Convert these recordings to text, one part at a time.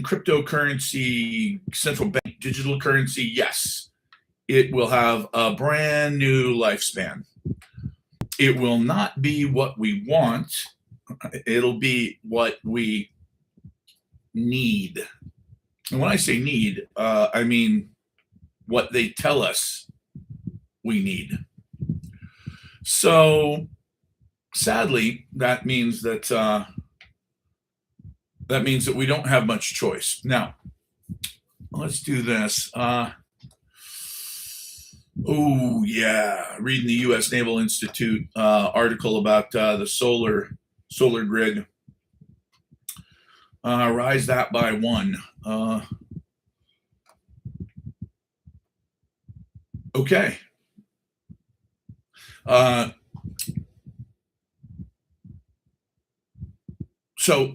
cryptocurrency, central bank digital currency, yes, it will have a brand new lifespan. It will not be what we want. It'll be what we need. And when I say need, I mean what they tell us we need. So sadly, that means that we don't have much choice. Now, let's do this. Oh yeah, reading the U.S. Naval Institute article about the solar grid. Rise that by one. Okay. So,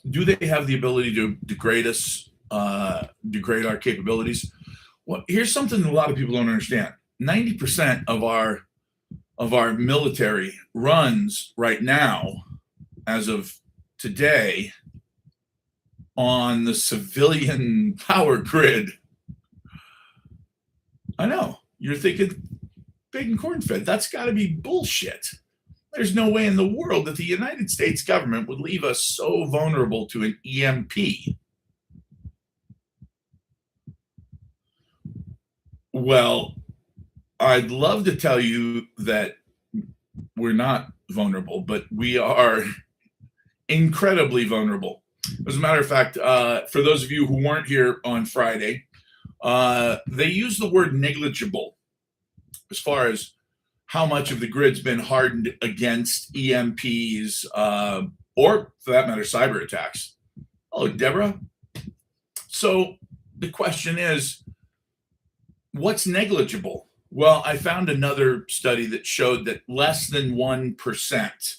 do they have the ability to degrade us, degrade our capabilities? Well, here's something that a lot of people don't understand. 90% of our military runs right now, as of today, on the civilian power grid. I know. You're thinking, bacon corn fed, that's got to be bullshit. There's no way in the world that the United States government would leave us so vulnerable to an EMP. Well, I'd love to tell you that we're not vulnerable, but we are incredibly vulnerable. As a matter of fact, for those of you who weren't here on Friday, they use the word negligible as far as how much of the grid's been hardened against EMPs, or for that matter, cyber attacks. Oh, Deborah. So the question is, what's negligible? Well, I found another study that showed that less than 1%.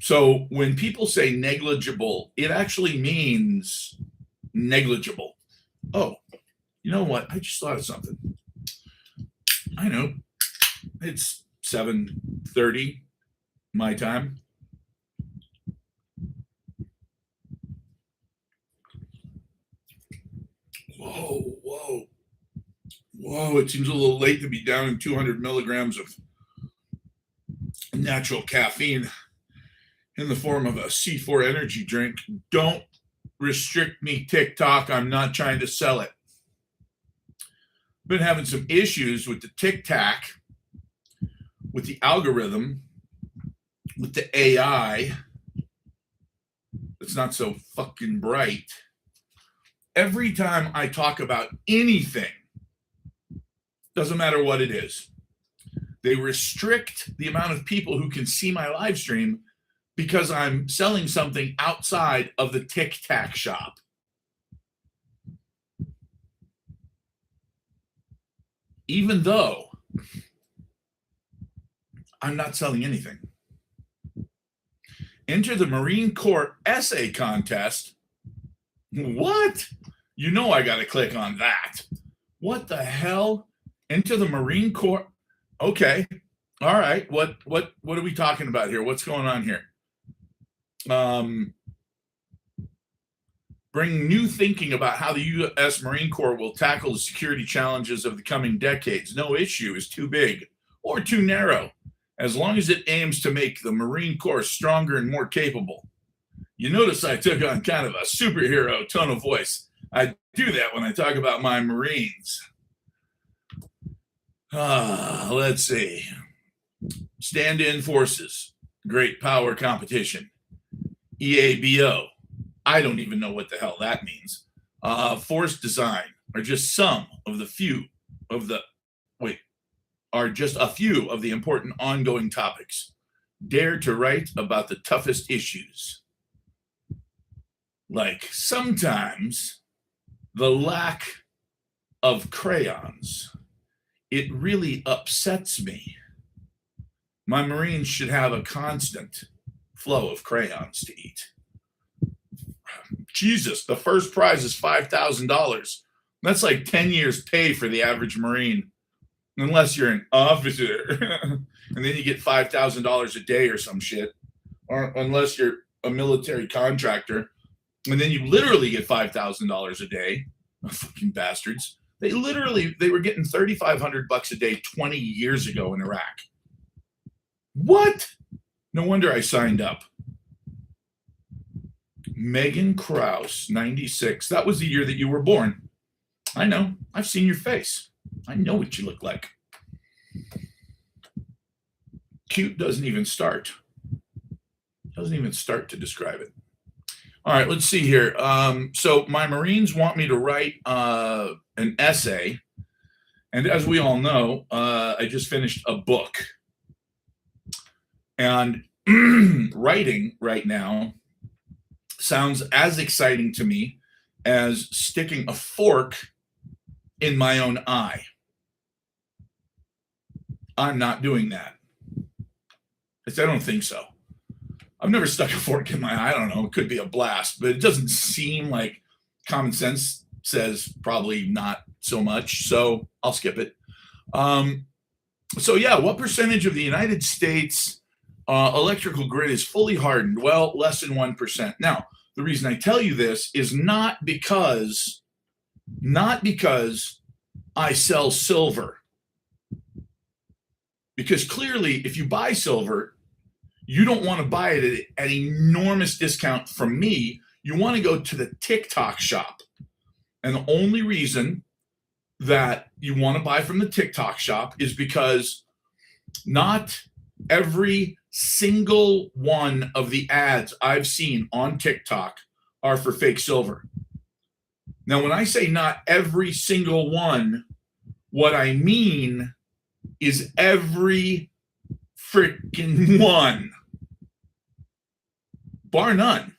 So when people say negligible, it actually means negligible. Oh, you know what? I just thought of something. I know. It's 7:30 my time. Whoa. It seems a little late to be down in 200 milligrams of natural caffeine in the form of a C4 energy drink. Don't restrict me, TikTok. I'm not trying to sell it. Been having some issues with the tic-tac, with the algorithm, with the AI. It's not so fucking bright. Every time I talk about anything, doesn't matter what it is, they restrict the amount of people who can see my live stream because I'm selling something outside of the tic-tac shop. Even though I'm not selling anything. Enter the Marine Corps essay contest. What? You know I got to click on that. What the hell? Enter the Marine Corps. Okay. All right. What are we talking about here? What's going on here? Bring new thinking about how the U.S. Marine Corps will tackle the security challenges of the coming decades. No issue is too big or too narrow, as long as it aims to make the Marine Corps stronger and more capable. You notice I took on kind of a superhero tone of voice. I do that when I talk about my Marines. Let's see. Stand-in forces, great power competition. EABO. I don't even know what the hell that means. Force design are just some of the few of the important ongoing topics. Dare to write about the toughest issues. Like sometimes the lack of crayons. It really upsets me. My Marines should have a constant flow of crayons to eat. Jesus, the first prize is $5,000. That's like 10 years pay for the average Marine, unless you're an officer. And then you get $5,000 a day or some shit. Or unless you're a military contractor And then you literally get $5,000 a day. Fucking bastards. They were getting $3,500 a day 20 years ago in Iraq. What? No wonder I signed up. Megan Krause, 96. That was the year that you were born. I know. I've seen your face. I know what you look like. Cute doesn't even start. Doesn't even start to describe it. All right, let's see here. So my Marines want me to write an essay. And as we all know, I just finished a book. And writing right now sounds as exciting to me as sticking a fork in my own eye. I'm not doing that. I don't think so. I've never stuck a fork in my eye. I don't know. It could be a blast, but it doesn't seem like common sense says probably not so much. So I'll skip it. So yeah, what percentage of the United States electrical grid is fully hardened? Well, less than 1%. Now, the reason I tell you this is not because I sell silver. Because clearly, if you buy silver, you don't want to buy it at an enormous discount from me. You want to go to the TikTok shop. And the only reason that you want to buy from the TikTok shop is because not every single one of the ads I've seen on TikTok are for fake silver. Now, when I say not every single one, what I mean is every freaking one, bar none.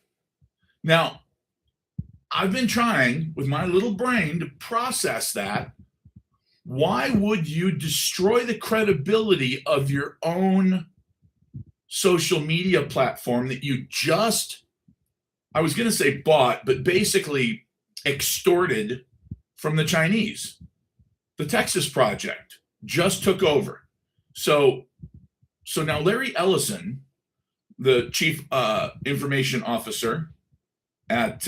Now, I've been trying with my little brain to process that. Why would you destroy the credibility of your own social media platform that you just, I was going to say bought, but basically extorted from the Chinese? The Texas Project just took over. So now Larry Ellison, the chief information officer at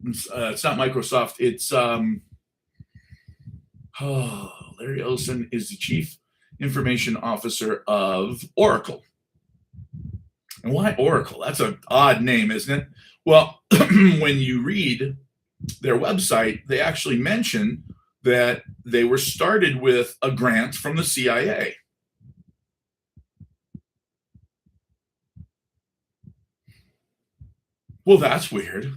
it's not Microsoft, it's Larry Ellison is the chief information officer of Oracle. And why Oracle? That's an odd name, isn't it? Well, when you read their website, they actually mention that they were started with a grant from the CIA. Well, that's weird.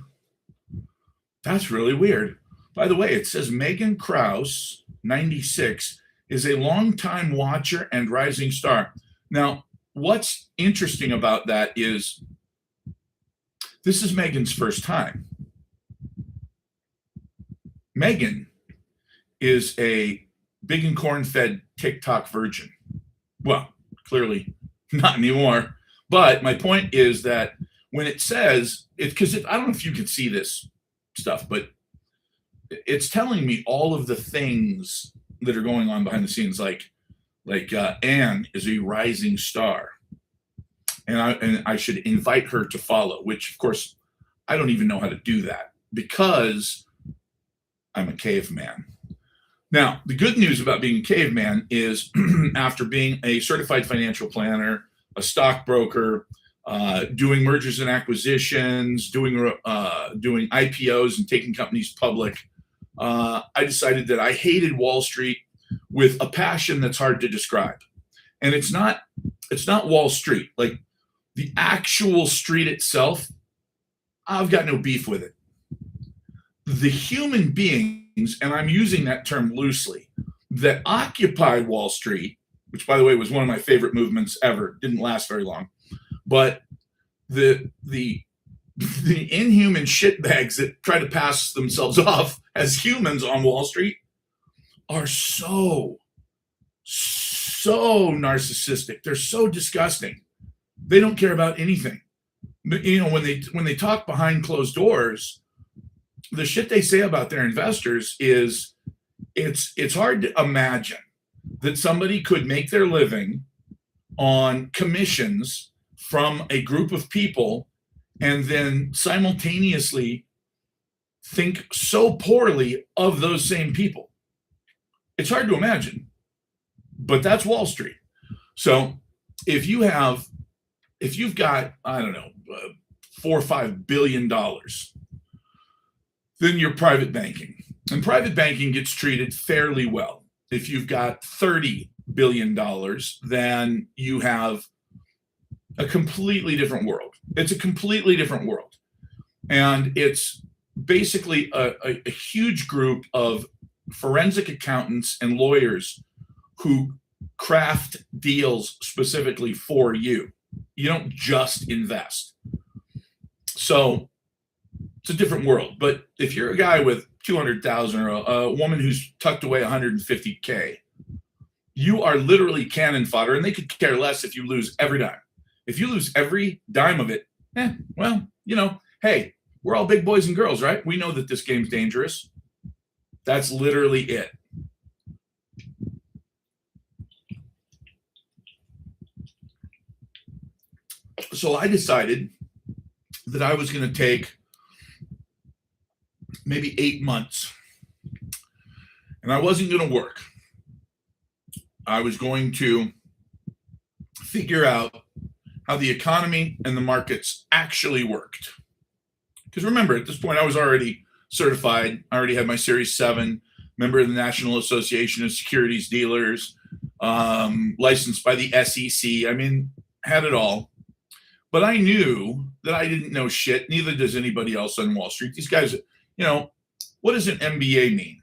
That's really weird. By the way, it says Megan Krause, 96, is a longtime watcher and rising star. Now, what's interesting about that is this is Megan's first time. Megan is a big and corn-fed TikTok virgin. Well, clearly not anymore. But my point is that when it says, because I don't know if you could see this stuff, but it's telling me all of the things that are going on behind the scenes, like Anne is a rising star, and I should invite her to follow, which of course I don't even know how to do that because I'm a caveman. Now, the good news about being a caveman is after being a certified financial planner, a stockbroker, doing mergers and acquisitions, doing IPOs and taking companies public, I decided that I hated Wall Street with a passion that's hard to describe. And it's not Wall Street. Like the actual street itself, I've got no beef with it. The human beings, and I'm using that term loosely, that occupied Wall Street, which by the way was one of my favorite movements ever, didn't last very long, but the inhuman shitbags that try to pass themselves off as humans on Wall Street are so narcissistic. They're so disgusting. They don't care about anything. But, you know, when they talk behind closed doors, the shit they say about their investors is it's hard to imagine that somebody could make their living on commissions from a group of people and then simultaneously think so poorly of those same people. It's hard to imagine, but that's Wall Street. So if you've got, I don't know, $4 or $5 billion, then you're private banking. And private banking gets treated fairly well. If you've got $30 billion, then you have a completely different world. It's a completely different world. And it's basically a huge group of forensic accountants and lawyers who craft deals specifically for you. You don't just invest. So it's a different world. But if you're a guy with 200,000 or a woman who's tucked away 150K, you are literally cannon fodder, and they could care less if you lose every dime. If you lose every dime of it, well, hey, we're all big boys and girls, right? We know that this game's dangerous. That's literally it. So I decided that I was going to take maybe 8 months, and I wasn't going to work. I was going to figure out how the economy and the markets actually worked. Because remember, at this point, I was already certified. I already had my Series 7, member of the National Association of Securities Dealers, licensed by the SEC. I mean, had it all. But I knew that I didn't know shit. Neither does anybody else on Wall Street. These guys, what does an MBA mean?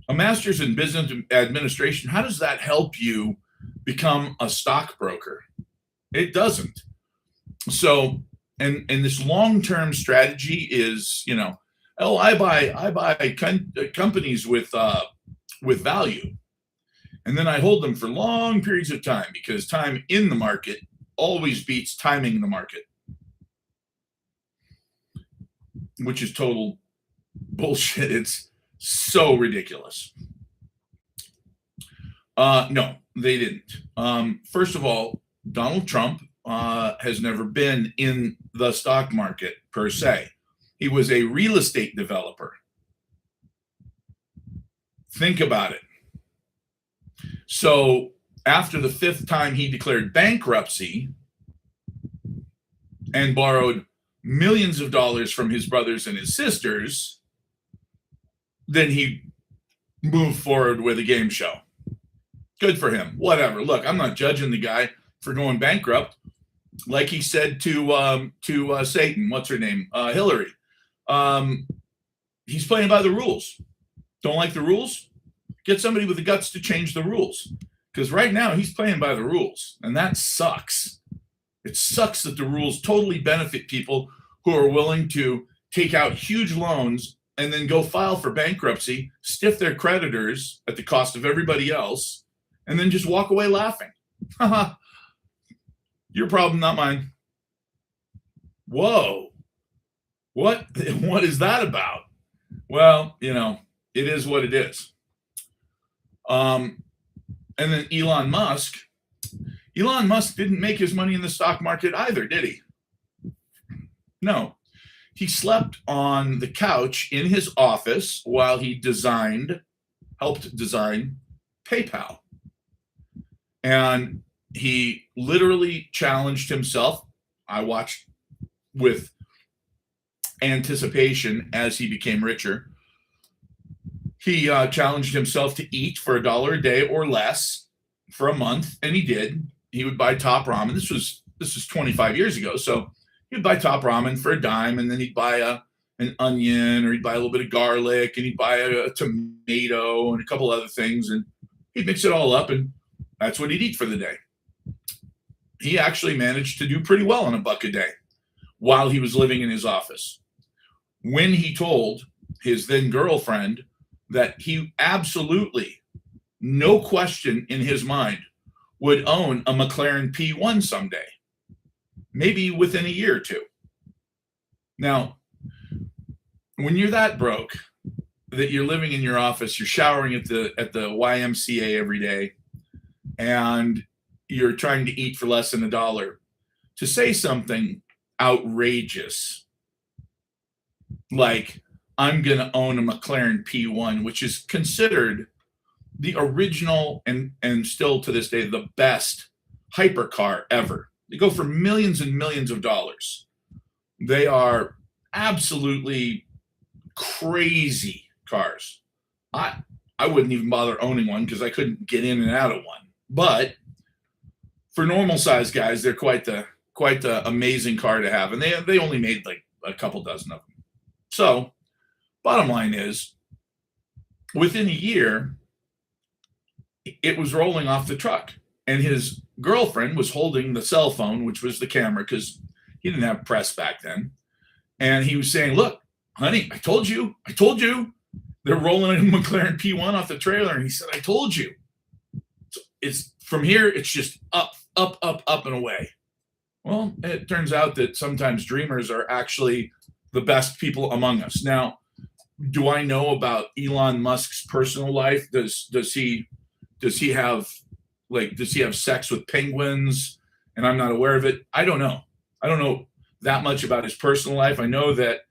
A master's in business administration. How does that help you become a stockbroker? It doesn't. So, and this long-term strategy is, I buy companies with value, and then I hold them for long periods of time, because time in the market always beats timing the market, which is total bullshit. It's so ridiculous. No, they didn't. First of all, Donald Trump has never been in the stock market per se. He was a real estate developer. Think about it. So after the 5th time he declared bankruptcy and borrowed millions of dollars from his brothers and his sisters, then he moved forward with a game show. Good for him. Whatever. Look, I'm not judging the guy for going bankrupt. Like he said to Satan, what's her name? Hillary. He's playing by the rules. Don't like the rules? Get somebody with the guts to change the rules. Because right now he's playing by the rules, and that sucks. It sucks that the rules totally benefit people who are willing to take out huge loans and then go file for bankruptcy, stiff their creditors at the cost of everybody else, and then just walk away laughing. Your problem, not mine. Whoa. What is that about? Well, it is what it is. And then Elon Musk didn't make his money in the stock market either, did he? No. He slept on the couch in his office while he helped design PayPal. And he literally challenged himself. I watched with anticipation as he became richer. He challenged himself to eat for $1 a day or less for a month, and he did. He would buy top ramen. This was 25 years ago, so he'd buy top ramen for a dime, and then he'd buy an onion, or he'd buy a little bit of garlic, and he'd buy a tomato and a couple other things, and he'd mix it all up, and that's what he'd eat for the day. He actually managed to do pretty well on $1 a day while he was living in his office. When he told his then girlfriend that he absolutely, no question in his mind, would own a McLaren P1 someday, maybe within a year or two. Now, when you're that broke that you're living in your office, you're showering at the YMCA every day, and you're trying to eat for less than $1, to say something outrageous. Like, I'm going to own a McLaren P1, which is considered the original and still to this day the best hypercar ever. They go for millions and millions of dollars. They are absolutely crazy cars. I wouldn't even bother owning one because I couldn't get in and out of one. But for normal sized guys, they're quite the amazing car to have, and they only made like a couple dozen of them. So, bottom line is, within a year, it was rolling off the truck, and his girlfriend was holding the cell phone, which was the camera, because he didn't have press back then, and he was saying, "Look, honey, I told you, they're rolling a McLaren P1 off the trailer," and he said, "I told you." So it's from here, it's just up, up, up, up and away. Well, it turns out that sometimes dreamers are actually the best people among us. Now, do I know about Elon Musk's personal life? Does he have sex with penguins and I'm not aware of it? I don't know. I don't know that much about his personal life. I know that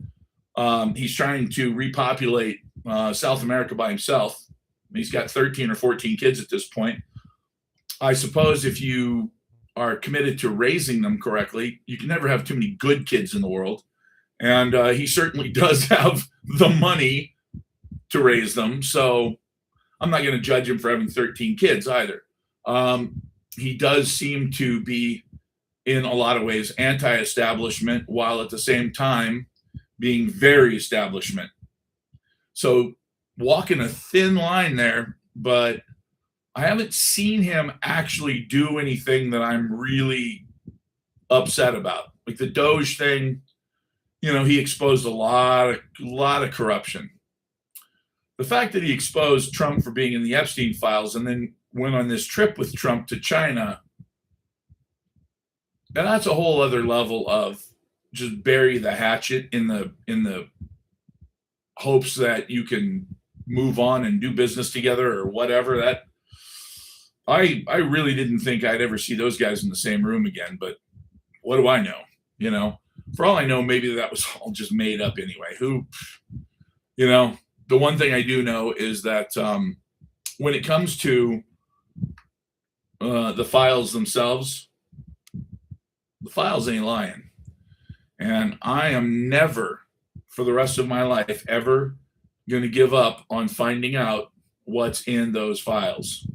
he's trying to repopulate South America by himself. He's got 13 or 14 kids at this point. I suppose if you are committed to raising them correctly, you can never have too many good kids in the world. And he certainly does have the money to raise them. So I'm not going to judge him for having 13 kids either. He does seem to be, in a lot of ways, anti-establishment, while at the same time being very establishment. So walking a thin line there, but I haven't seen him actually do anything that I'm really upset about. Like the Doge thing, he exposed a lot of corruption. The fact that he exposed Trump for being in the Epstein files and then went on this trip with Trump to China, and that's a whole other level of just bury the hatchet in the hopes that you can move on and do business together or whatever. That I really didn't think I'd ever see those guys in the same room again, but what do I know? For all I know, maybe that was all just made up anyway. The one thing I do know is that when it comes to the files themselves, the files ain't lying. And I am never, for the rest of my life, ever going to give up on finding out what's in those files.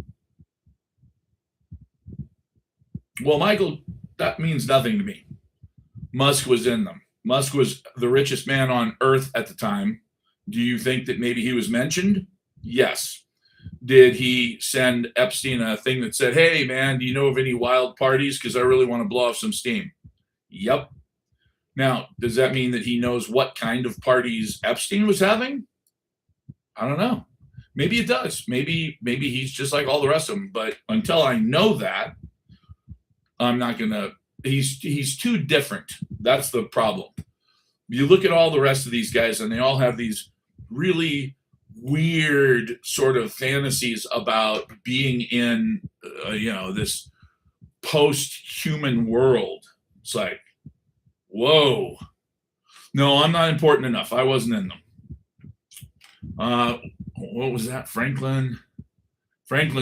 Well, Michael, that means nothing to me. Musk was in them. Musk was the richest man on earth at the time. Do you think that maybe he was mentioned? Yes. Did he send Epstein a thing that said, "Hey, man, do you know of any wild parties? Because I really want to blow off some steam." Yep. Now, does that mean that he knows what kind of parties Epstein was having? I don't know. Maybe it does. Maybe he's just like all the rest of them. But until I know that, I'm not going to. He's too different. That's the problem. You look at all the rest of these guys, and they all have these really weird sort of fantasies about being in, this post-human world. It's like, whoa. No, I'm not important enough. I wasn't in them. What was that? Franklin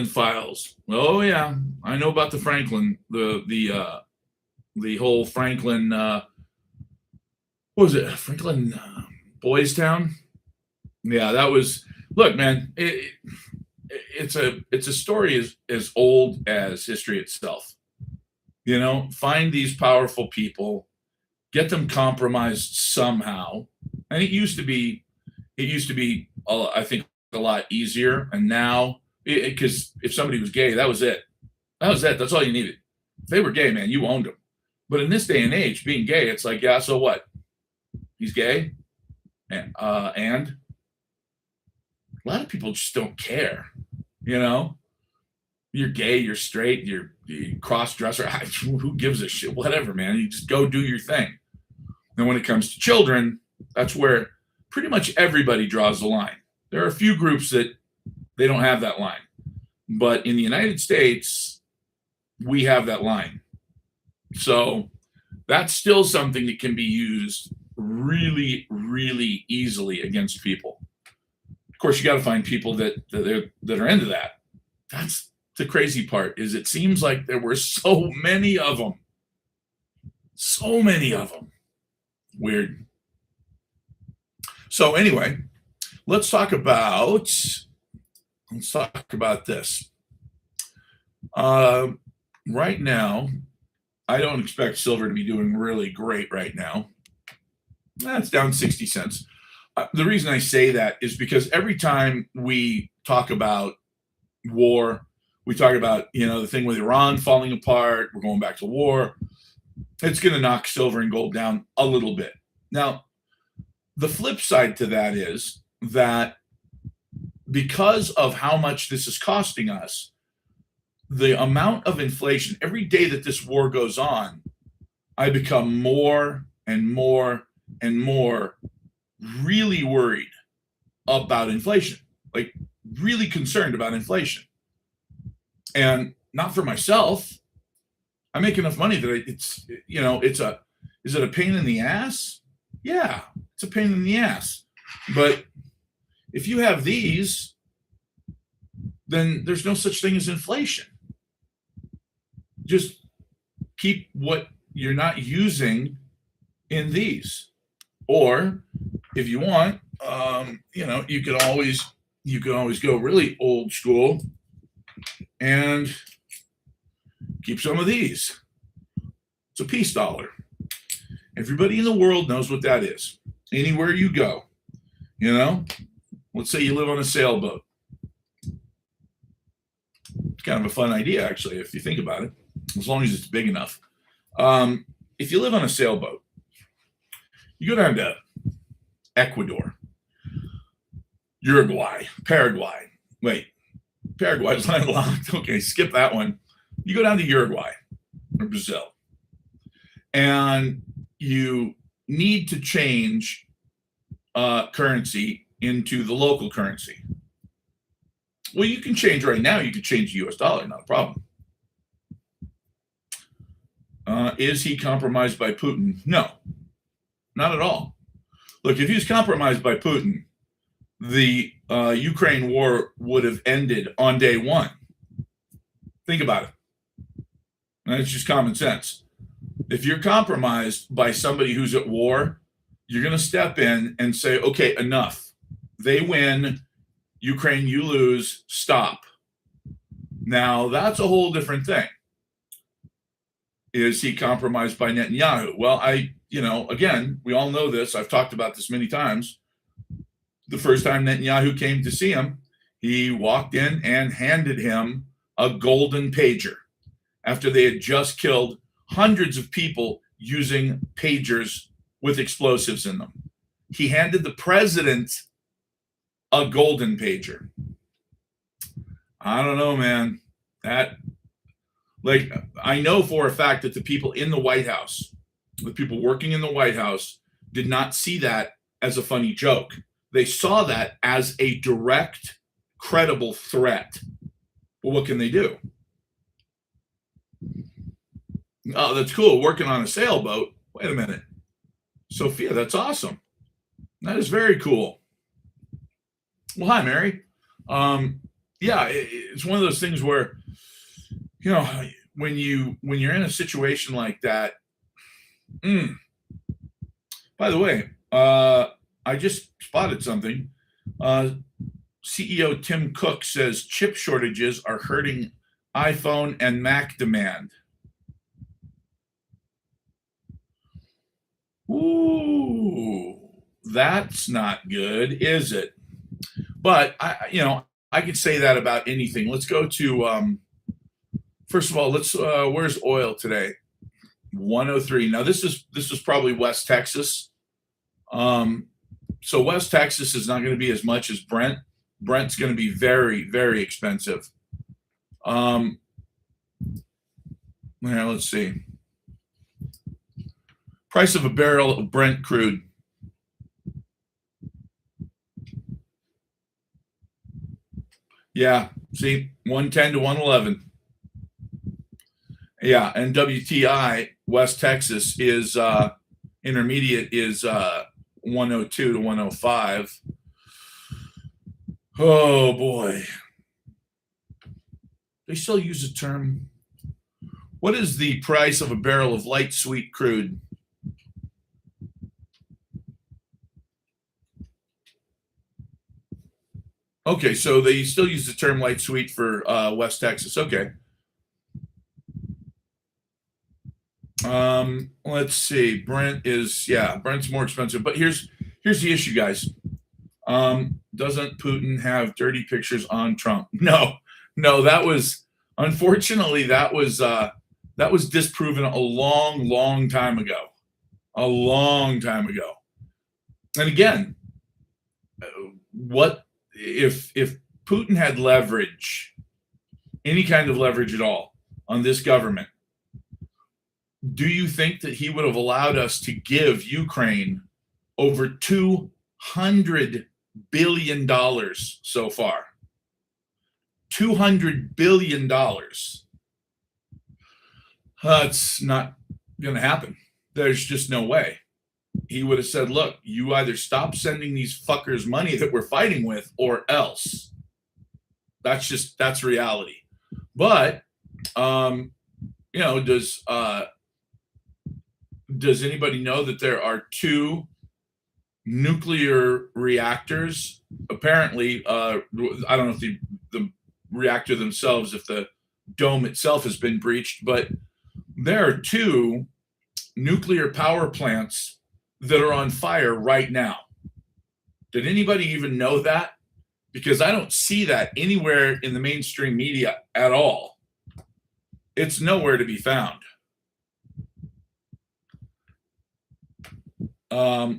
files. Oh yeah, I know about the Franklin. The whole Franklin. What was it? Franklin Boys Town. Yeah, that was. Look, man, it's a story as old as history itself. Find these powerful people, get them compromised somehow, and it used to be, I think, a lot easier. And now, because if somebody was gay, that was it. That's all you needed. If they were gay, man, you owned them. But in this day and age, being gay, it's like, yeah, so what? He's gay, and a lot of people just don't care. You're gay, you're straight, you're cross-dresser. Who gives a shit? Whatever, man. You just go do your thing. And when it comes to children, that's where pretty much everybody draws the line. There are a few groups that they don't have that line. But in the United States, we have that line. So That's still something that can be used really, really easily against people. Of course, you got to find people that are into that. That's the crazy part. Is it seems like there were so many of them, so many of them. Weird. So anyway, let's talk about this. Uh, right now, I don't expect silver to be doing really great right now. That's down 60 cents. The reason I say that is because every time we talk about war, we talk about, the thing with Iran falling apart, we're going back to war, it's going to knock silver and gold down a little bit. Now, the flip side to that is that because of how much this is costing us, the amount of inflation, every day that this war goes on, I become more and more and more really worried about inflation, like really concerned about inflation. And not for myself. I make enough money that is it a pain in the ass? Yeah, it's a pain in the ass. But if you have these, then there's no such thing as inflation. Just keep what you're not using in these. Or if you want, you could always go really old school and keep some of these. It's a peace dollar. Everybody in the world knows what that is. Anywhere you go, let's say you live on a sailboat. It's kind of a fun idea, actually, if you think about it, as long as it's big enough. If you live on a sailboat, you go down to Ecuador, Uruguay, Paraguay. Wait, Paraguay's landlocked. Okay, skip that one. You go down to Uruguay or Brazil, and you need to change currency into the local currency. Well, you can change right now. You can change the US dollar, not a problem. Is he compromised by Putin? No, not at all. Look, if he was compromised by Putin, the Ukraine war would have ended on day one. Think about it. It's just common sense. If you're compromised by somebody who's at war, you're going to step in and say, okay, enough. They win. Ukraine, you lose. Stop. Now, that's a whole different thing. Is he compromised by Netanyahu? Well, again, we all know this. I've talked about this many times. The first time Netanyahu came to see him, he walked in and handed him a golden pager after they had just killed hundreds of people using pagers with explosives in them. He handed the president a golden pager. I don't know, man. I know for a fact that the people in the White House, the people working in the White House, did not see that as a funny joke. They saw that as a direct, credible threat. Well, what can they do? Oh, that's cool. Working on a sailboat. Wait a minute. Sophia, that's awesome. That is very cool. Well, hi, Mary. It's one of those things where, when you're in a situation like that. By the way, I just spotted something. CEO Tim Cook says chip shortages are hurting iPhone and Mac demand. Ooh, that's not good, is it? But I could say that about anything. Let's go to first of all, where's oil today? 103. Now this is probably West Texas. So West Texas is not going to be as much as Brent. Brent's going to be very, very expensive. Let's see. Price of a barrel of Brent crude. Yeah, see, 110 to 111. Yeah, and WTI West Texas is intermediate is 102 to 105. Oh boy. They still use the term. What is the price of a barrel of light sweet crude? Okay, so they still use the term light sweet for West Texas. Okay. Let's see. Brent's more expensive, but here's the issue, guys. Doesn't Putin have dirty pictures on Trump? No, that was unfortunately that was disproven a long time ago. A long time ago. And again, what if Putin had leverage, any kind of leverage at all on this government? Do you think that he would have allowed us to give Ukraine over $200 billion so far? $200 billion. It's not going to happen. There's just no way. He would have said, look, you either stop sending these fuckers money that we're fighting with or else. That's reality. But, does anybody know that there are 2 nuclear reactors? Apparently, I don't know if the reactor themselves, if the dome itself has been breached, but there are 2 nuclear power plants that are on fire right now. Did anybody even know that? Because I don't see that anywhere in the mainstream media at all. It's nowhere to be found.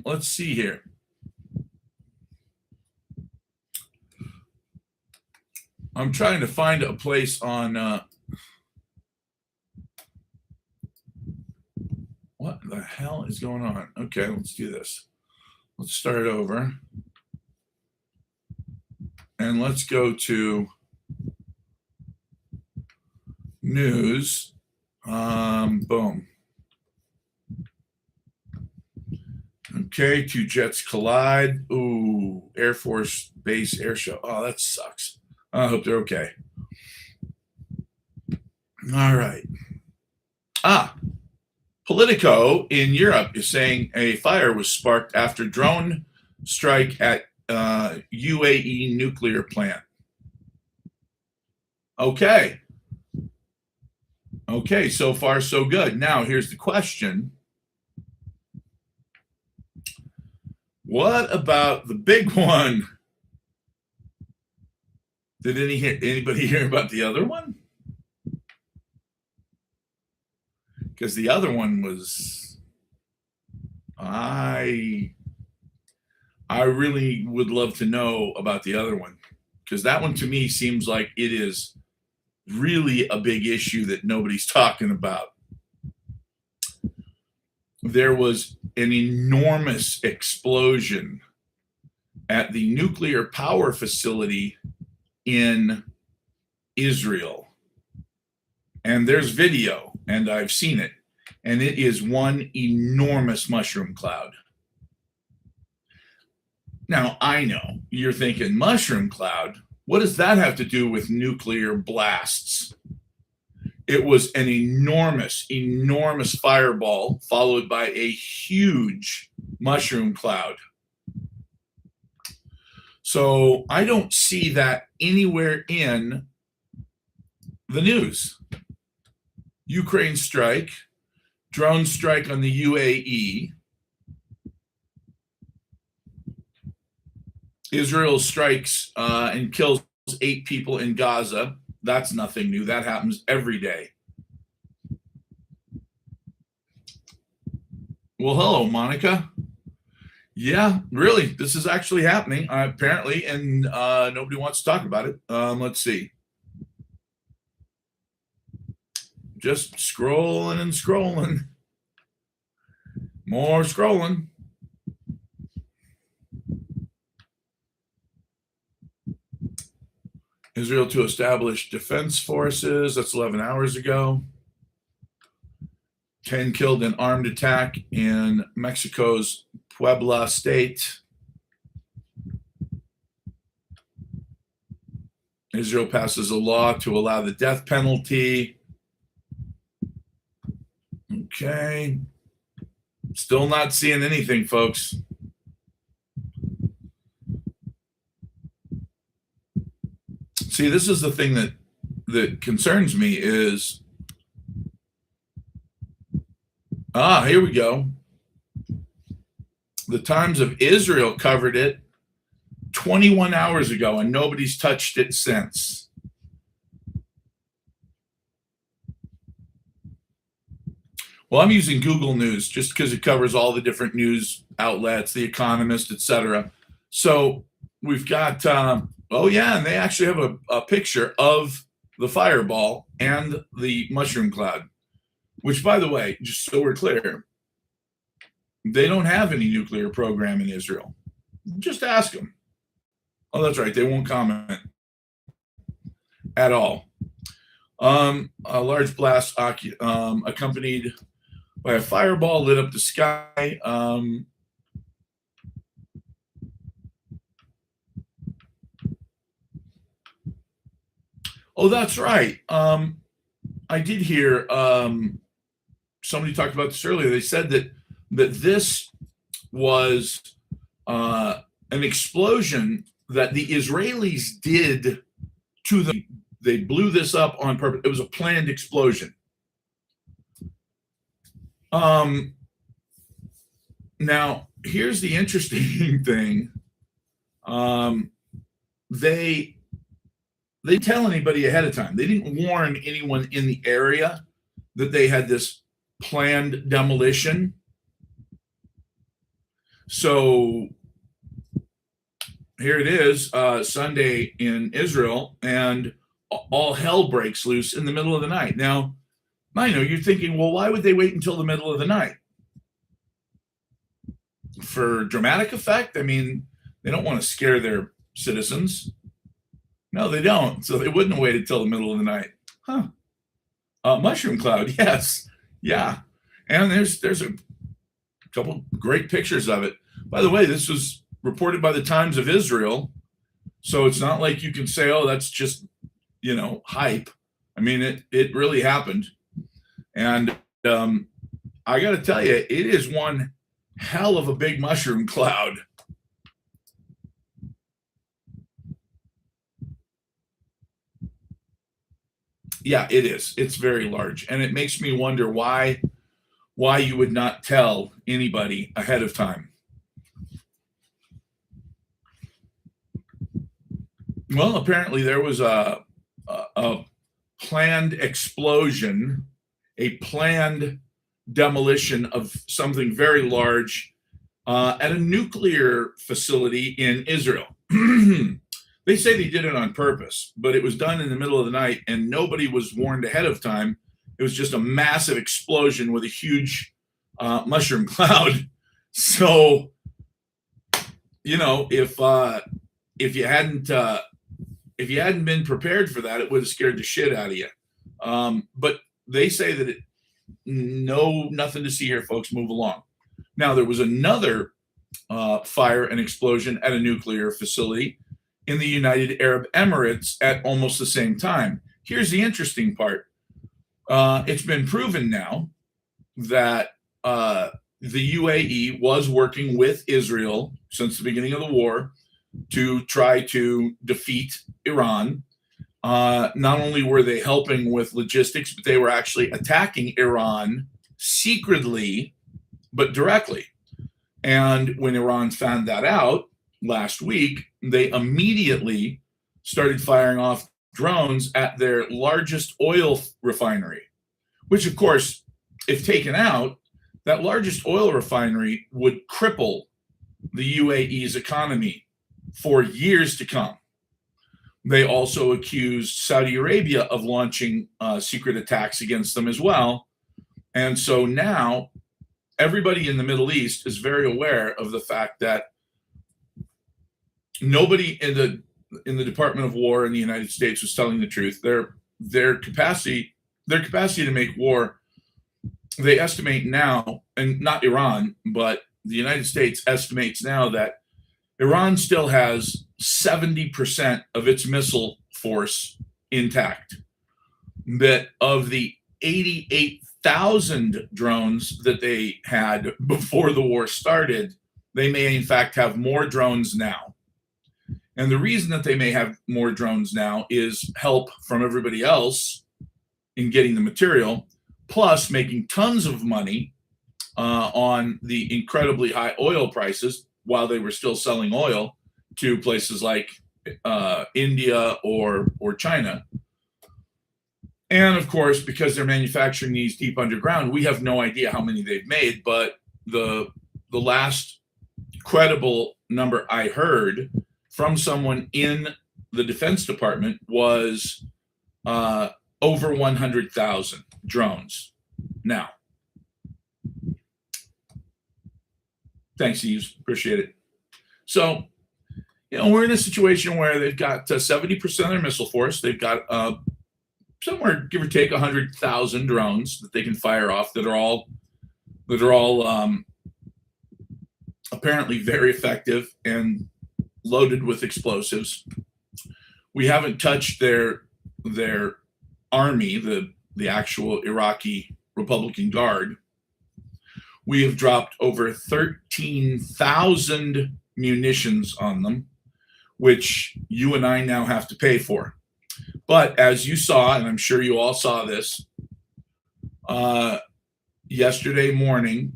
Let's see here. I'm trying to find a place on what the hell is going on? Okay, let's do this. Let's start over. And let's go to news. Boom. Okay, 2 jets collide. Ooh, Air Force Base air show. Oh, that sucks. I hope they're okay. All right. Politico in Europe is saying a fire was sparked after drone strike at UAE nuclear plant. Okay, so far so good. Now here's the question. What about the big one? Did anybody hear about the other one? Because the other one was, I really would love to know about the other one, because that one to me seems like it is really a big issue that nobody's talking about. There was an enormous explosion at the nuclear power facility in Israel. And there's video, and I've seen it, and it is one enormous mushroom cloud. Now, I know you're thinking, mushroom cloud? What does that have to do with nuclear blasts? It was an enormous fireball followed by a huge mushroom cloud. So I don't see that anywhere in the news. Ukraine strike, drone strike on the UAE. Israel strikes and kills 8 people in Gaza. That's nothing new. That happens every day. Well, hello, Monica. Yeah, really, this is actually happening, apparently, and nobody wants to talk about it. Let's see. Just scrolling and scrolling. More scrolling. Israel to establish defense forces. That's 11 hours ago. 10 killed in armed attack in Mexico's Puebla state. Israel passes a law to allow the death penalty. Okay. Still not seeing anything, folks. See, this is the thing that concerns me is, here we go. The Times of Israel covered it 21 hours ago, and nobody's touched it since. Well, I'm using Google News just because it covers all the different news outlets, The Economist, etc. So we've got, and they actually have a picture of the fireball and the mushroom cloud, which, by the way, just so we're clear, they don't have any nuclear program in Israel. Just ask them. Oh, that's right. They won't comment at all. A large blast accompanied by a fireball lit up the sky. That's right. I did hear somebody talked about this earlier. They said that this was an explosion that the Israelis did to them. They blew this up on purpose. It was a planned explosion. Now, here's the interesting thing. They tell anybody ahead of time. They didn't warn anyone in the area that they had this planned demolition. So here it is, Sunday in Israel, and all hell breaks loose in the middle of the night. Now, I know you're thinking, well, why would they wait until the middle of the night? For dramatic effect? I mean, they don't want to scare their citizens. No, they don't. So they wouldn't have waited till the middle of the night. Mushroom cloud, yes. Yeah. And there's a couple great pictures of it. By the way, this was reported by the Times of Israel. So it's not like you can say, oh, that's just, hype. I mean, it really happened. And I got to tell you, it is one hell of a big mushroom cloud. Yeah, it is. It's very large. And it makes me wonder why you would not tell anybody ahead of time. Well, apparently there was a planned explosion, a planned demolition of something very large at a nuclear facility in Israel. They say they did it on purpose, but it was done in the middle of the night and nobody was warned ahead of time. It was just a massive explosion with a huge mushroom cloud. So, if you hadn't been prepared for that, it would have scared the shit out of you. But they say that nothing to see here, folks. Move along. Now, there was another fire and explosion at a nuclear facility in the United Arab Emirates at almost the same time. Here's the interesting part. It's been proven now that the UAE was working with Israel since the beginning of the war to try to defeat Iran. Not only were they helping with logistics, but they were actually attacking Iran secretly, but directly. And when Iran found that out last week, they immediately started firing off drones at their largest oil refinery, which, of course, if taken out, that largest oil refinery would cripple the UAE's economy for years to come. They also accused Saudi Arabia of launching secret attacks against them as well. And so now everybody in the Middle East is very aware of the fact that nobody in the Department of War in the United States was telling the truth. Their capacity to make war they estimate now, and not Iran, but the United States estimates now that Iran still has 70% of its missile force intact. That of the 88,000 drones that they had before the war started, they may in fact have more drones now. And the reason that they may have more drones now is help from everybody else in getting the material, plus making tons of money on the incredibly high oil prices while they were still selling oil to places like India or China. And of course, because they're manufacturing these deep underground, we have no idea how many they've made. But the last credible number I heard from someone in the Defense Department was over 100,000 drones. Now, thanks, Yves. Appreciate it. So, we're in a situation where they've got 70% of their missile force. They've got somewhere, give or take, 100,000 drones that they can fire off that are all apparently very effective and loaded with explosives. We haven't touched their army, the actual Iraqi Republican Guard. We have dropped over 13,000 munitions on them, which you and I now have to pay for. But as you saw, and I'm sure you all saw this, yesterday morning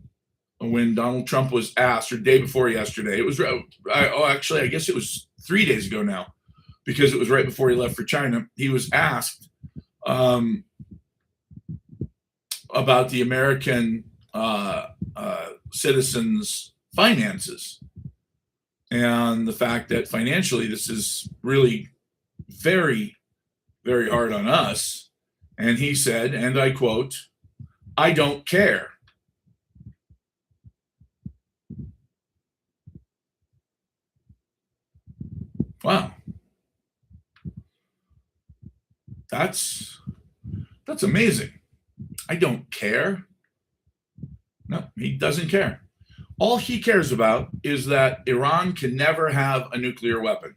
when Donald Trump was asked, or day before yesterday, it was, actually, I guess it was 3 days ago now, because it was right before he left for China. He was asked about the American citizens' finances and the fact that financially this is really very, very hard on us. And he said, and I quote, "I don't care." Wow. That's amazing. I don't care. No, he doesn't care. All he cares about is that Iran can never have a nuclear weapon.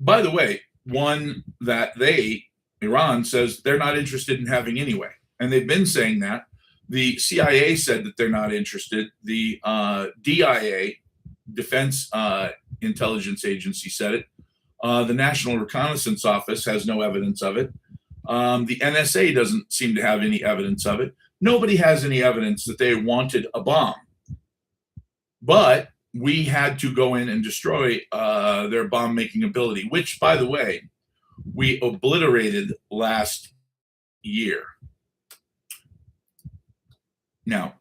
By the way, one that Iran says they're not interested in having anyway. And they've been saying that. The CIA said that they're not interested. The DIA, Defense Intelligence Agency, said it. The National Reconnaissance Office has no evidence of it. The NSA doesn't seem to have any evidence of it. Nobody has any evidence that they wanted a bomb. But we had to go in and destroy their bomb-making ability, which, by the way, we obliterated last year. Now,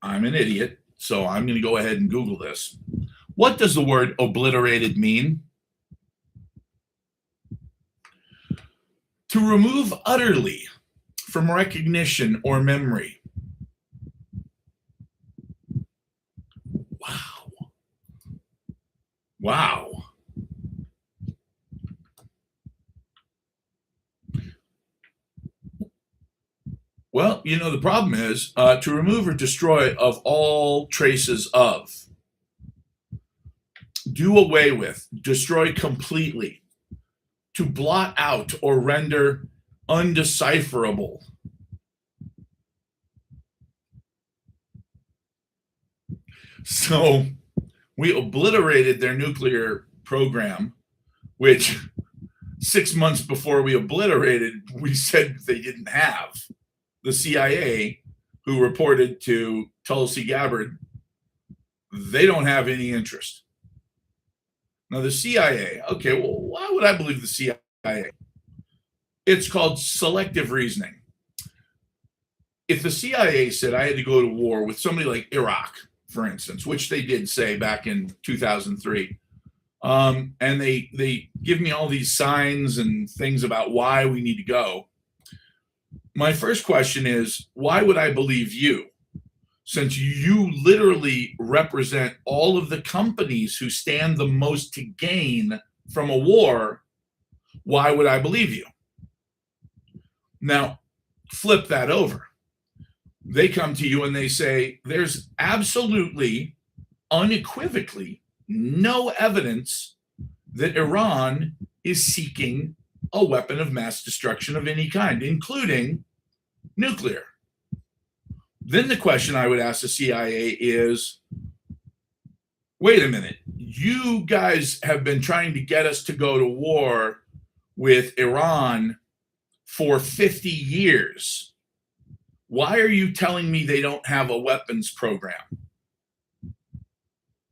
I'm an idiot, so I'm going to go ahead and Google this. What does the word obliterated mean? To remove utterly from recognition or memory. Wow. Wow. Well, the problem is to remove or destroy of all traces of. Do away with, destroy completely. To blot out or render undecipherable. So we obliterated their nuclear program, which 6 months before we obliterated, we said they didn't have. The CIA, who reported to Tulsi Gabbard, they don't have any interest. Now, the CIA, okay, well, why would I believe the CIA? It's called selective reasoning. If the CIA said I had to go to war with somebody like Iraq, for instance, which they did say back in 2003, and they give me all these signs and things about why we need to go, my first question is, why would I believe you? Since you literally represent all of the companies who stand the most to gain from a war, why would I believe you? Now, flip that over. they come to you and they say, there's absolutely, unequivocally no evidence that Iran is seeking a weapon of mass destruction of any kind, including nuclear. Then the question I would ask the CIA is, wait a minute, you guys have been trying to get us to go to war with Iran for 50 years. Why are you telling me they don't have a weapons program?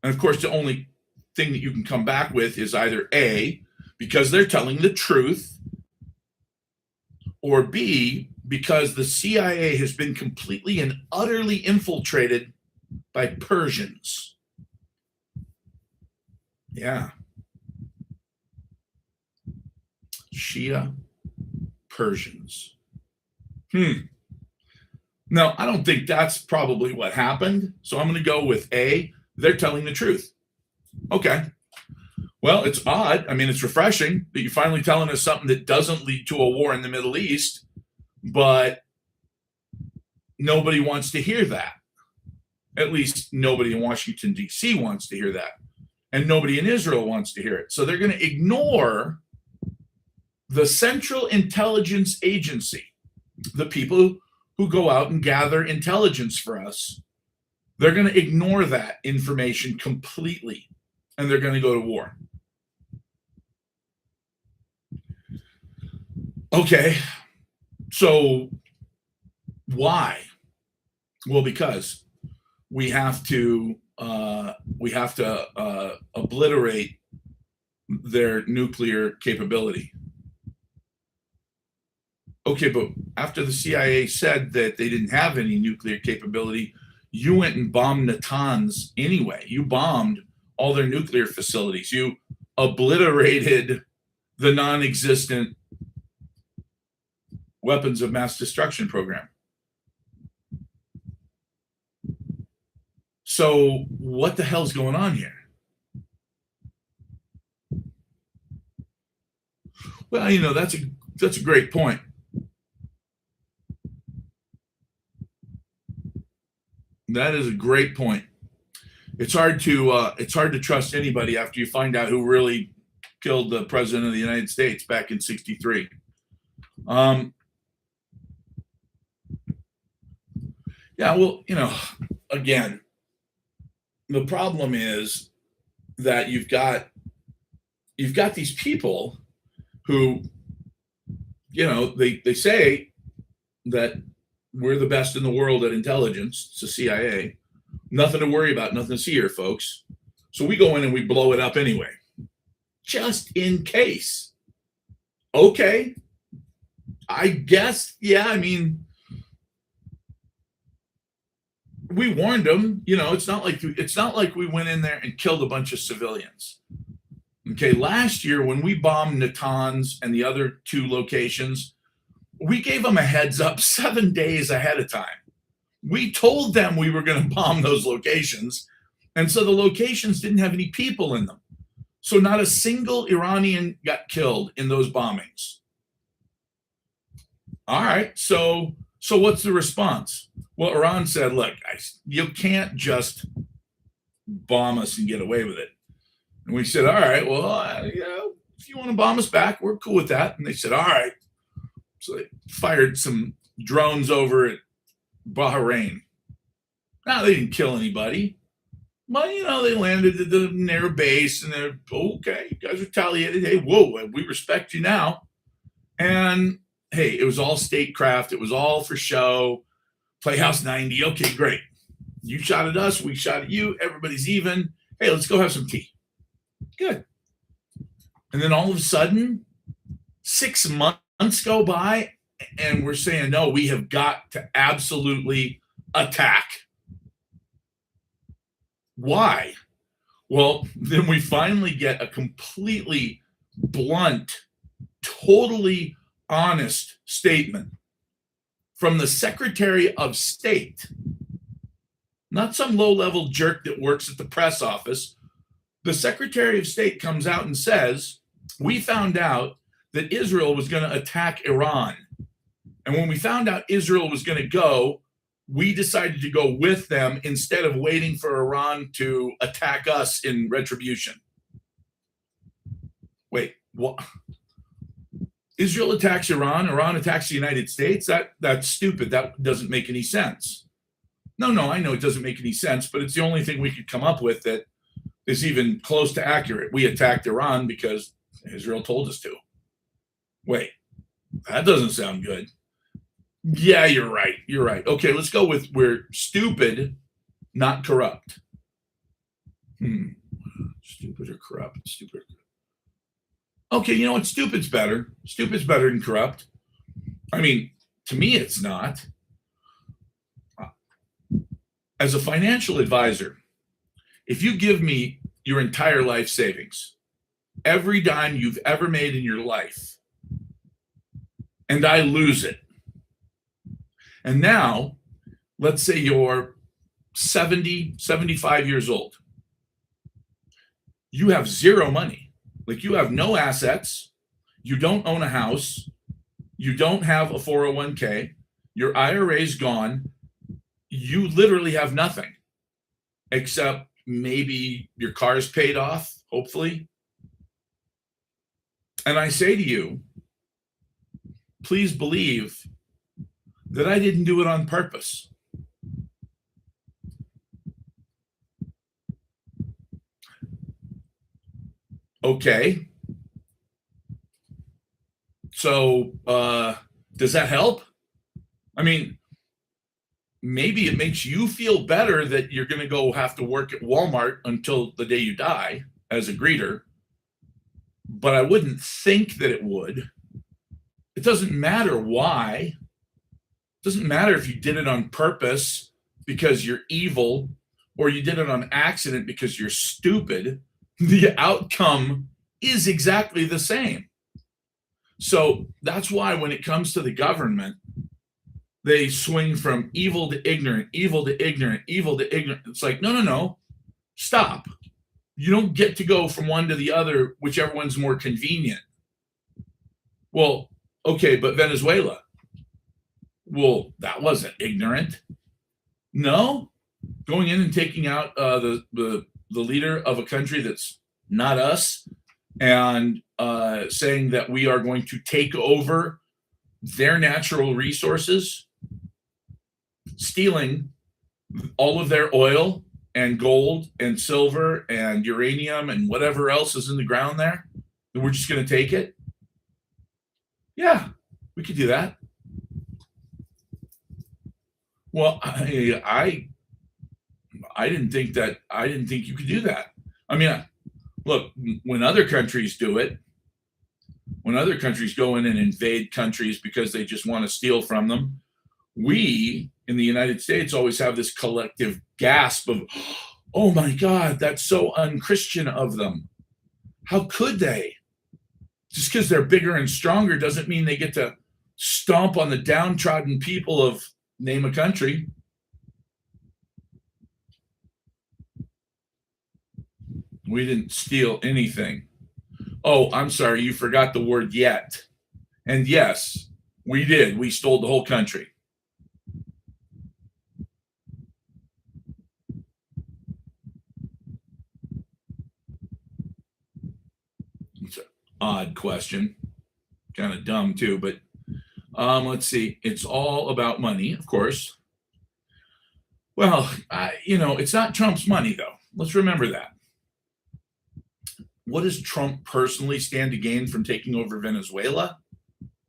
And of course, the only thing that you can come back with is either A, because they're telling the truth, or B, because the CIA has been completely and utterly infiltrated by Persians. Yeah. Shia Persians. Now, I don't think that's probably what happened. So I'm going to go with A, they're telling the truth. Okay. Well, it's odd. I mean, it's refreshing that you're finally telling us something that doesn't lead to a war in the Middle East, but nobody wants to hear that. At least nobody in Washington, D.C. wants to hear that. And nobody in Israel wants to hear it. So they're going to ignore the Central Intelligence Agency, the people who go out and gather intelligence for us. They're going to ignore that information completely, and they're going to go to war. Okay, so why? Well, because we have to obliterate their nuclear capability. Okay, but after the CIA said that they didn't have any nuclear capability, you went and bombed Natanz anyway. You bombed all their nuclear facilities. You obliterated the non-existent weapons of mass destruction program. So what the hell's going on here? Well, you know, that's a great point. That is a great point. It's hard to trust anybody after you find out who really killed the president of the United States back in '63. Yeah, well, you know, again, the problem is that you've got these people who, you know, they say that we're the best in the world at intelligence. It's the CIA. Nothing to worry about, nothing to see here, folks. So we go in and we blow it up anyway, just in case. Okay, I guess, yeah, I mean, we warned them. You know, it's not like we went in there and killed a bunch of civilians. Okay, last year when we bombed Natanz and the other two locations, we gave them a heads up 7 days ahead of time. We told them we were going to bomb those locations, and so the locations didn't have any people in them. So not a single Iranian got killed in those bombings. All right, so what's the response? Well, Iran said, look, you can't just bomb us and get away with it. And we said, all right, well, you know, if you want to bomb us back, we're cool with that. And they said, all right. So they fired some drones over at Bahrain. Now, they didn't kill anybody. But, you know, they landed at the near base and they're, okay, you guys retaliated. Hey, whoa, we respect you now. And, hey, it was all statecraft. It was all for show. Playhouse 90. Okay, great. You shot at us. We shot at you. Everybody's even. Hey, let's go have some tea. Good. And then all of a sudden, 6 months go by and we're saying, no, we have got to absolutely attack. Why? Well, then we finally get a completely blunt, totally honest statement from the Secretary of State, not some low-level jerk that works at the press office. The Secretary of State comes out and says, we found out that Israel was going to attack Iran. And when we found out Israel was going to go, we decided to go with them instead of waiting for Iran to attack us in retribution. Wait, what? Israel attacks Iran, Iran attacks the United States? That's stupid. That doesn't make any sense. No, I know it doesn't make any sense, but it's the only thing we could come up with that is even close to accurate. We attacked Iran because Israel told us to. Wait, that doesn't sound good. Yeah, you're right. You're right. Okay, let's go with we're stupid, not corrupt. Stupid or corrupt? Stupid. Okay, you know what? Stupid's better. Stupid's better than corrupt. I mean, to me, it's not. As a financial advisor, if you give me your entire life savings, every dime you've ever made in your life, and I lose it, and now let's say you're 70, 75 years old, you have zero money. Like you have no assets, you don't own a house, you don't have a 401k, your IRA's gone, you literally have nothing except maybe your car's paid off, hopefully. And I say to you, please believe that I didn't do it on purpose. Okay. So, does that help? I mean, maybe it makes you feel better that you're going to go have to work at Walmart until the day you die as a greeter, but I wouldn't think that it would. It doesn't matter why. It doesn't matter if you did it on purpose because you're evil or you did it on accident because you're stupid. The outcome is exactly the same. So that's why when it comes to the government, they swing from evil to ignorant, evil to ignorant, evil to ignorant. It's like, no, stop. You don't get to go from one to the other, whichever one's more convenient. Well, okay, but Venezuela. Well, that wasn't ignorant. No, going in and taking out the leader of a country that's not us and saying that we are going to take over their natural resources, stealing all of their oil and gold and silver and uranium and whatever else is in the ground there, and we're just going to take it. Yeah, we could do that. Well, I didn't think you could do that. I mean, look, when other countries do it, when other countries go in and invade countries because they just want to steal from them, we in the United States always have this collective gasp of, oh my God, that's so unchristian of them. How could they? Just because they're bigger and stronger doesn't mean they get to stomp on the downtrodden people of name a country. We didn't steal anything. Oh, I'm sorry, you forgot the word yet. And yes, we did. We stole the whole country. It's an odd question. Kind of dumb too, but let's see. It's all about money, of course. Well, it's not Trump's money, though. Let's remember that. What does Trump personally stand to gain from taking over Venezuela?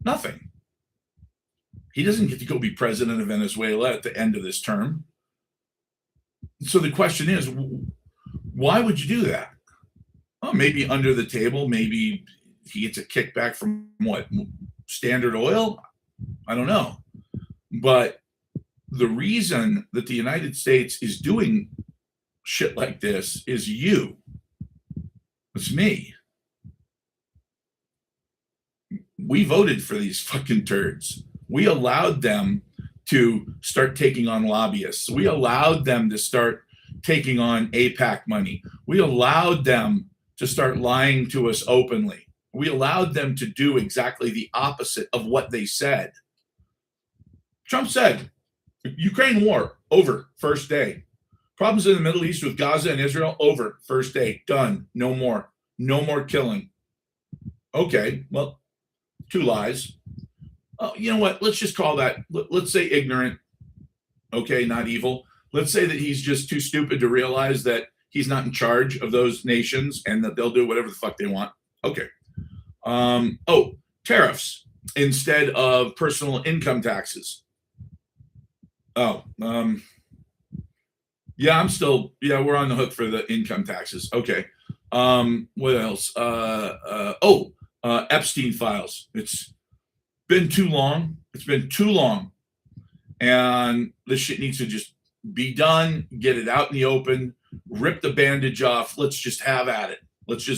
Nothing. He doesn't get to go be president of Venezuela at the end of this term. So the question is, why would you do that? Well, maybe under the table, maybe he gets a kickback from what? Standard Oil? I don't know. But the reason that the United States is doing shit like this is you. It's me. We voted for these fucking turds. We allowed them to start taking on lobbyists. We allowed them to start taking on APAC money. We allowed them to start lying to us openly. We allowed them to do exactly the opposite of what they said. Trump said, Ukraine war, over, first day. Problems in the Middle East with Gaza and Israel, over, first day, done, no more. No more killing. Okay, well, two lies. You know what? Let's just call that, let's say ignorant. Okay, not evil. Let's say that he's just too stupid to realize that he's not in charge of those nations and that they'll do whatever the fuck they want. Okay. Oh, tariffs instead of personal income taxes. Oh, yeah, we're on the hook for the income taxes. Okay. What else? Epstein files. It's been too long. It's been too long. And this shit needs to just be done, get it out in the open, rip the bandage off. Let's just have at it. Let's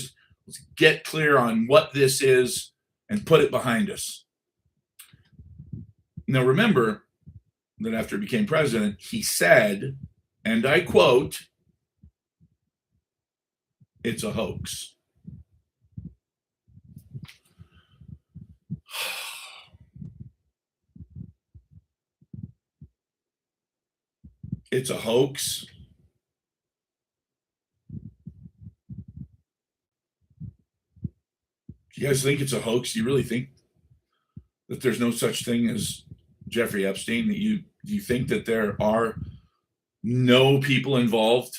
get clear on what this is and put it behind us. Now, remember that after he became president, he said, and I quote, "It's a hoax." It's a hoax. Do you guys think it's a hoax? Do you really think that there's no such thing as Jeffrey Epstein? Do you think that there are no people involved?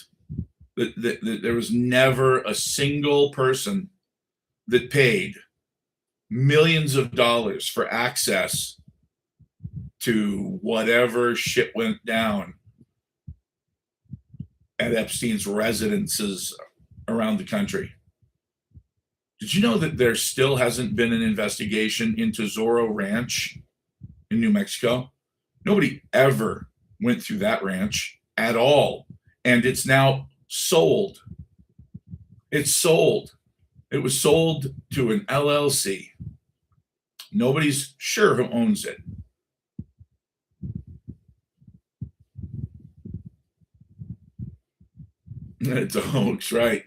That there was never a single person that paid millions of dollars for access to whatever shit went down at Epstein's residences around the country? Did you know that there still hasn't been an investigation into Zorro Ranch in New Mexico? Nobody ever went through that ranch at all. And it's now sold. It's sold. It was sold to an LLC. Nobody's sure who owns it. It's a hoax, right?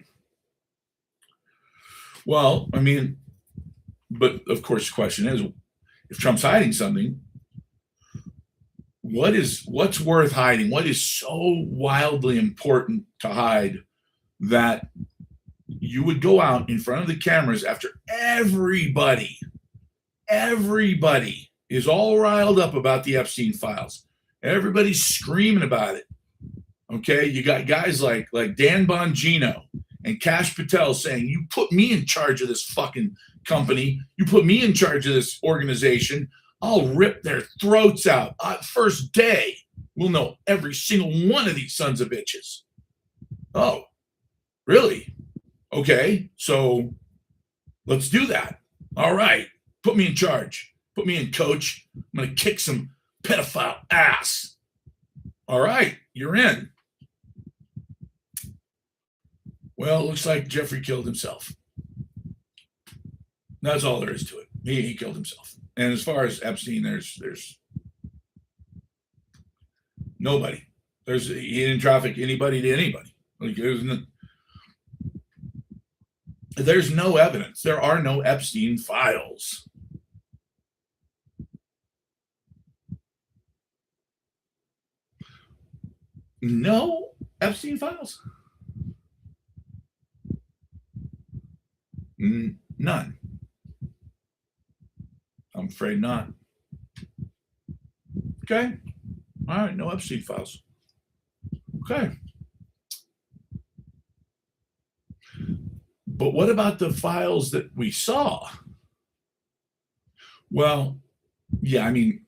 Well, I mean, but of course, the question is, if Trump's hiding something, what's worth hiding? What is so wildly important to hide that you would go out in front of the cameras after everybody is all riled up about the Epstein files? Everybody's screaming about it. Okay, you got guys like Dan Bongino and Kash Patel saying, "You put me in charge of this fucking company. You put me in charge of this organization. I'll rip their throats out. First day, we'll know every single one of these sons of bitches." Oh, really? Okay, so let's do that. All right, put me in charge. Put me in, coach. I'm going to kick some pedophile ass. All right, you're in. Well, it looks like Jeffrey killed himself. That's all there is to it. He killed himself. And as far as Epstein, there's nobody. He didn't traffic anybody to anybody. Like there's no evidence. There are no Epstein files. No Epstein files? None. I'm afraid not. Okay. All right. No Epstein files. Okay. But what about the files that we saw? Well, yeah, I mean,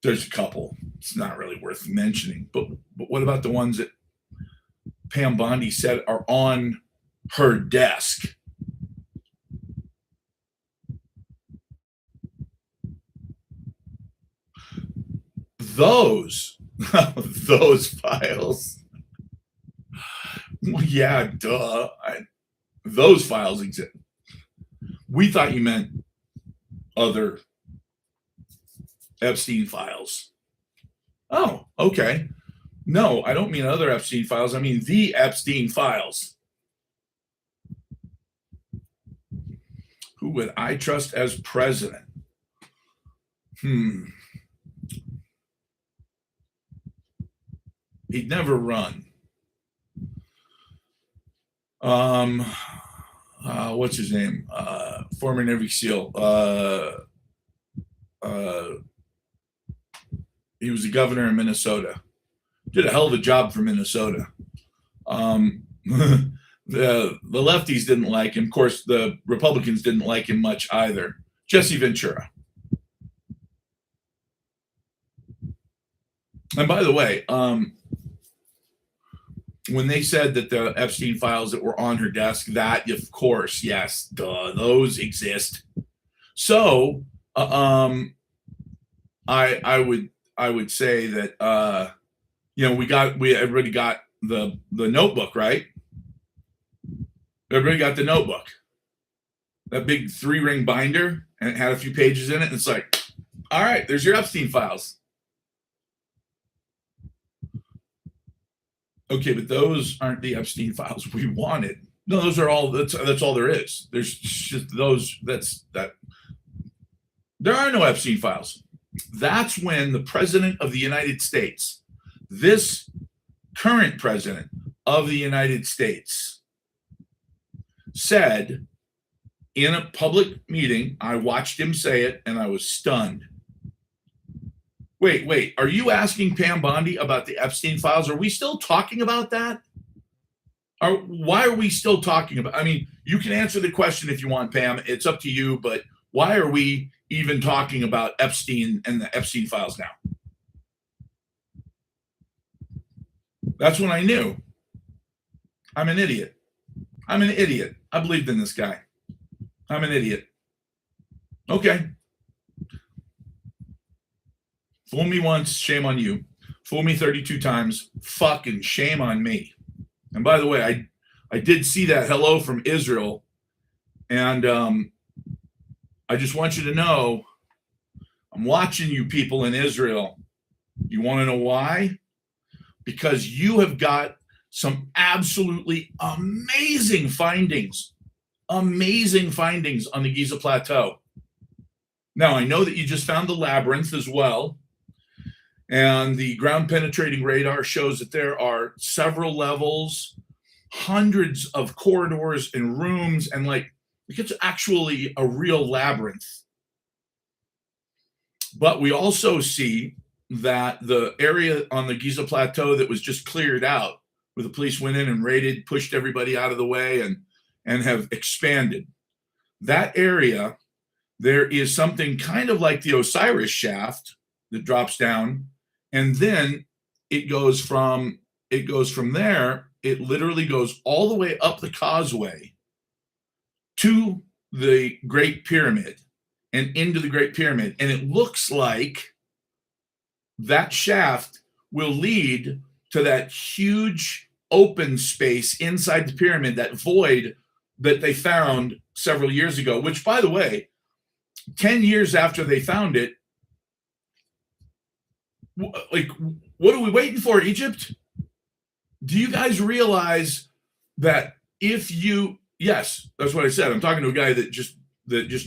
there's a couple. It's not really worth mentioning. But what about the ones that Pam Bondi said are on her desk? Those files. Well, yeah, duh. Those files exist. We thought you meant other Epstein files. Oh, okay. No, I don't mean other Epstein files. I mean the Epstein files. Who would I trust as president? He'd never run. Um, what's his name? Former Navy SEAL. He was the governor in Minnesota. Did a hell of a job for Minnesota. The lefties didn't like him. Of course, the Republicans didn't like him much either. Jesse Ventura. And by the way, when they said that the Epstein files that were on her desk, that of course, yes, duh, those exist. So, I would say that everybody got the notebook, right? Everybody got the notebook, that big 3-ring binder, and it had a few pages in it. And it's like, all right, there's your Epstein files. Okay, but those aren't the Epstein files we wanted. No, those are all. That's all there is. There's just those. That's that. There are no Epstein files. That's when the president of the United States, this current president of the United States, said in a public meeting, I watched him say it and I was stunned. Wait, are you asking Pam Bondi about the Epstein files? Are we still talking about that? Why are we still talking about? I mean, you can answer the question if you want, Pam. It's up to you, but why are we even talking about Epstein and the Epstein files now? That's when I knew. I'm an idiot. I believed in this guy. I'm an idiot. Okay. Fool me once, shame on you. Fool me 32 times, fucking shame on me. And by the way, I did see that hello from Israel. And I just want you to know, I'm watching you people in Israel. You want to know why? Because you have got some absolutely amazing findings on the Giza Plateau. Now, I know that you just found the labyrinth as well. And the ground penetrating radar shows that there are several levels, hundreds of corridors and rooms, and it's actually a real labyrinth. But we also see that the area on the Giza Plateau that was just cleared out, where the police went in and raided, pushed everybody out of the way, and have expanded. That area, there is something kind of like the Osiris shaft that drops down. And then it goes from there, it literally goes all the way up the causeway to the Great Pyramid and into the Great Pyramid. And it looks like that shaft will lead to that huge open space inside the pyramid, that void that they found several years ago, which, by the way, 10 years after they found it, what are we waiting for, Egypt? Do you guys realize that yes, that's what I said. I'm talking to a guy that just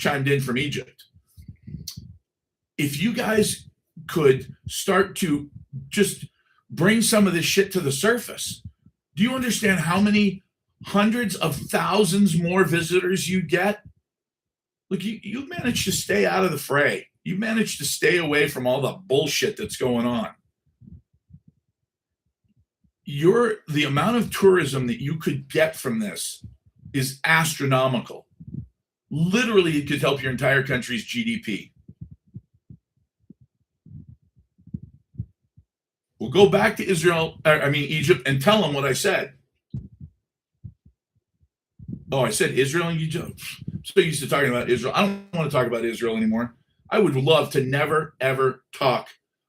chimed in from Egypt. If you guys could start to just bring some of this shit to the surface, do you understand how many hundreds of thousands more visitors you get? Look, you managed to stay out of the fray. You managed to stay away from all the bullshit that's going on. The amount of tourism that you could get from this is astronomical. Literally, it could help your entire country's GDP. We'll go back to Egypt, and tell them what I said. Oh, I said Israel and Egypt. I'm so used to talking about Israel. I don't want to talk about Israel anymore. I would love to never, ever talk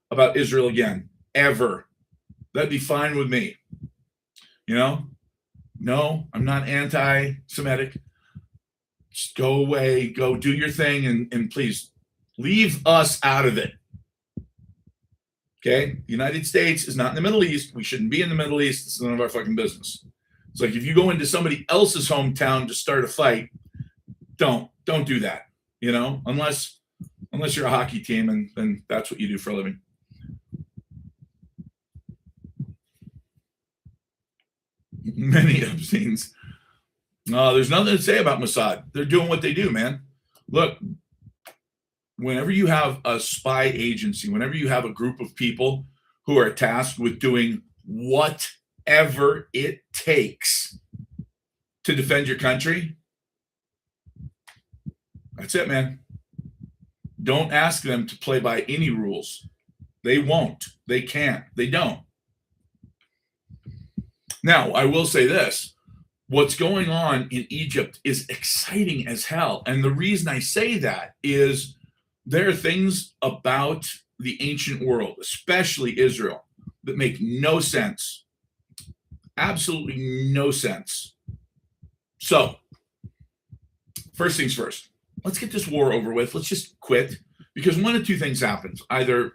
about Israel again, ever. That'd be fine with me. No, I'm not anti-Semitic. Just go away, go do your thing, and please leave us out of it. Okay? The United States is not in the Middle East. We shouldn't be in the Middle East. It's none of our fucking business. It's like if you go into somebody else's hometown to start a fight, don't do that, unless you're a hockey team and that's what you do for a living. Many Epsteins. There's nothing to say about Mossad. They're doing what they do, man. Look, whenever you have a spy agency, whenever you have a group of people who are tasked with doing whatever it takes to defend your country, that's it, man. Don't ask them to play by any rules. They won't. They can't. They don't. Now, I will say this. What's going on in Egypt is exciting as hell. And the reason I say that is there are things about the ancient world, especially Israel, that make no sense. Absolutely no sense. So, first things first, let's get this war over with. Let's just quit, because one of two things happens. Either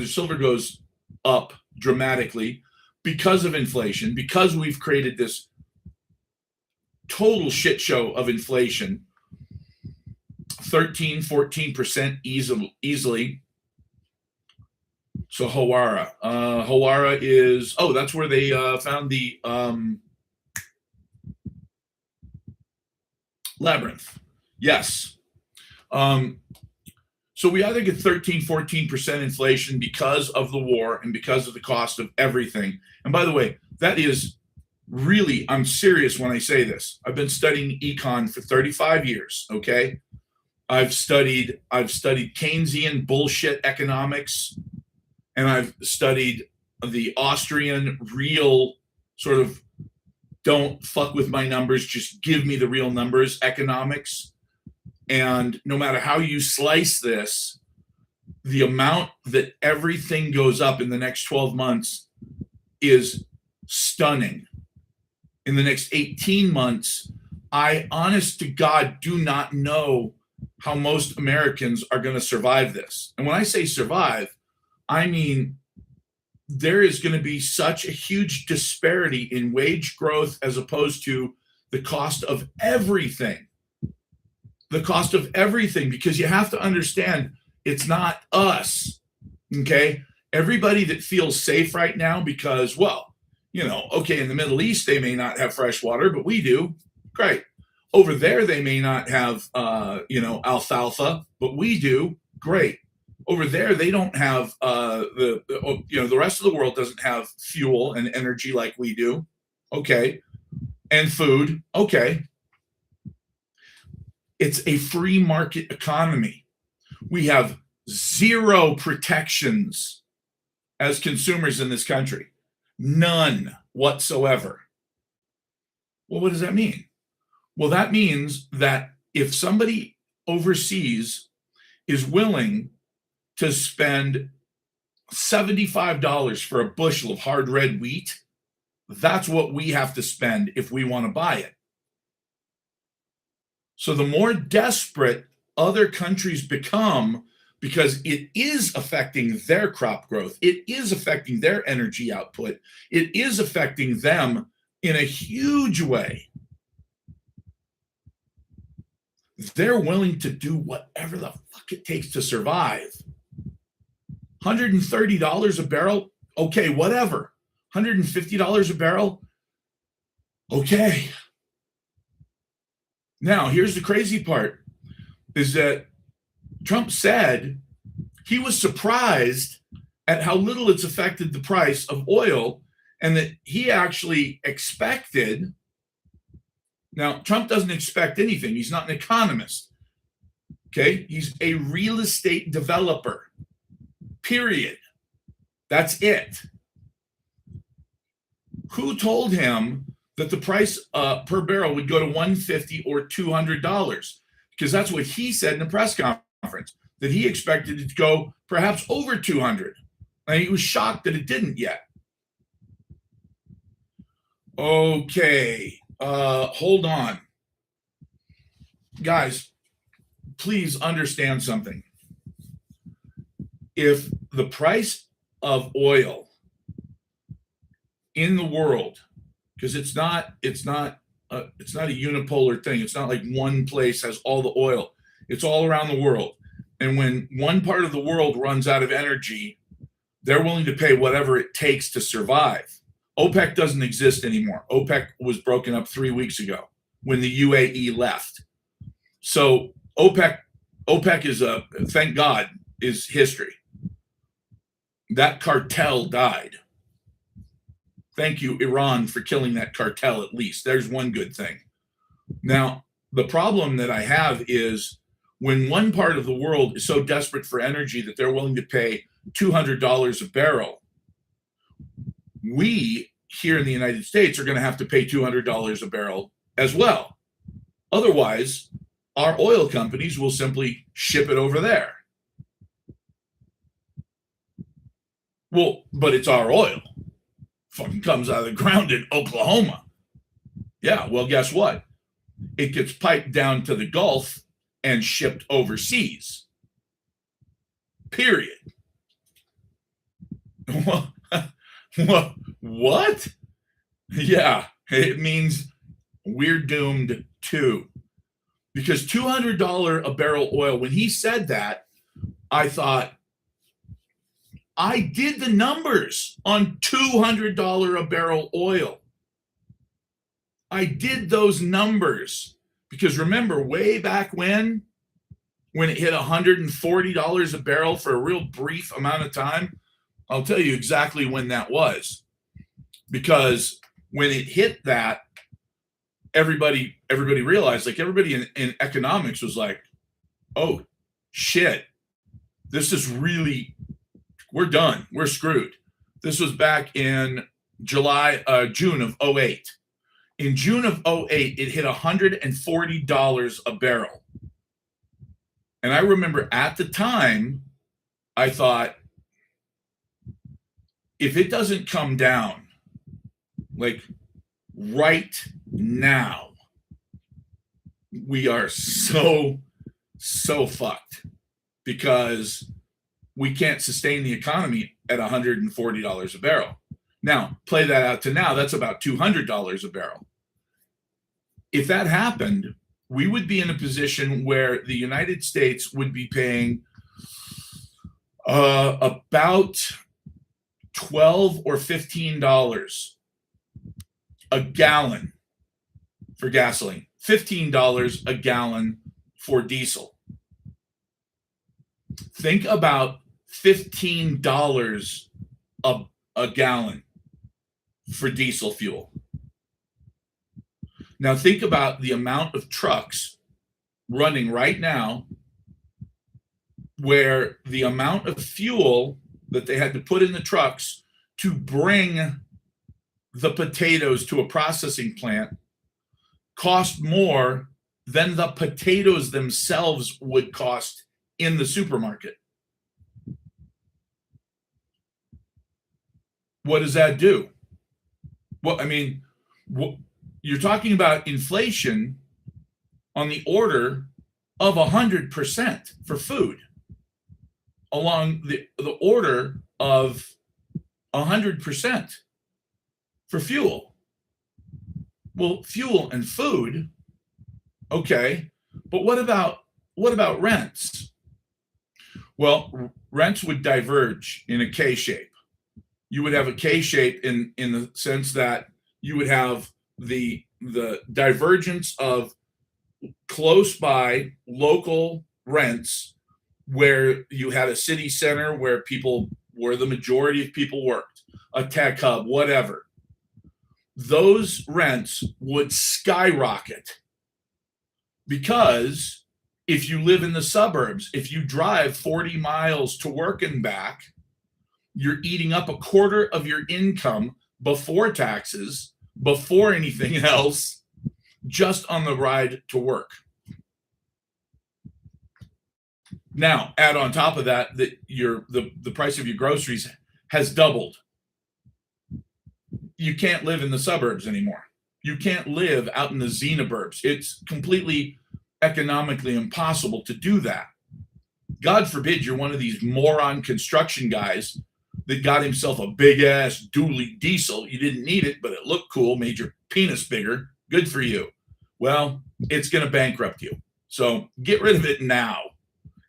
silver goes up dramatically because of inflation, because we've created this total shit show of inflation, 13, 14% easily. So Hawara is, that's where they found the labyrinth. Yes. So we either get 13, 14% inflation because of the war and because of the cost of everything. And by the way, that is really, I'm serious when I say this. I've been studying econ for 35 years, okay? I've studied Keynesian bullshit economics, and I've studied the Austrian real sort of don't fuck with my numbers, just give me the real numbers economics. And no matter how you slice this, the amount that everything goes up in the next 12 months is stunning. In the next 18 months, I honest to God do not know how most Americans are going to survive this. And when I say survive, I mean there is going to be such a huge disparity in wage growth as opposed to the cost of everything. The cost of everything, because you have to understand it's not us, okay? Everybody that feels safe right now because, well, okay, in the Middle East, they may not have fresh water, but we do. Great. Over there, they may not have, alfalfa, but we do. Great. Over there, they don't have the rest of the world doesn't have fuel and energy like we do. Okay. And food. Okay. It's a free market economy. We have zero protections as consumers in this country. None whatsoever. Well, what does that mean? Well, that means that if somebody overseas is willing to spend $75 for a bushel of hard red wheat, that's what we have to spend if we want to buy it. So the more desperate other countries become, because it is affecting their crop growth, it is affecting their energy output, it is affecting them in a huge way, they're willing to do whatever the fuck it takes to survive. $130 a barrel, okay, whatever. $150 a barrel, okay. Now, here's the crazy part, is that Trump said he was surprised at how little it's affected the price of oil, and that he actually expected. Now, Trump doesn't expect anything. He's not an economist. Okay? He's a real estate developer. Period. That's it. Who told him that the price per barrel would go to $150 or $200? Because that's what he said in the press conference, that he expected it to go perhaps over 200. And he was shocked that it didn't yet. Okay, hold on. Guys, please understand something. If the price of oil in the world, because it's not a unipolar thing. It's not like one place has all the oil. It's all around the world. And when one part of the world runs out of energy, they're willing to pay whatever it takes to survive. OPEC doesn't exist anymore. OPEC was broken up 3 weeks ago when the UAE left. So OPEC is thank God, is history. That cartel died. Thank you, Iran, for killing that cartel at least. There's one good thing. Now, the problem that I have is when one part of the world is so desperate for energy that they're willing to pay $200 a barrel, we here in the United States are going to have to pay $200 a barrel as well. Otherwise, our oil companies will simply ship it over there. Well, but it's our oil. Fucking comes out of the ground in Oklahoma. Yeah, well, guess what? It gets piped down to the Gulf and shipped overseas. Period. What? Yeah, it means we're doomed too. Because $200 a barrel oil, when he said that, I thought, I did the numbers on $200 a barrel oil. I did those numbers because remember way back when it hit $140 a barrel for a real brief amount of time, I'll tell you exactly when that was. Because when it hit that, everybody realized, like everybody in economics was like, oh shit, this is really, we're done. We're screwed. This was back in June of 08. In June of 08, it hit $140 a barrel. And I remember at the time, I thought, if it doesn't come down, like right now, we are so fucked because we can't sustain the economy at $140 a barrel. Now, play that out to now, that's about $200 a barrel. If that happened, we would be in a position where the United States would be paying about $12 or $15 a gallon for gasoline, $15 a gallon for diesel. Think about $15 a gallon for diesel fuel. Now think about the amount of trucks running right now where the amount of fuel that they had to put in the trucks to bring the potatoes to a processing plant cost more than the potatoes themselves would cost in the supermarket. What does that do? Well, I mean, you're talking about inflation on the order of 100% for food, along the order of 100% for fuel. Well, fuel and food, okay, but what about rents? Well, rents would diverge in a K shape. You would have a K shape in the sense that you would have the divergence of close by local rents where you had a city center where the majority of people worked, a tech hub, whatever. Those rents would skyrocket because if you live in the suburbs, if you drive 40 miles to work and back, you're eating up a quarter of your income before taxes, before anything else, just on the ride to work. Now, add on top of that the price of your groceries has doubled. You can't live in the suburbs anymore. You can't live out in the xenoburbs. It's completely economically impossible to do that. God forbid you're one of these moron construction guys that got himself a big ass dually diesel. You didn't need it, but it looked cool, made your penis bigger. Good for you. Well, it's going to bankrupt you. So get rid of it now.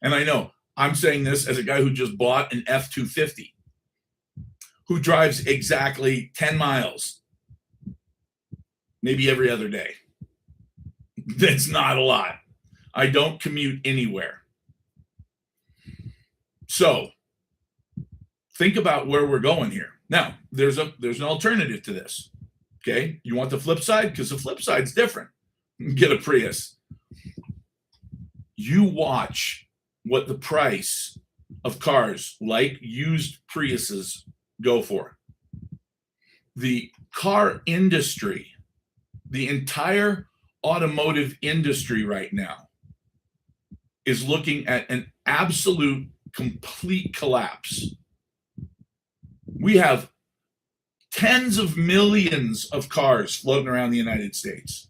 And I know I'm saying this as a guy who just bought an F-250. who drives exactly 10 miles, maybe every other day. That's not a lot. I don't commute anywhere. So think about where we're going here. Now, there's an alternative to this. Okay, you want the flip side? Because the flip side's different. Get a Prius. You watch what the price of cars like used Priuses go for. The car industry, the entire automotive industry right now is looking at an absolute complete collapse. We have tens of millions of cars floating around the United States.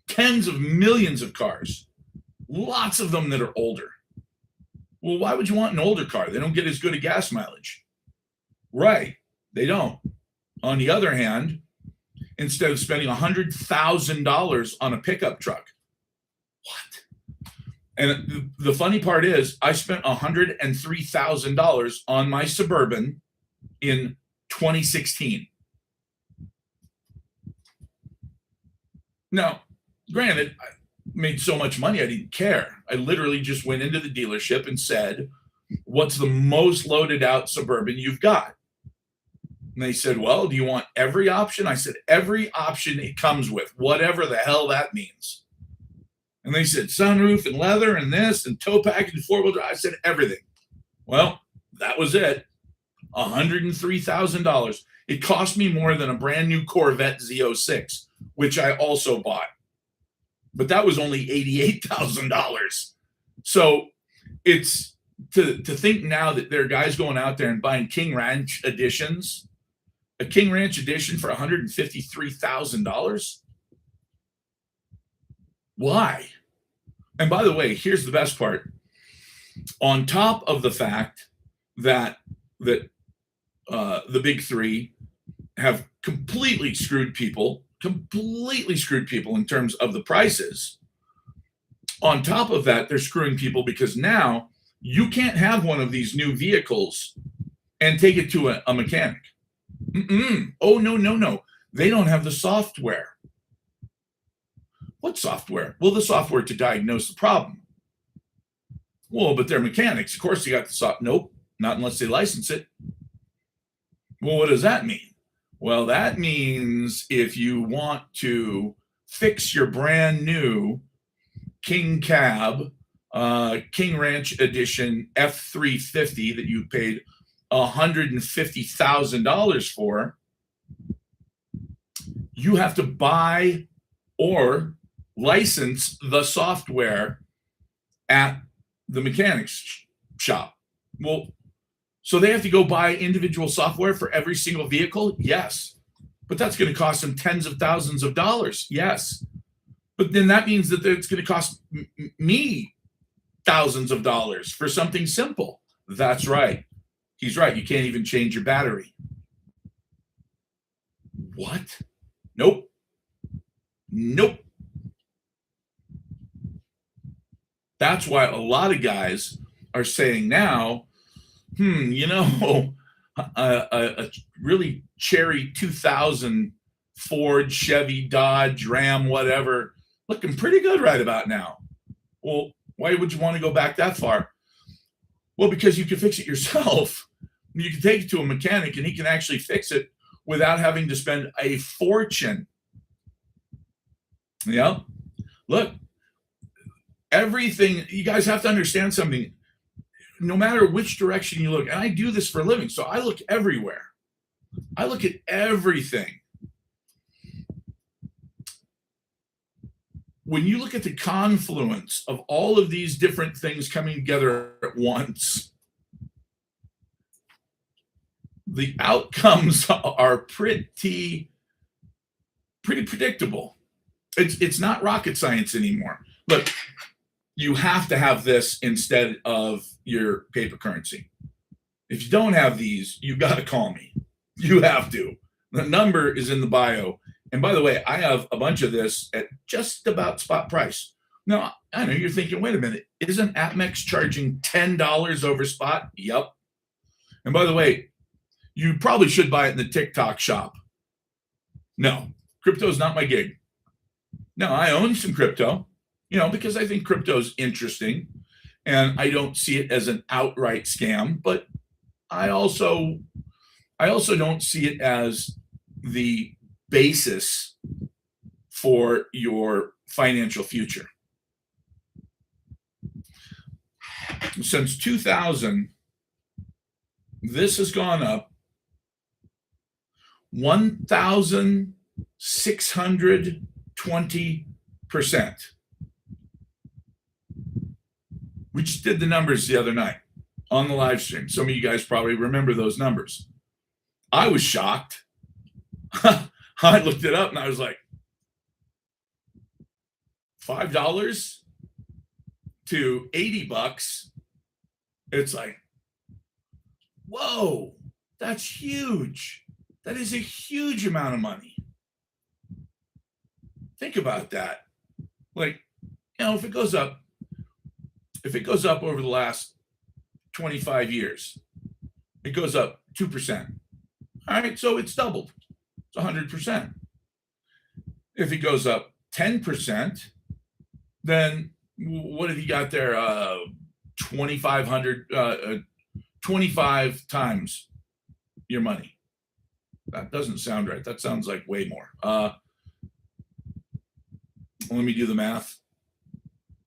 Tens of millions of cars. Lots of them that are older. Well, why would you want an older car? They don't get as good a gas mileage. Right, they don't. On the other hand, instead of spending $100,000 on a pickup truck, what? And the funny part is, I spent $103,000 on my Suburban in 2016. Now, granted, I made so much money, I didn't care. I literally just went into the dealership and said, what's the most loaded out Suburban you've got? And they said, well, do you want every option? I said, every option it comes with, whatever the hell that means. And they said, sunroof and leather and this and tow package and four-wheel drive. I said, everything. Well, that was it. $103,000. It cost me more than a brand new Corvette Z06, which I also bought. But that was only $88,000. So it's to think now that there are guys going out there and buying King Ranch editions, a King Ranch edition for $153,000. Why? And by the way, here's the best part. On top of the fact that the big three have completely screwed people in terms of the prices. On top of that, they're screwing people because now you can't have one of these new vehicles and take it to a mechanic. Oh, no. They don't have the software. What software? Well, the software to diagnose the problem. Well, but they're mechanics. Of course, you got the software. Nope, not unless they license it. Well, what does that mean? Well, that means if you want to fix your brand new King Cab, King Ranch Edition F350 that you paid $150,000 for, you have to buy or license the software at the mechanics shop. Well, so they have to go buy individual software for every single vehicle? Yes. But that's going to cost them tens of thousands of dollars. Yes. But then that means that it's going to cost me thousands of dollars for something simple. That's right. He's right. You can't even change your battery. What? Nope. That's why a lot of guys are saying now, a really cherry 2000 Ford, Chevy, Dodge, Ram, whatever, looking pretty good right about now. Well, why would you want to go back that far? Well, because you can fix it yourself. You can take it to a mechanic and he can actually fix it without having to spend a fortune. Yeah. Look, everything, you guys have to understand something. No matter which direction you look, and I do this for a living, so I look everywhere. I look at everything. When you look at the confluence of all of these different things coming together at once, the outcomes are pretty predictable. It's not rocket science anymore. Look, you have to have this instead of your paper currency. If you don't have these, you got to call me. You have to. The number is in the bio. And by the way, I have a bunch of this at just about spot price. Now, I know you're thinking, wait a minute, isn't Atmex charging $10 over spot? Yep. And by the way, You probably should buy it in the TikTok shop. No, crypto is not my gig. No, I own some crypto, because I think crypto is interesting and I don't see it as an outright scam, but I also I also don't see it as the basis for your financial future. Since 2000, this has gone up 1,620%. We just did the numbers the other night on the live stream. Some of you guys probably remember those numbers. I was shocked. I looked it up and I was like, $5 to $80. It's like, whoa, that's huge. That is a huge amount of money. Think about that. Like, if it goes up over the last 25 years, it goes up 2%. All right, so it's doubled. It's 100%. If it goes up 10%, then what have you got there? 2,500, 25 times your money. That doesn't sound right. That sounds like way more. Let me do the math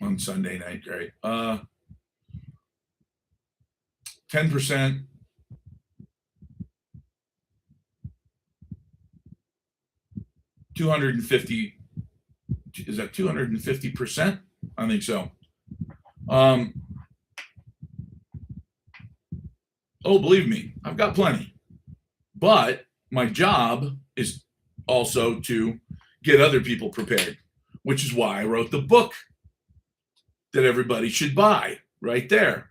on Sunday night, right? 10%. $250. Is that 250%? I think so. Believe me, I've got plenty. But my job is also to get other people prepared, which is why I wrote the book that everybody should buy right there.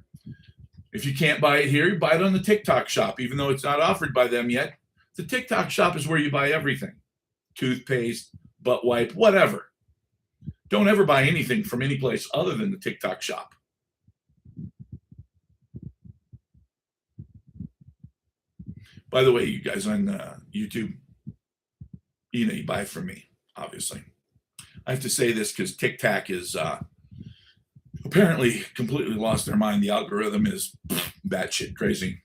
If you can't buy it here, you buy it on the TikTok shop, even though it's not offered by them yet. The TikTok shop is where you buy everything. Toothpaste, butt wipe, whatever. Don't ever buy anything from any place other than the TikTok shop. By the way, you guys on YouTube, you buy from me, obviously. I have to say this because TikTok is apparently completely lost their mind. The algorithm is batshit crazy.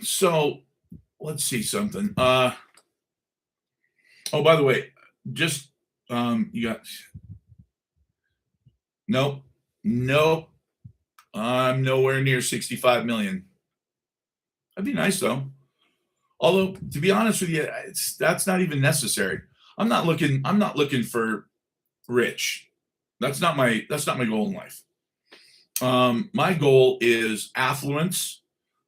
So let's see something. By the way, just you got nope. I'm nowhere near 65 million. That'd be nice though. Although, to be honest with you, that's not even necessary. I'm not looking for rich. That's not my goal in life. My goal is affluence,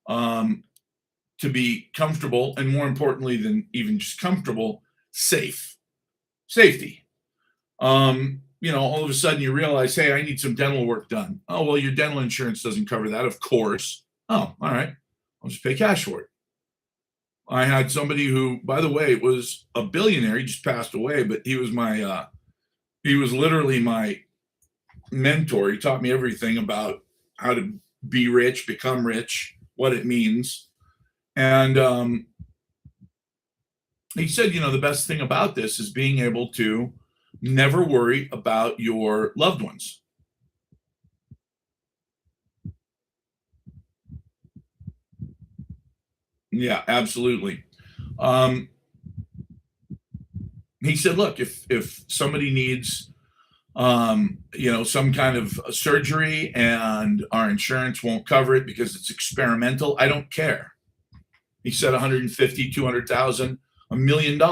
to be comfortable, and more importantly than even just comfortable, safety. All of a sudden you realize, hey, I need some dental work done. Oh, well, your dental insurance doesn't cover that, of course. Oh, all right. I'll just pay cash for it. I had somebody who, by the way, was a billionaire. He just passed away, but he was literally my mentor. He taught me everything about how to be rich, become rich, what it means. And he said, the best thing about this is being able to never worry about your loved ones. Yeah, absolutely. He said, look, if somebody needs, some kind of surgery and our insurance won't cover it because it's experimental, I don't care. He said 150, 200,000, $1 million.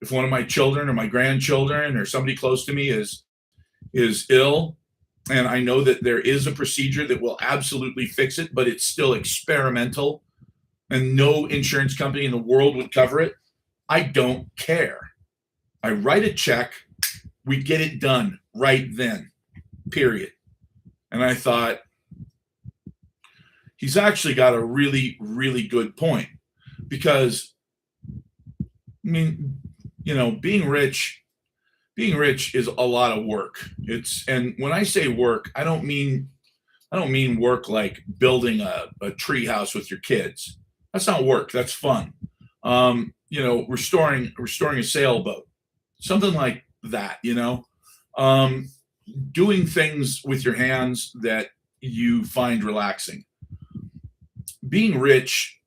If one of my children or my grandchildren or somebody close to me is ill, and I know that there is a procedure that will absolutely fix it, but it's still experimental and no insurance company in the world would cover it, I don't care. I write a check, we get it done right then, period. And I thought, he's actually got a really, really good point, because, being rich is a lot of work. And when I say work, I don't mean I don't mean work like building a tree house with your kids. That's not work. That's fun. Restoring a sailboat, something like that. Um, doing things with your hands that you find relaxing. Being rich,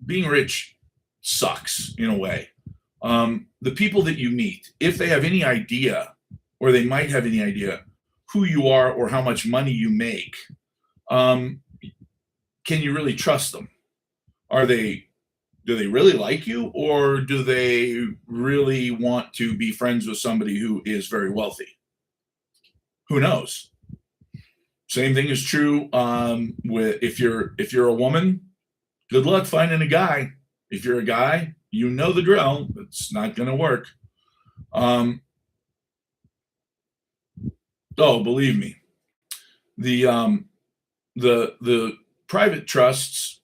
being rich sucks in a way. The people that you meet, if they have any idea, or they might have any idea who you are or how much money you make, um, can you really trust them? Are they Do they really like you, or do they really want to be friends with somebody who is very wealthy? Who knows? Same thing is true with if you're a woman. Good luck finding a guy. If you're a guy, you know the drill. It's not going to work. Um, oh, believe me, the the private trusts,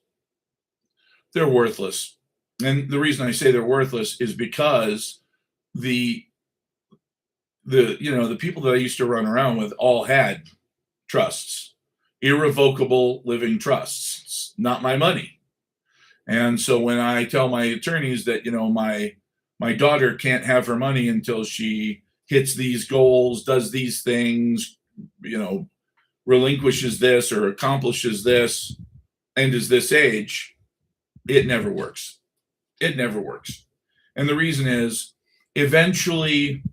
they're worthless. And the reason I say they're worthless is because the the people that I used to run around with all had trusts, irrevocable living trusts. It's not my money. And so when I tell my attorneys that, my daughter can't have her money until she hits these goals, does these things, you know, relinquishes this or accomplishes this, and is this age, it never works. It never works. And the reason is, eventually,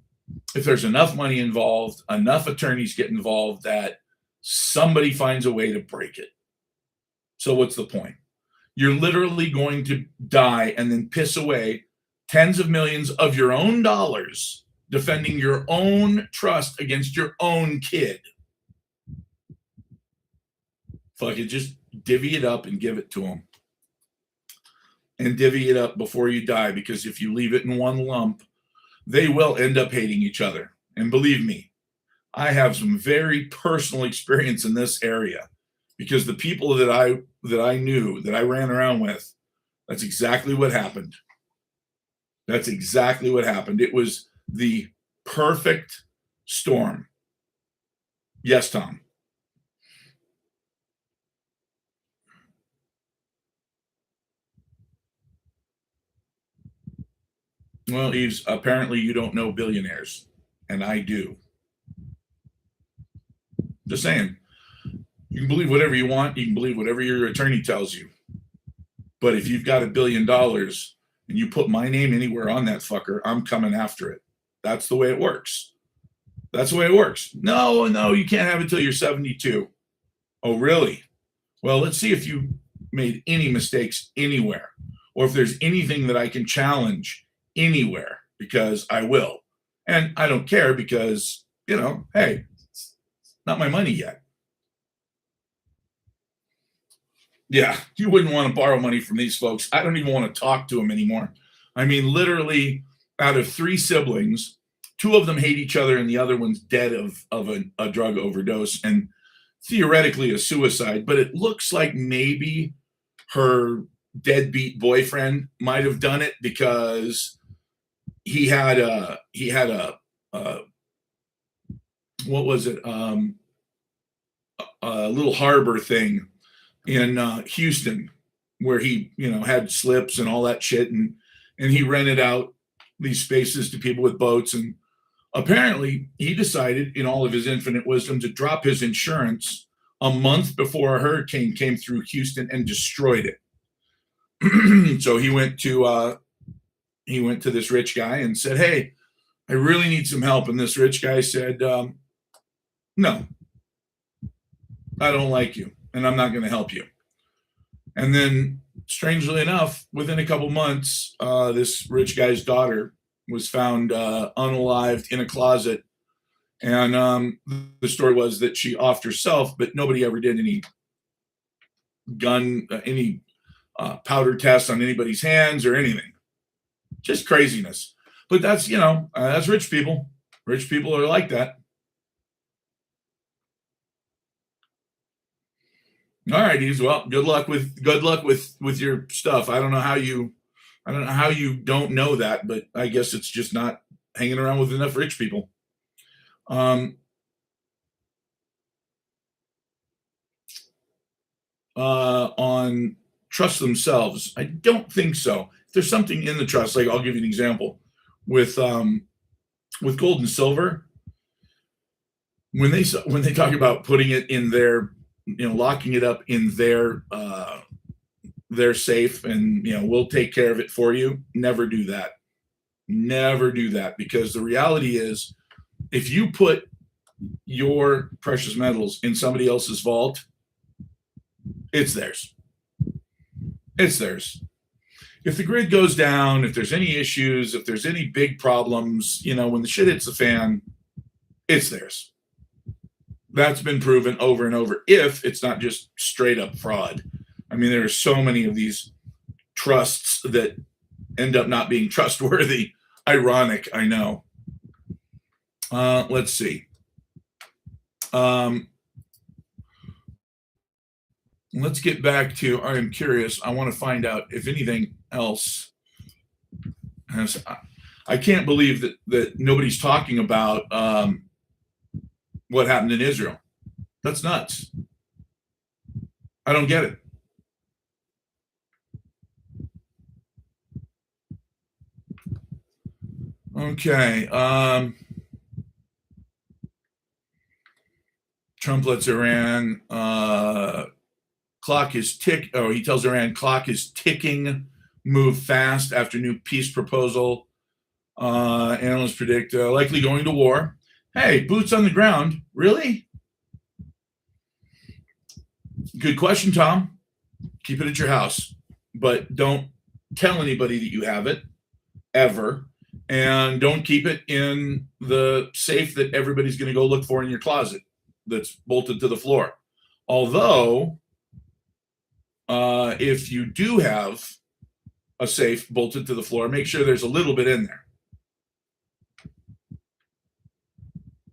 if there's enough money involved, enough attorneys get involved, that somebody finds a way to break it. So what's the point? You're literally going to die and then piss away tens of millions of your own dollars defending your own trust against your own kid. Fuck it, just divvy it up and give it to them. And divvy it up before you die, because if you leave it in one lump, they will end up hating each other. And believe me, I have some very personal experience in this area, because the people that I knew, that I ran around with, that's exactly what happened. That's exactly what happened. It was the perfect storm. Yes, Tom. Well, Eves, apparently you don't know billionaires, and I do. Just saying. You can believe whatever you want. You can believe whatever your attorney tells you. But if you've got $1 billion and you put my name anywhere on that fucker, I'm coming after it. That's the way it works. That's the way it works. No, no, you can't have it till you're 72. Oh, really? Well, let's see if you made any mistakes anywhere, or if there's anything that I can challenge anywhere, because I will. And I don't care, because, hey, it's not my money yet. Yeah, you wouldn't want to borrow money from these folks. I don't even want to talk to them anymore. I mean, literally, out of three siblings, two of them hate each other, and the other one's dead of a drug overdose and theoretically a suicide. But it looks like maybe her deadbeat boyfriend might have done it, because he had a what was it, a little harbor thing in Houston, where he had slips and all that shit, and he rented out these spaces to people with boats. And apparently he decided, in all of his infinite wisdom, to drop his insurance a month before a hurricane came through Houston and destroyed it. So he went to this rich guy and said, "Hey, I really need some help." And this rich guy said, "No, I don't like you, and I'm not going to help you." And then, strangely enough, within a couple months, this rich guy's daughter was found unalived in a closet. And the story was that she offed herself, but nobody ever did any powder tests on anybody's hands or anything. Just craziness. But that's rich people. Rich people are like that. All right, Eves. Well, good luck with your stuff. I don't know how you don't know that, but I guess it's just not hanging around with enough rich people. Um, on trusts themselves. I don't think so. If there's something in the trust, like I'll give you an example with gold and silver, when they talk about putting it in their, locking it up in their safe, and we'll take care of it for you. Never do that. Never do that, because the reality is, if you put your precious metals in somebody else's vault, it's theirs. It's theirs. If the grid goes down, if there's any issues, if there's any big problems, when the shit hits the fan, it's theirs. That's been proven over and over, if it's not just straight up fraud. I mean, there are so many of these trusts that end up not being trustworthy. Ironic, I know. Let's see. Let's get back to, I'm curious. I want to find out if anything else has. I can't believe that nobody's talking about what happened in Israel. That's nuts. I don't get it. Okay. Trump lets Iran clock is tick. Oh, he tells Iran clock is ticking. Move fast after new peace proposal. Analysts predict likely going to war. Hey, boots on the ground. Really? Good question, Tom. Keep it at your house, but don't tell anybody that you have it ever. And don't keep it in the safe that everybody's going to go look for in your closet that's bolted to the floor. Although, if you do have a safe bolted to the floor, make sure there's a little bit in there.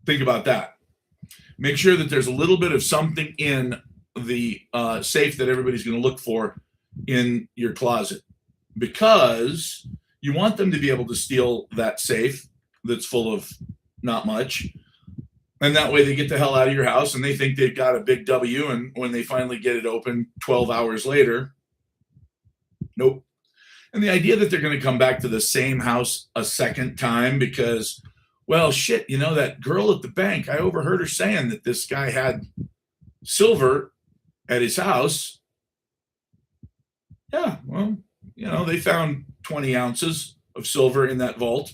Think about that. Make sure that there's a little bit of something in the safe that everybody's going to look for in your closet, because you want them to be able to steal that safe that's full of not much. And that way they get the hell out of your house and they think they've got a big W. And when they finally get it open 12 hours later, nope. And the idea that they're going to come back to the same house a second time because, well, shit, that girl at the bank, I overheard her saying that this guy had silver at his house. Yeah, well, they found 20 ounces of silver in that vault.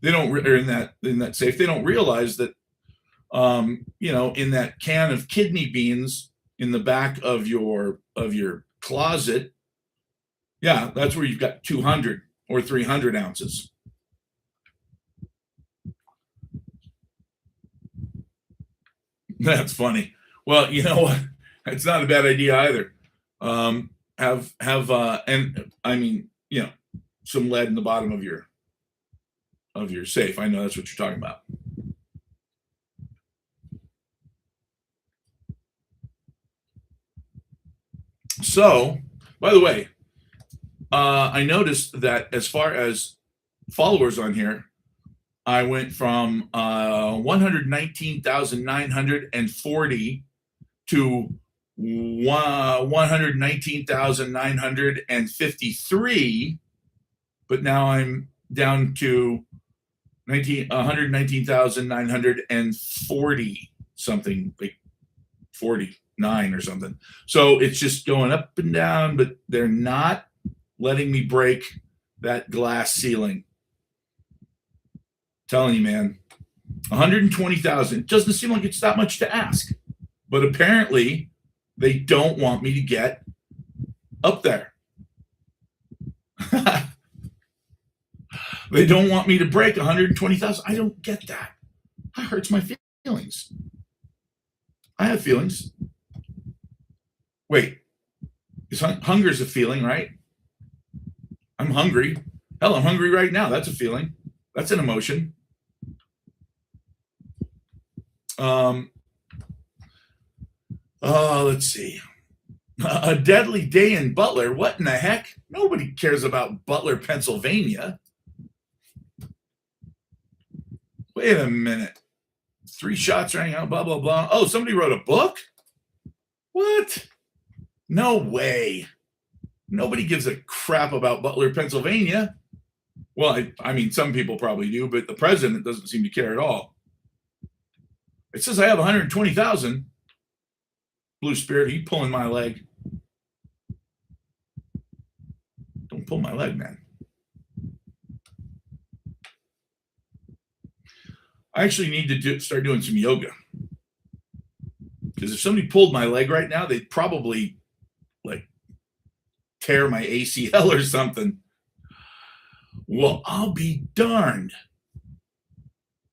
They don't, or in that safe. They don't realize that, in that can of kidney beans in the back of your closet. Yeah, that's where you've got 200 or 300 ounces. That's funny. Well, you know what? It's not a bad idea either. Have and I mean, some lead in the bottom of your safe. I know that's what you're talking about. So, by the way, I noticed that as far as followers on here, I went from 119,940 to 119,953, but now I'm down to 119,940 something, like 49 or something. So it's just going up and down, but they're not letting me break that glass ceiling. Telling you, man, 120,000. It doesn't seem like it's that much to ask, but apparently they don't want me to get up there. They don't want me to break 120,000. I don't get that. That hurts my feelings. I have feelings. Wait, hunger is a feeling, right? I'm hungry. Hell, I'm hungry right now. That's a feeling. That's an emotion. Let's see. A deadly day in Butler. What in the heck? Nobody cares about Butler, Pennsylvania. Wait a minute. 3 shots rang out, blah, blah, blah. Oh, somebody wrote a book? What? No way. Nobody gives a crap about Butler, Pennsylvania. Well, I mean, some people probably do, but the president doesn't seem to care at all. It says I have 120,000. Blue Spirit, are you pulling my leg? Don't pull my leg, man. I actually need to start doing some yoga. Because if somebody pulled my leg right now, they'd probably like tear my ACL or something. Well, I'll be darned.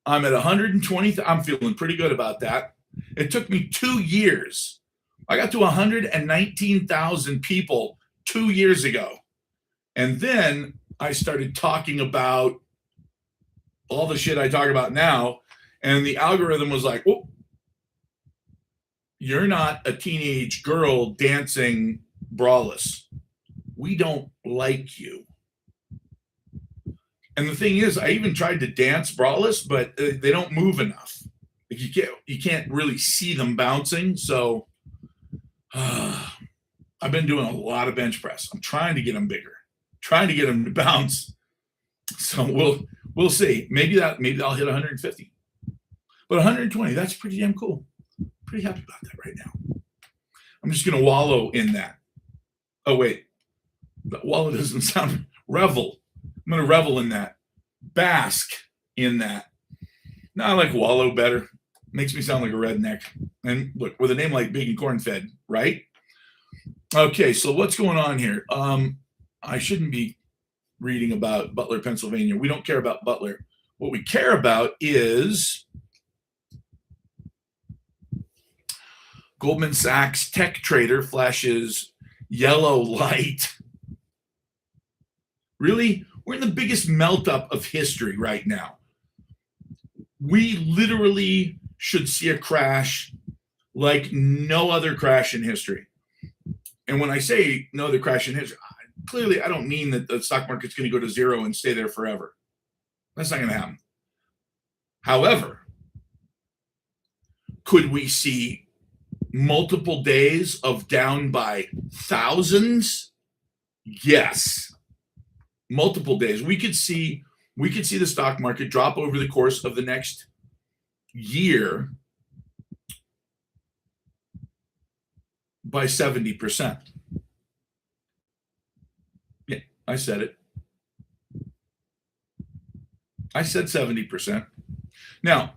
I'm at 120. I'm feeling pretty good about that. It took me 2 years. I got to 119,000 people 2 years ago. And then I started talking about all the shit I talk about now. And the algorithm was like, oh, you're not a teenage girl dancing braless. We don't like you. And the thing is, I even tried to dance braless, but they don't move enough. Like you can't really see them bouncing. So I've been doing a lot of bench press. I'm trying to get them bigger, trying to get them to bounce. So we'll see. Maybe I'll hit 150, but 120. That's pretty damn cool. Pretty happy about that right now. I'm just gonna wallow in that. Oh wait, wallow doesn't sound. Revel. I'm going to revel in that. Bask in that. No, I like wallow better. Makes me sound like a redneck. And look, with a name like Big and Corn Fed, right? Okay, so what's going on here? I shouldn't be reading about Butler, Pennsylvania. We don't care about Butler. What we care about is Goldman Sachs tech trader flashes yellow light. Really? We're in the biggest melt up of history right now. We literally should see a crash like no other crash in history. And when I say no other crash in history, clearly I don't mean that the stock market's going to go to zero and stay there forever. That's not going to happen. However, could we see multiple days of down by thousands? Yes. Multiple days. We could see the stock market drop over the course of the next year by 70%. Yeah, I said it. I said 70%. Now,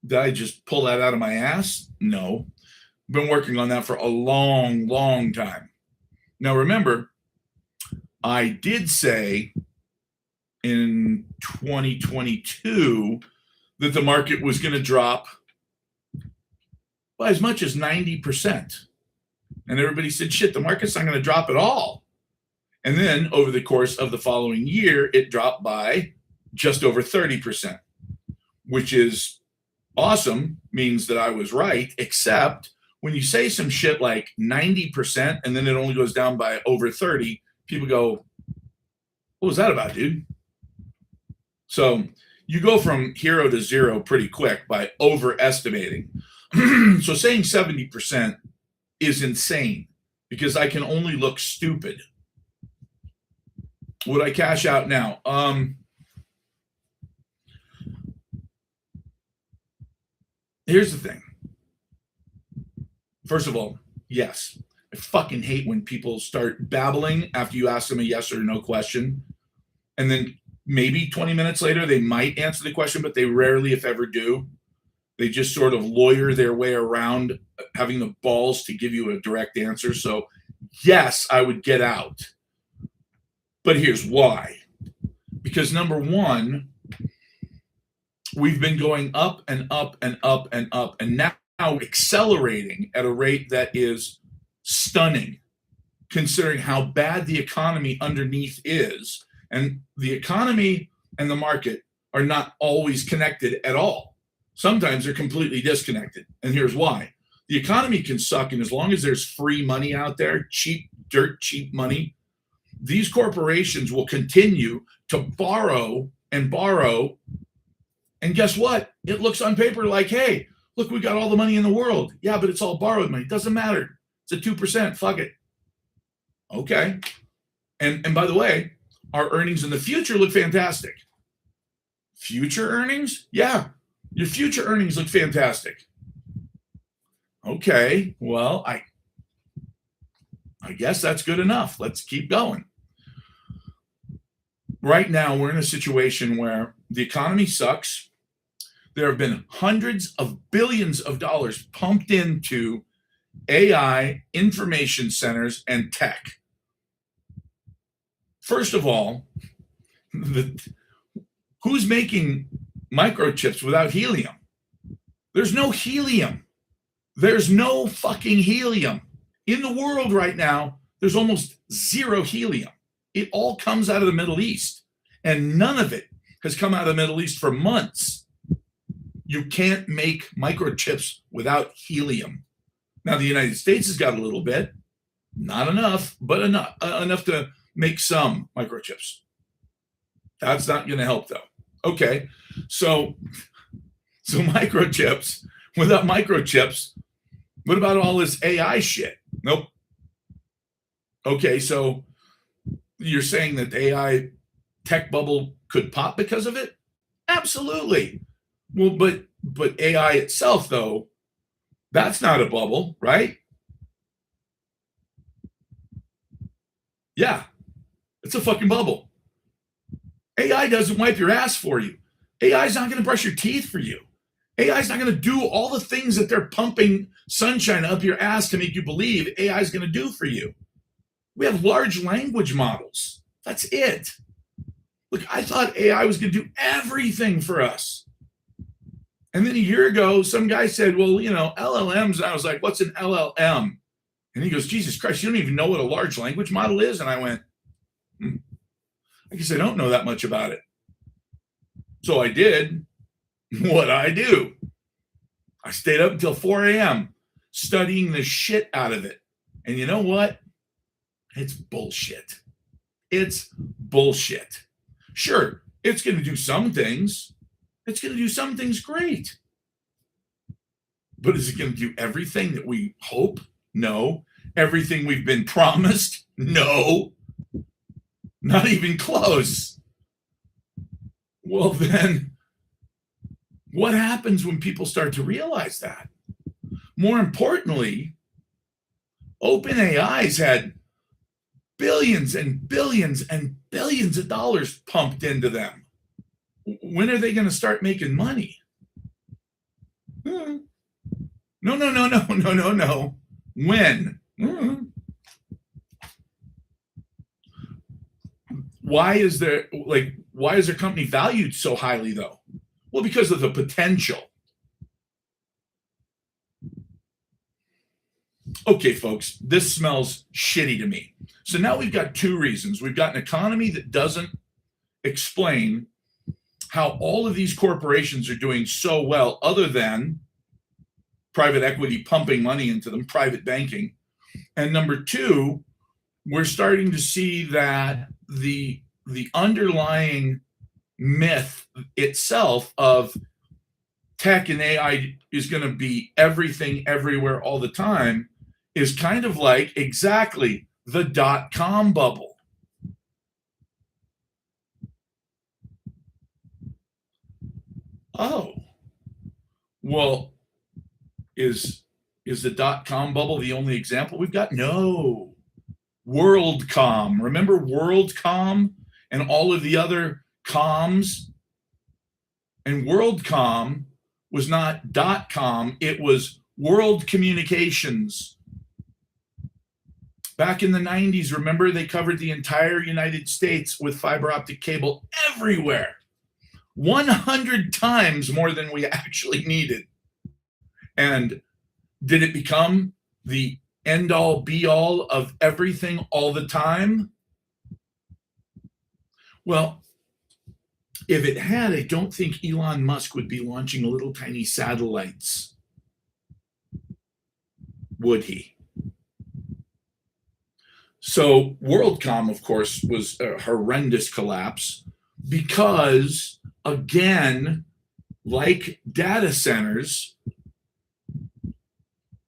did I just pull that out of my ass? No. I've been working on that for a long, long time. Now, remember, I did say in 2022 that the market was going to drop by as much as 90%. And everybody said, shit, the market's not going to drop at all. And then over the course of the following year, it dropped by just over 30%, which is awesome, means that I was right, except when you say some shit like 90% and then it only goes down by over 30, people go, what was that about, dude? So you go from hero to zero pretty quick by overestimating. So saying 70% is insane because I can only look stupid. Would I cash out now? Here's the thing. First of all, yes. I fucking hate when people start babbling after you ask them a yes or no question. And then maybe 20 minutes later, they might answer the question, but they rarely, if ever, do. They just sort of lawyer their way around having the balls to give you a direct answer. So, yes, I would get out. But here's why. Because number one, we've been going up and up and up and up, and now accelerating at a rate that is stunning, considering how bad the economy underneath is. And the economy and the market are not always connected at all. Sometimes they're completely disconnected. And here's why. The economy can suck, and as long as there's free money out there, cheap, dirt cheap money, these corporations will continue to borrow and borrow. And guess what? It looks on paper like, hey, look, we got all the money in the world. Yeah, but it's all borrowed money. It doesn't matter. It's a 2%. Fuck it. Okay. And by the way, our earnings in the future look fantastic. Future earnings? Yeah. Your future earnings look fantastic. Okay. Well, I guess that's good enough. Let's keep going. Right now, we're in a situation where the economy sucks. There have been hundreds of billions of dollars pumped into AI, information centers, and tech. First of all, who's making microchips without helium? There's no helium. There's no fucking helium. In the world right now, there's almost zero helium. It all comes out of the Middle East, and none of it has come out of the Middle East for months. You can't make microchips without helium. Now, the United States has got a little bit, not enough, but enough to make some microchips. That's not going to help, though. Okay, so microchips. Without microchips, what about all this AI shit? Nope. Okay, so you're saying that the AI tech bubble could pop because of it? Absolutely. Well, but AI itself, though, that's not a bubble, right? Yeah, it's a fucking bubble. AI doesn't wipe your ass for you. AI is not going to brush your teeth for you. AI is not going to do all the things that they're pumping sunshine up your ass to make you believe AI is going to do for you. We have large language models. That's it. Look, I thought AI was going to do everything for us. And then a year ago, some guy said, well, LLMs. And I was like, what's an LLM? And he goes, Jesus Christ, you don't even know what a large language model is? And I went, I guess I don't know that much about it. So I did what I do. I stayed up until 4 a.m. studying the shit out of it. And you know what? It's bullshit. It's bullshit. Sure, it's going to do some things. It's going to do some things great. But is it going to do everything that we hope? No. Everything we've been promised? No. Not even close. Well, then, what happens when people start to realize that? More importantly, OpenAI's had billions and billions and billions of dollars pumped into them. When are they going to start making money? No. When? Why is their company valued so highly, though? Well, because of the potential. Okay, folks, this smells shitty to me. So now we've got two reasons. We've got an economy that doesn't explain how all of these corporations are doing so well, other than private equity pumping money into them, private banking. And number two, we're starting to see that the underlying myth itself of tech and AI is going to be everything, everywhere, all the time is kind of like exactly the dot-com bubble. Oh, well, is the dot-com bubble the only example we've got? No. WorldCom. Remember WorldCom and all of the other comms? And WorldCom was not .com, it was World Communications. Back in the 90s, remember, they covered the entire United States with fiber optic cable everywhere. 100 times more than we actually needed. And did it become the end all be all of everything all the time? Well, if it had, I don't think Elon Musk would be launching little tiny satellites. Would he? So WorldCom, of course, was a horrendous collapse because, again, like data centers,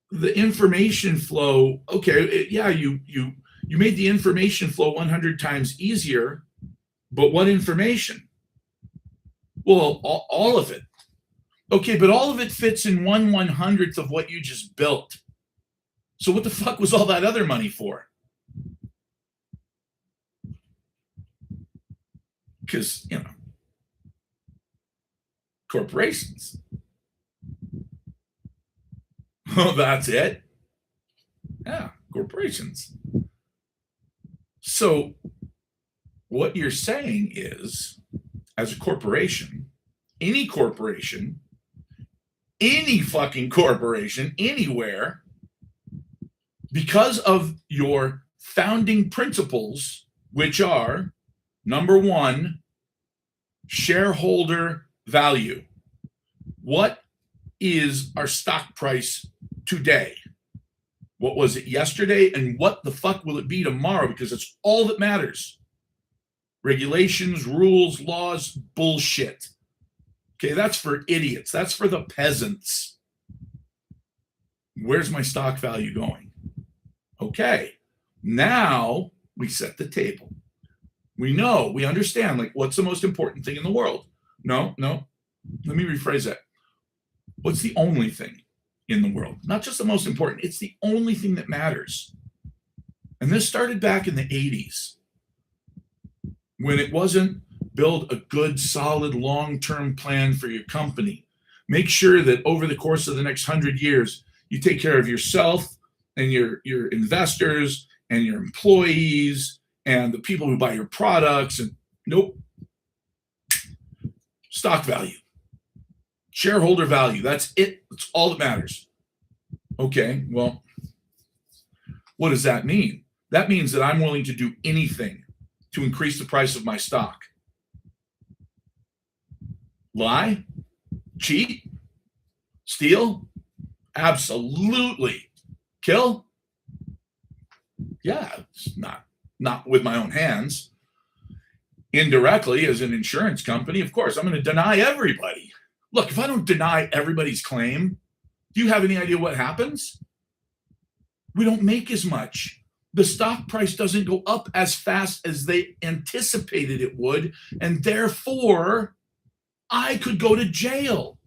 the information flow, okay, you You made the information flow 100 times easier, but what information? Well, all of it. Okay, but all of it fits in 1/100th of what you just built. So what the fuck was all that other money for? Because, corporations. Oh, that's it? Yeah, corporations. So what you're saying is, as a corporation, any fucking corporation, anywhere, because of your founding principles, which are, number one, shareholder value. What is our stock price today? What was it yesterday? And what the fuck will it be tomorrow? Because it's all that matters. Regulations, rules, laws, bullshit. Okay, that's for idiots. That's for the peasants. Where's my stock value going? Okay, now we set the table. We know, we understand, like, what's the most important thing in the world? No, let me rephrase that. What's the only thing in the world? Not just the most important, it's the only thing that matters. And this started back in the 80s, when it wasn't build a good, solid, long-term plan for your company. Make sure that over the course of the next 100 years, you take care of yourself and your investors and your employees and the people who buy your products. And nope. Stock value. Shareholder value. That's it. That's all that matters. Okay, well, what does that mean? That means that I'm willing to do anything to increase the price of my stock. Lie? Cheat? Steal? Absolutely. Kill? Yeah, it's not with my own hands. Indirectly, as an insurance company, of course, I'm going to deny everybody. Look, if I don't deny everybody's claim, do you have any idea what happens? We don't make as much. The stock price doesn't go up as fast as they anticipated it would, and therefore, I could go to jail.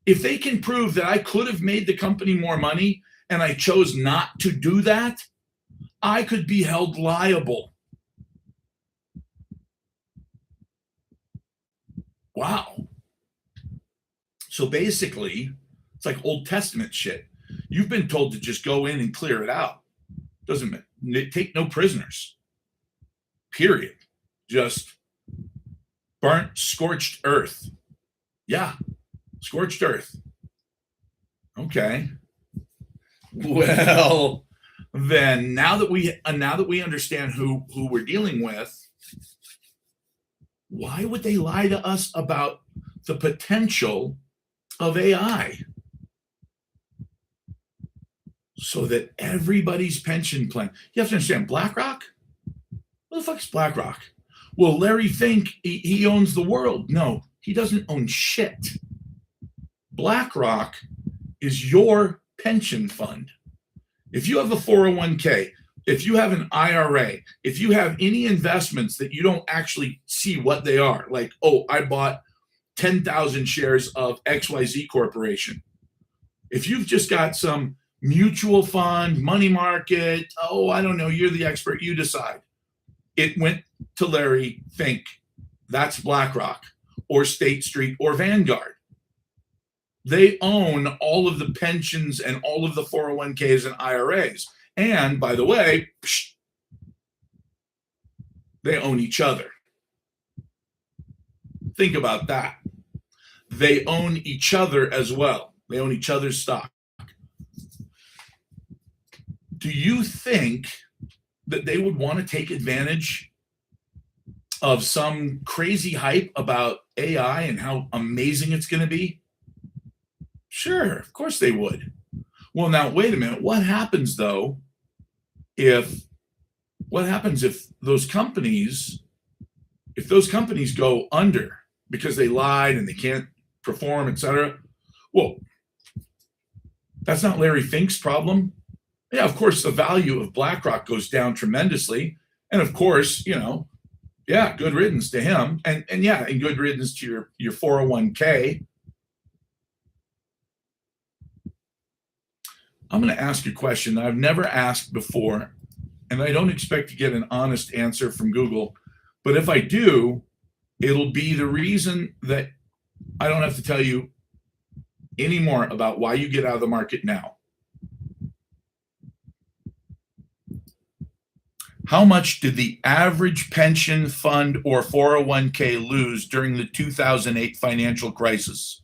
If they can prove that I could have made the company more money and I chose not to do that, I could be held liable. Wow. So basically, it's like Old Testament shit. You've been told to just go in and clear it out. Doesn't take no prisoners. Period. Just burnt, scorched earth. Yeah, scorched earth. Okay. Well, then now that we understand who we're dealing with, why would they lie to us about the potential of AI? So that everybody's pension plan. You have to understand, BlackRock? What the fuck is BlackRock? Well, Larry Fink, he owns the world. No, he doesn't own shit. BlackRock is your pension fund. If you have a 401k, if you have an IRA, if you have any investments that you don't actually see what they are, like, oh, I bought 10,000 shares of XYZ Corporation. If you've just got some mutual fund, money market, oh, I don't know, you're the expert, you decide. It went to Larry Fink. That's BlackRock or State Street or Vanguard. They own all of the pensions and all of the 401ks and IRAs. And by the way, they own each other. Think about that. They own each other as well. They own each other's stock. Do you think that they would want to take advantage of some crazy hype about AI and how amazing it's going to be? Sure, of course they would. Well, now, wait a minute. What happens, though, if those companies go under because they lied and they can't perform, et cetera? Well, that's not Larry Fink's problem. Yeah, of course, the value of BlackRock goes down tremendously. And of course, yeah, good riddance to him. And yeah, and good riddance to your 401k. I'm going to ask you a question that I've never asked before, and I don't expect to get an honest answer from Google. But if I do, it'll be the reason that I don't have to tell you any more about why you get out of the market now. How much did the average pension fund or 401k lose during the 2008 financial crisis?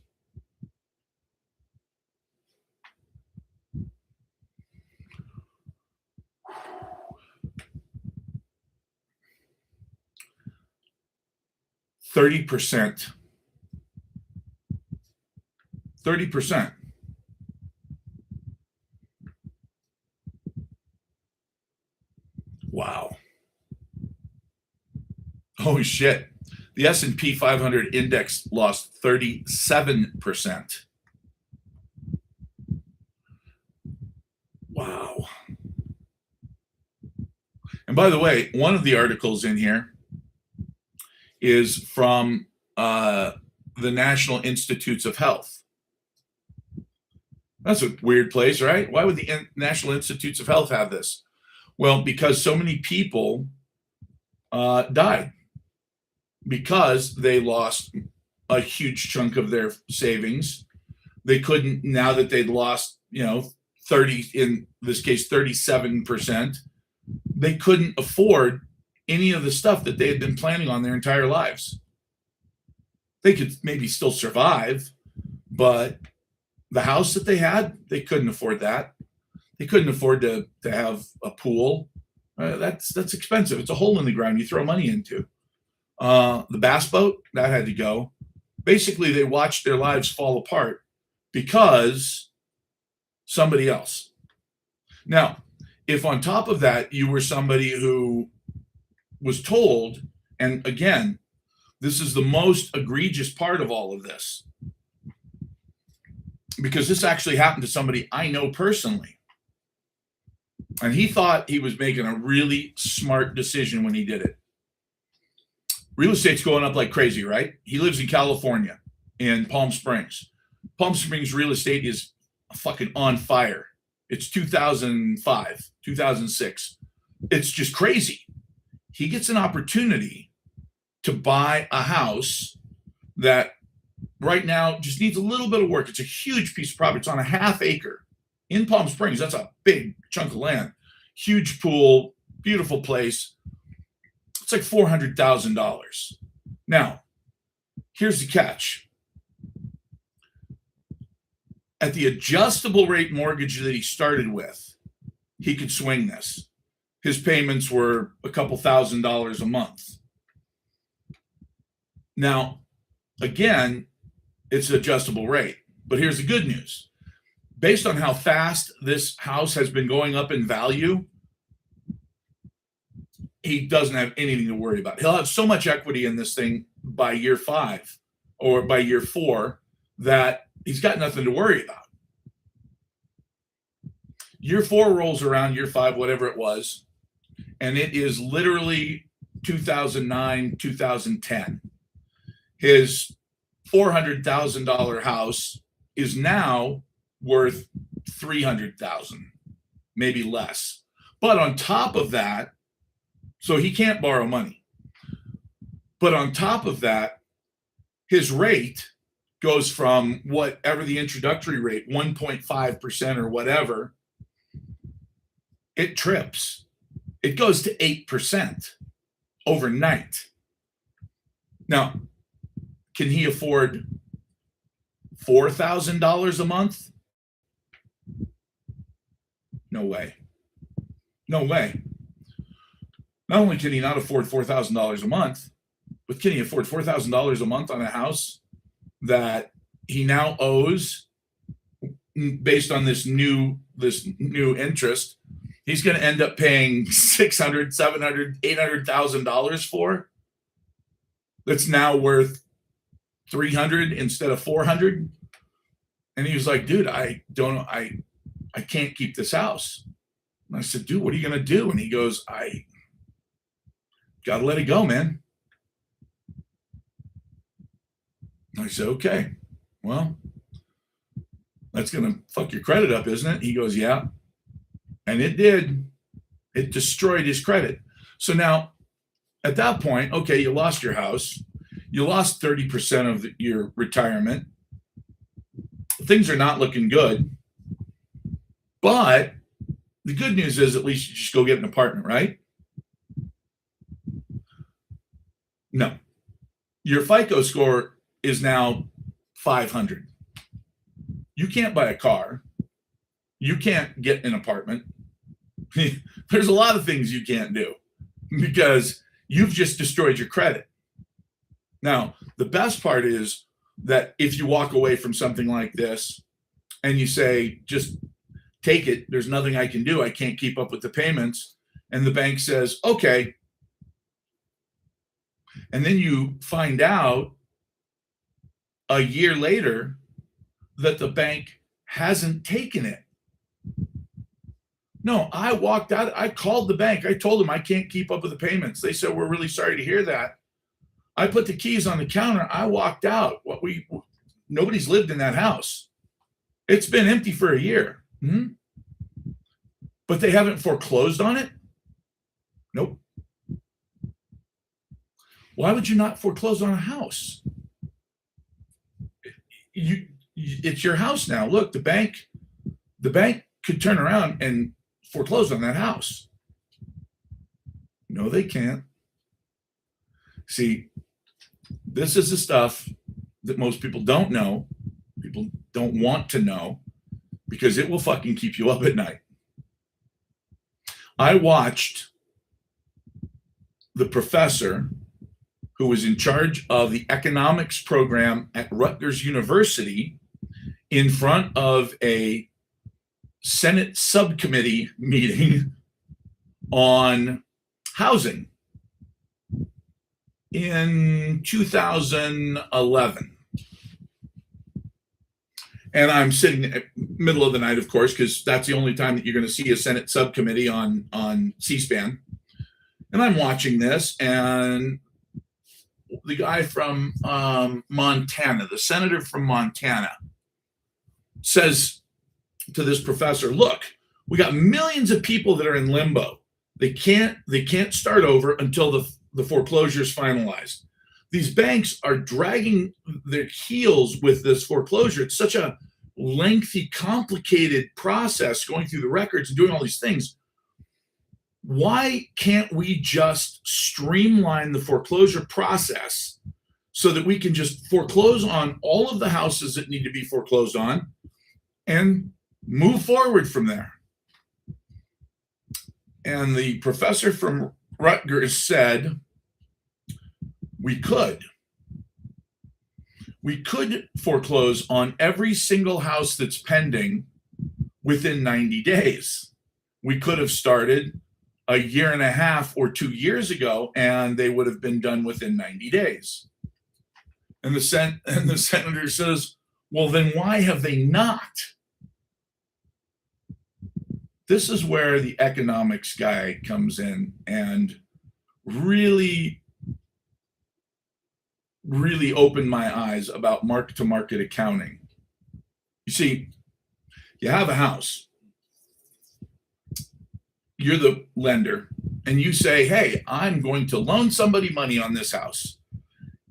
%30. 30%. Wow. Oh shit. The S&P 500 index lost 37%. Wow. And by the way, one of the articles in here is from the National Institutes of Health. That's a weird place, right? Why would the National Institutes of Health have this? Well, because so many people died because they lost a huge chunk of their savings. They couldn't, now that they'd lost, 30, in this case, 37%, they couldn't afford any of the stuff that they had been planning on their entire lives. They could maybe still survive, but the house that they had, they couldn't afford that. They couldn't afford to have a pool. That's expensive. It's a hole in the ground you throw money into. The bass boat, that had to go. Basically, they watched their lives fall apart because somebody else. Now, if on top of that, you were somebody who was told, and again, this is the most egregious part of all of this, because this actually happened to somebody I know personally. And he thought he was making a really smart decision when he did it. Real estate's going up like crazy, right? He lives in California, in Palm Springs. Palm Springs real estate is fucking on fire. It's 2005, 2006. It's just crazy. He gets an opportunity to buy a house that right now just needs a little bit of work. It's a huge piece of property. It's on a half acre in Palm Springs. That's a big chunk of land. Huge pool, beautiful place. It's like $400,000. Now, here's the catch. At the adjustable rate mortgage that he started with, he could swing this. His payments were a couple $1,000s a month. Now, again, it's adjustable rate. But here's the good news. Based on how fast this house has been going up in value, he doesn't have anything to worry about. He'll have so much equity in this thing by year 5 or by year 4 that he's got nothing to worry about. Year 4 rolls around, year 5, whatever it was, and it is literally 2009, 2010. His $400,000 house is now worth $300,000, maybe less. But on top of that, so he can't borrow money. But on top of that, his rate goes from whatever the introductory rate, 1.5% or whatever, it trips. It goes to 8% overnight. Now, can he afford $4,000 a month? No way. No way. Not only can he not afford $4,000 a month, but can he afford $4,000 a month on a house that he now owes based on this new interest? He's going to end up paying $600,000, $700,000, $800,000 for. That's now worth $300,000 instead of $400,000. And he was like, dude, I can't keep this house. And I said, dude, what are you going to do? And he goes, I got to let it go, man. I said, okay, well, that's going to fuck your credit up, isn't it? He goes, yeah. And it did. It destroyed his credit. So now at that point, okay, you lost your house. You lost 30% of your retirement. Things are not looking good. But the good news is at least you just go get an apartment, right? No. Your FICO score is now 500. You can't buy a car. You can't get an apartment. There's a lot of things you can't do because you've just destroyed your credit. Now, the best part is that if you walk away from something like this and you say, just take it, there's nothing I can do, I can't keep up with the payments, and the bank says, okay. And then you find out a year later that the bank hasn't taken it. No, I walked out. I called the bank. I told them I can't keep up with the payments. They said, we're really sorry to hear that. I put the keys on the counter. I walked out. Nobody's lived in that house. It's been empty for a year. But they haven't foreclosed on it? Nope. Why would you not foreclose on a house? It's your house now. Look, the bank could turn around and foreclose on that house. No, they can't. See, this is the stuff that most people don't know, people don't want to know, because it will fucking keep you up at night. I watched the professor who was in charge of the economics program at Rutgers University in front of a Senate subcommittee meeting on housing in 2011. And I'm sitting at middle of the night, of course, because that's the only time that you're going to see a Senate subcommittee on C-SPAN. And I'm watching this, and the guy from Montana, the senator from Montana, says to this professor, look, we got millions of people that are in limbo. They can't start over until the foreclosure is finalized. These banks are dragging their heels with this foreclosure. It's such a lengthy, complicated process going through the records and doing all these things. Why can't we just streamline the foreclosure process so that we can just foreclose on all of the houses that need to be foreclosed on and move forward from there? And the professor from Rutgers said, we could foreclose on every single house that's pending within 90 days. We could have started a year and a half or 2 years ago, and they would have been done within 90 days. And the senator says, well, then why have they not? This is where the economics guy comes in and really opened my eyes about mark-to-market accounting. You see, you have a house. You're the lender, and you say, hey, I'm going to loan somebody money on this house.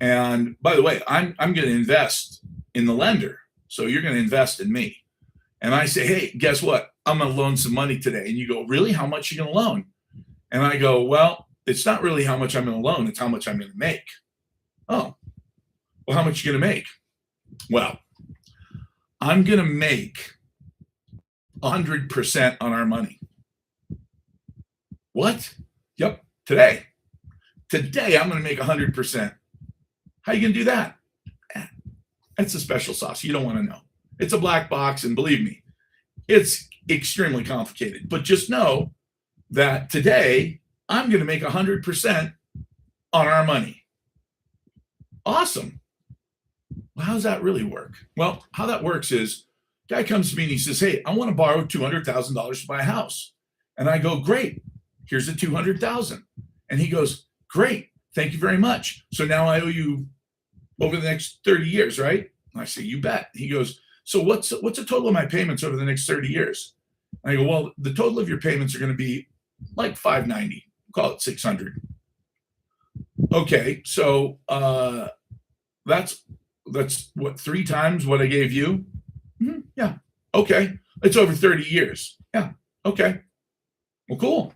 And by the way, I'm going to invest in the lender, so you're going to invest in me. And I say, hey, guess what? I'm going to loan some money today. And you go, really? How much are you going to loan? And I go, well, it's not really how much I'm going to loan. It's how much I'm going to make. Oh, well, how much are you going to make? Well, I'm going to make 100% on our money. What? Yep, today. Today, I'm going to make 100%. How are you going to do that? That's a special sauce. You don't want to know. It's a black box, and believe me, it's extremely complicated. But just know that today, I'm going to make 100% on our money. Awesome. Well, how does that really work? Well, how that works is, guy comes to me and he says, hey, I want to borrow $200,000 to buy a house. And I go, great, here's the 200,000. And he goes, great, thank you very much. So now I owe you over the next 30 years, right? And I say, you bet. He goes, so what's the total of my payments over the next 30 years? And I go, well, the total of your payments are going to be like 590, call it 600. Okay, so that's what, 3 times what I gave you? Mm-hmm, yeah. Okay. It's over 30 years. Yeah. Okay. Well, cool.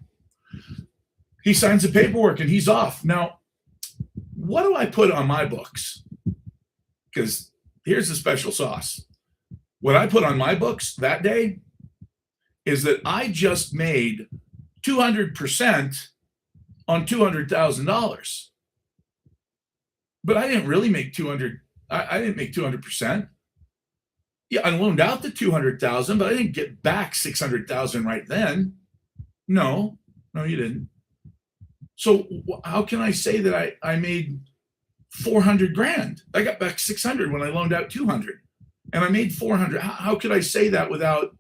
He signs the paperwork and he's off. Now, what do I put on my books? Because here's the special sauce. What I put on my books that day is that I just made 200% on $200,000. But I didn't really make 200. I didn't make 200%. Yeah, I loaned out the 200,000, but I didn't get back 600,000 right then. No, you didn't. So how can I say that I made 400 grand? I got back 600 when I loaned out 200, and I made 400. How could I say that without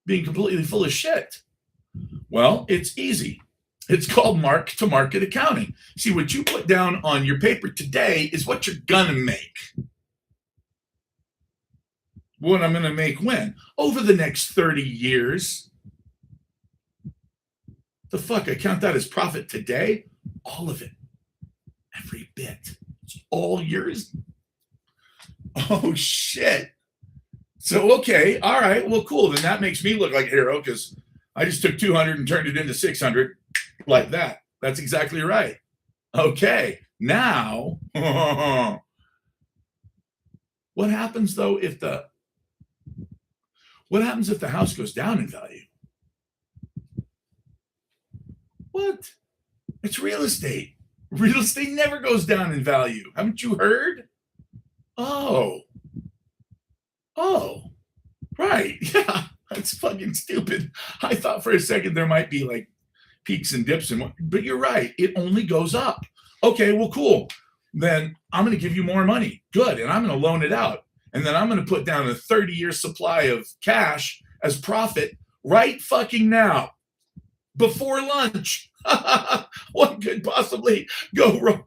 being completely full of shit? Well, it's easy. It's called mark-to-market accounting. See, what you put down on your paper today is what you're gonna make. What I'm gonna make when? Over the next 30 years. The fuck, I count that as profit today? All of it. Every bit. It's all yours. Oh, shit. So, okay, all right, well, cool. Then that makes me look like a hero because I just took 200 and turned it into 600 like that. That's exactly right. Okay, now, what happens though if the house goes down in value? What? It's real estate. Real estate never goes down in value. Haven't you heard? Oh, right. Yeah, that's fucking stupid. I thought for a second there might be like peaks and dips, but you're right. It only goes up. Okay, well, cool. Then I'm going to give you more money. Good. And I'm going to loan it out. And then I'm going to put down a 30-year supply of cash as profit right fucking now. Before lunch. What could possibly go wrong?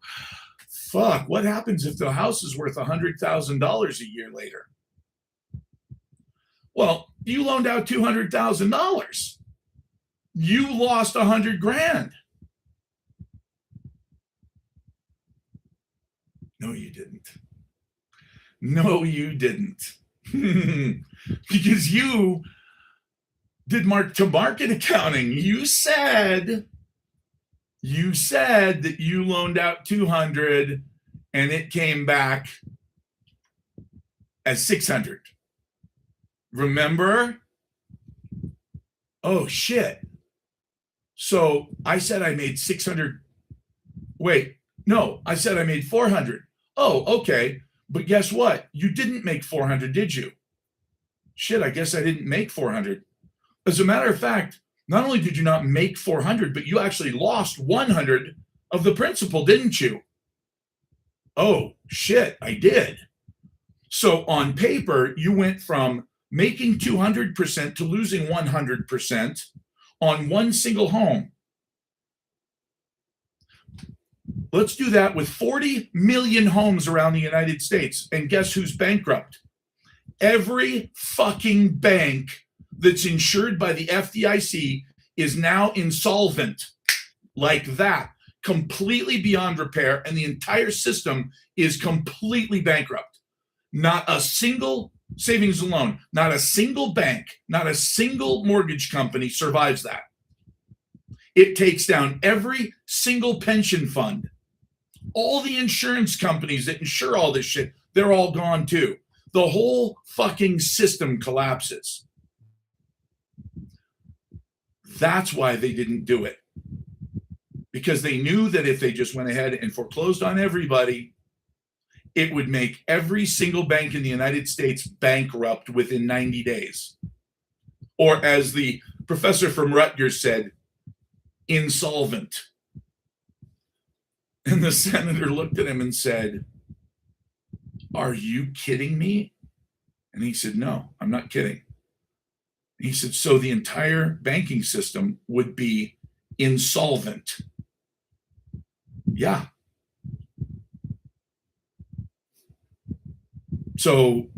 Fuck, what happens if the house is worth $100,000 a year later? Well, you loaned out $200,000. You lost 100 grand. No, you didn't. No, you didn't. Because you did mark-to-market accounting. You said that you loaned out 200 and it came back as 600. Remember? Oh, shit. So I said I made 600. Wait, no, I said I made 400. Oh, okay. But guess what? You didn't make 400, did you? Shit, I guess I didn't make 400. As a matter of fact, not only did you not make 400, but you actually lost 100 of the principal, didn't you? Oh, shit, I did. So on paper, you went from making 200% to losing 100% on one single home. Let's do that with 40 million homes around the United States. And guess who's bankrupt? Every fucking bank that's insured by the FDIC is now insolvent. Like that. Completely beyond repair. And the entire system is completely bankrupt. Not a single savings and loan, not a single bank, not a single mortgage company survives that. It takes down every single pension fund. All the insurance companies that insure all this shit, they're all gone too. The whole fucking system collapses. That's why they didn't do it. Because they knew that if they just went ahead and foreclosed on everybody, it would make every single bank in the United States bankrupt within 90 days. Or as the professor from Rutgers said, insolvent. And the senator looked at him and said, "Are you kidding me?" And he said, "No, I'm not kidding. He said, so the entire banking system would be insolvent. Yeah. So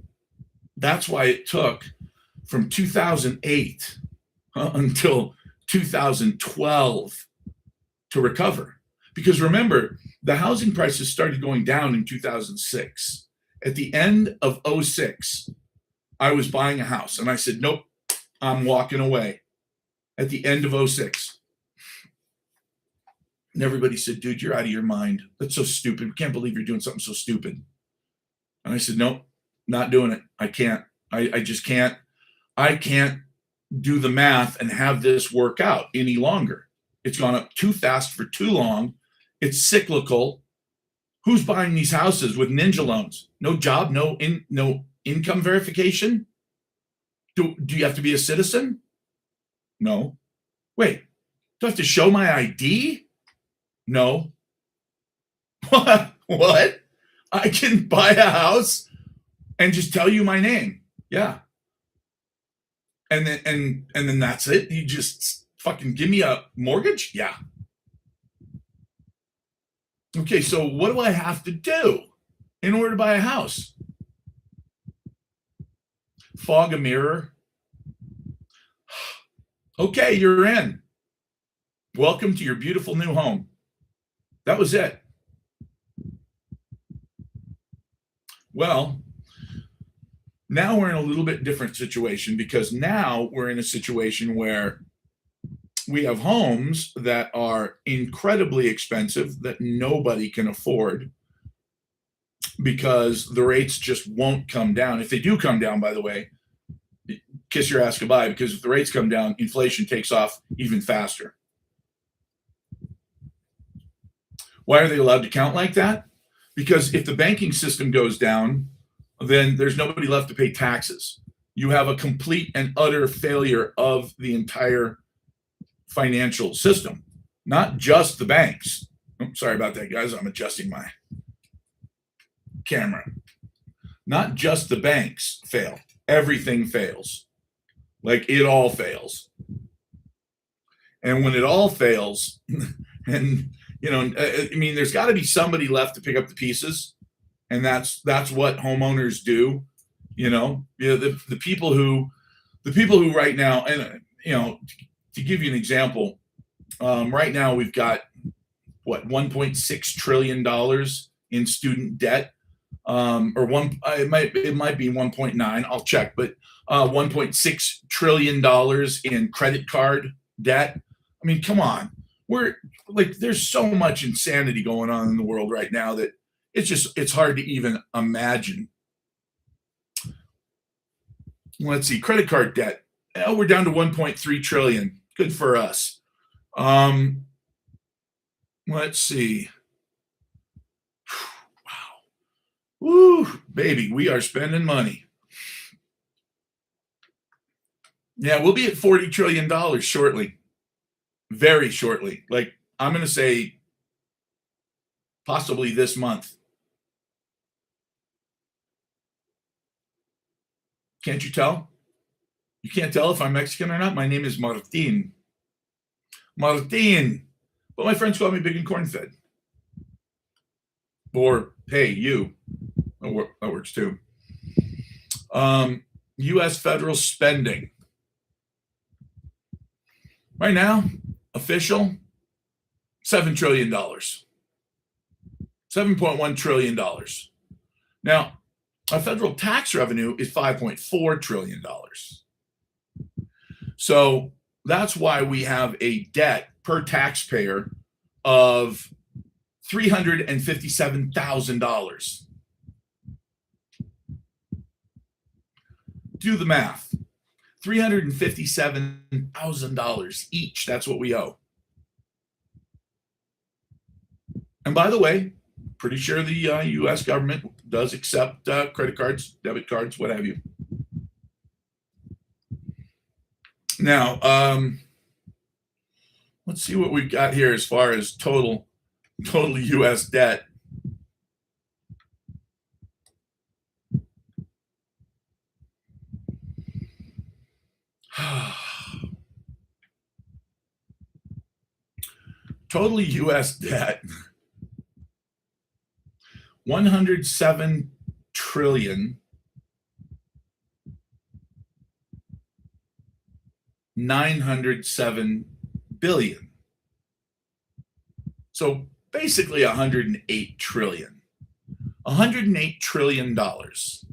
that's why it took from 2008 until 2012 to recover. Because remember, the housing prices started going down in 2006. At the end of '06, I was buying a house and I said, nope, I'm walking away at the end of '06. And everybody said, dude, you're out of your mind. That's so stupid. We can't believe you're doing something so stupid. And I said, nope, not doing it. I can't. I just can't. I can't do the math and have this work out any longer. It's gone up too fast for too long. It's cyclical. Who's buying these houses with ninja loans? No job, no income verification? Do you have to be a citizen? No. Wait, do I have to show my ID? No. What? I can buy a house and just tell you my name. Yeah. And then that's it. You just fucking give me a mortgage? Yeah. Okay, so what do I have to do in order to buy a house? Fog a mirror. Okay, you're in. Welcome to your beautiful new home. That was it. Well, now we're in a little bit different situation, because now we're in a situation where we have homes that are incredibly expensive that nobody can afford, because the rates just won't come down. If they do come down, by the way, kiss your ass goodbye, because if the rates come down, inflation takes off even faster. Why are they allowed to count like that? Because if the banking system goes down, then there's nobody left to pay taxes. You have a complete and utter failure of the entire financial system, not just the banks. Oh, sorry about that, guys. I'm adjusting my camera. Not just the banks fail. Everything fails. Like, it all fails. And when it all fails, and I mean, there's got to be somebody left to pick up the pieces, and that's what homeowners do. The people who right now, and to give you an example, right now we've got what, $1.6 trillion in student debt, or it might be 1.9. I'll check, but $1.6 trillion in credit card debt. I mean, come on. We're like, there's so much insanity going on in the world right now that it's hard to even imagine. Let's see, credit card debt. We're down to 1.3 trillion. Good for us. Let's see. Wow. Woo, baby, we are spending money. Yeah, we'll be at $40 trillion shortly. Very shortly. Like, I'm going to say possibly this month. Can't you tell? You can't tell if I'm Mexican or not? My name is Martin. Martin. But my friends call me Big and Corn-Fed. Or, hey, you. That works too. U.S. federal spending. Right now, official, $7 trillion. $7.1 trillion. Now, our federal tax revenue is $5.4 trillion. So that's why we have a debt per taxpayer of $357,000. Do the math. $357,000 each. That's what we owe. And by the way, pretty sure the U.S. government does accept credit cards, debit cards, what have you. Now, let's see what we've got here as far as total U.S. debt. Total US debt 107 trillion 907 billion. So basically 108 trillion. 108 trillion dollars.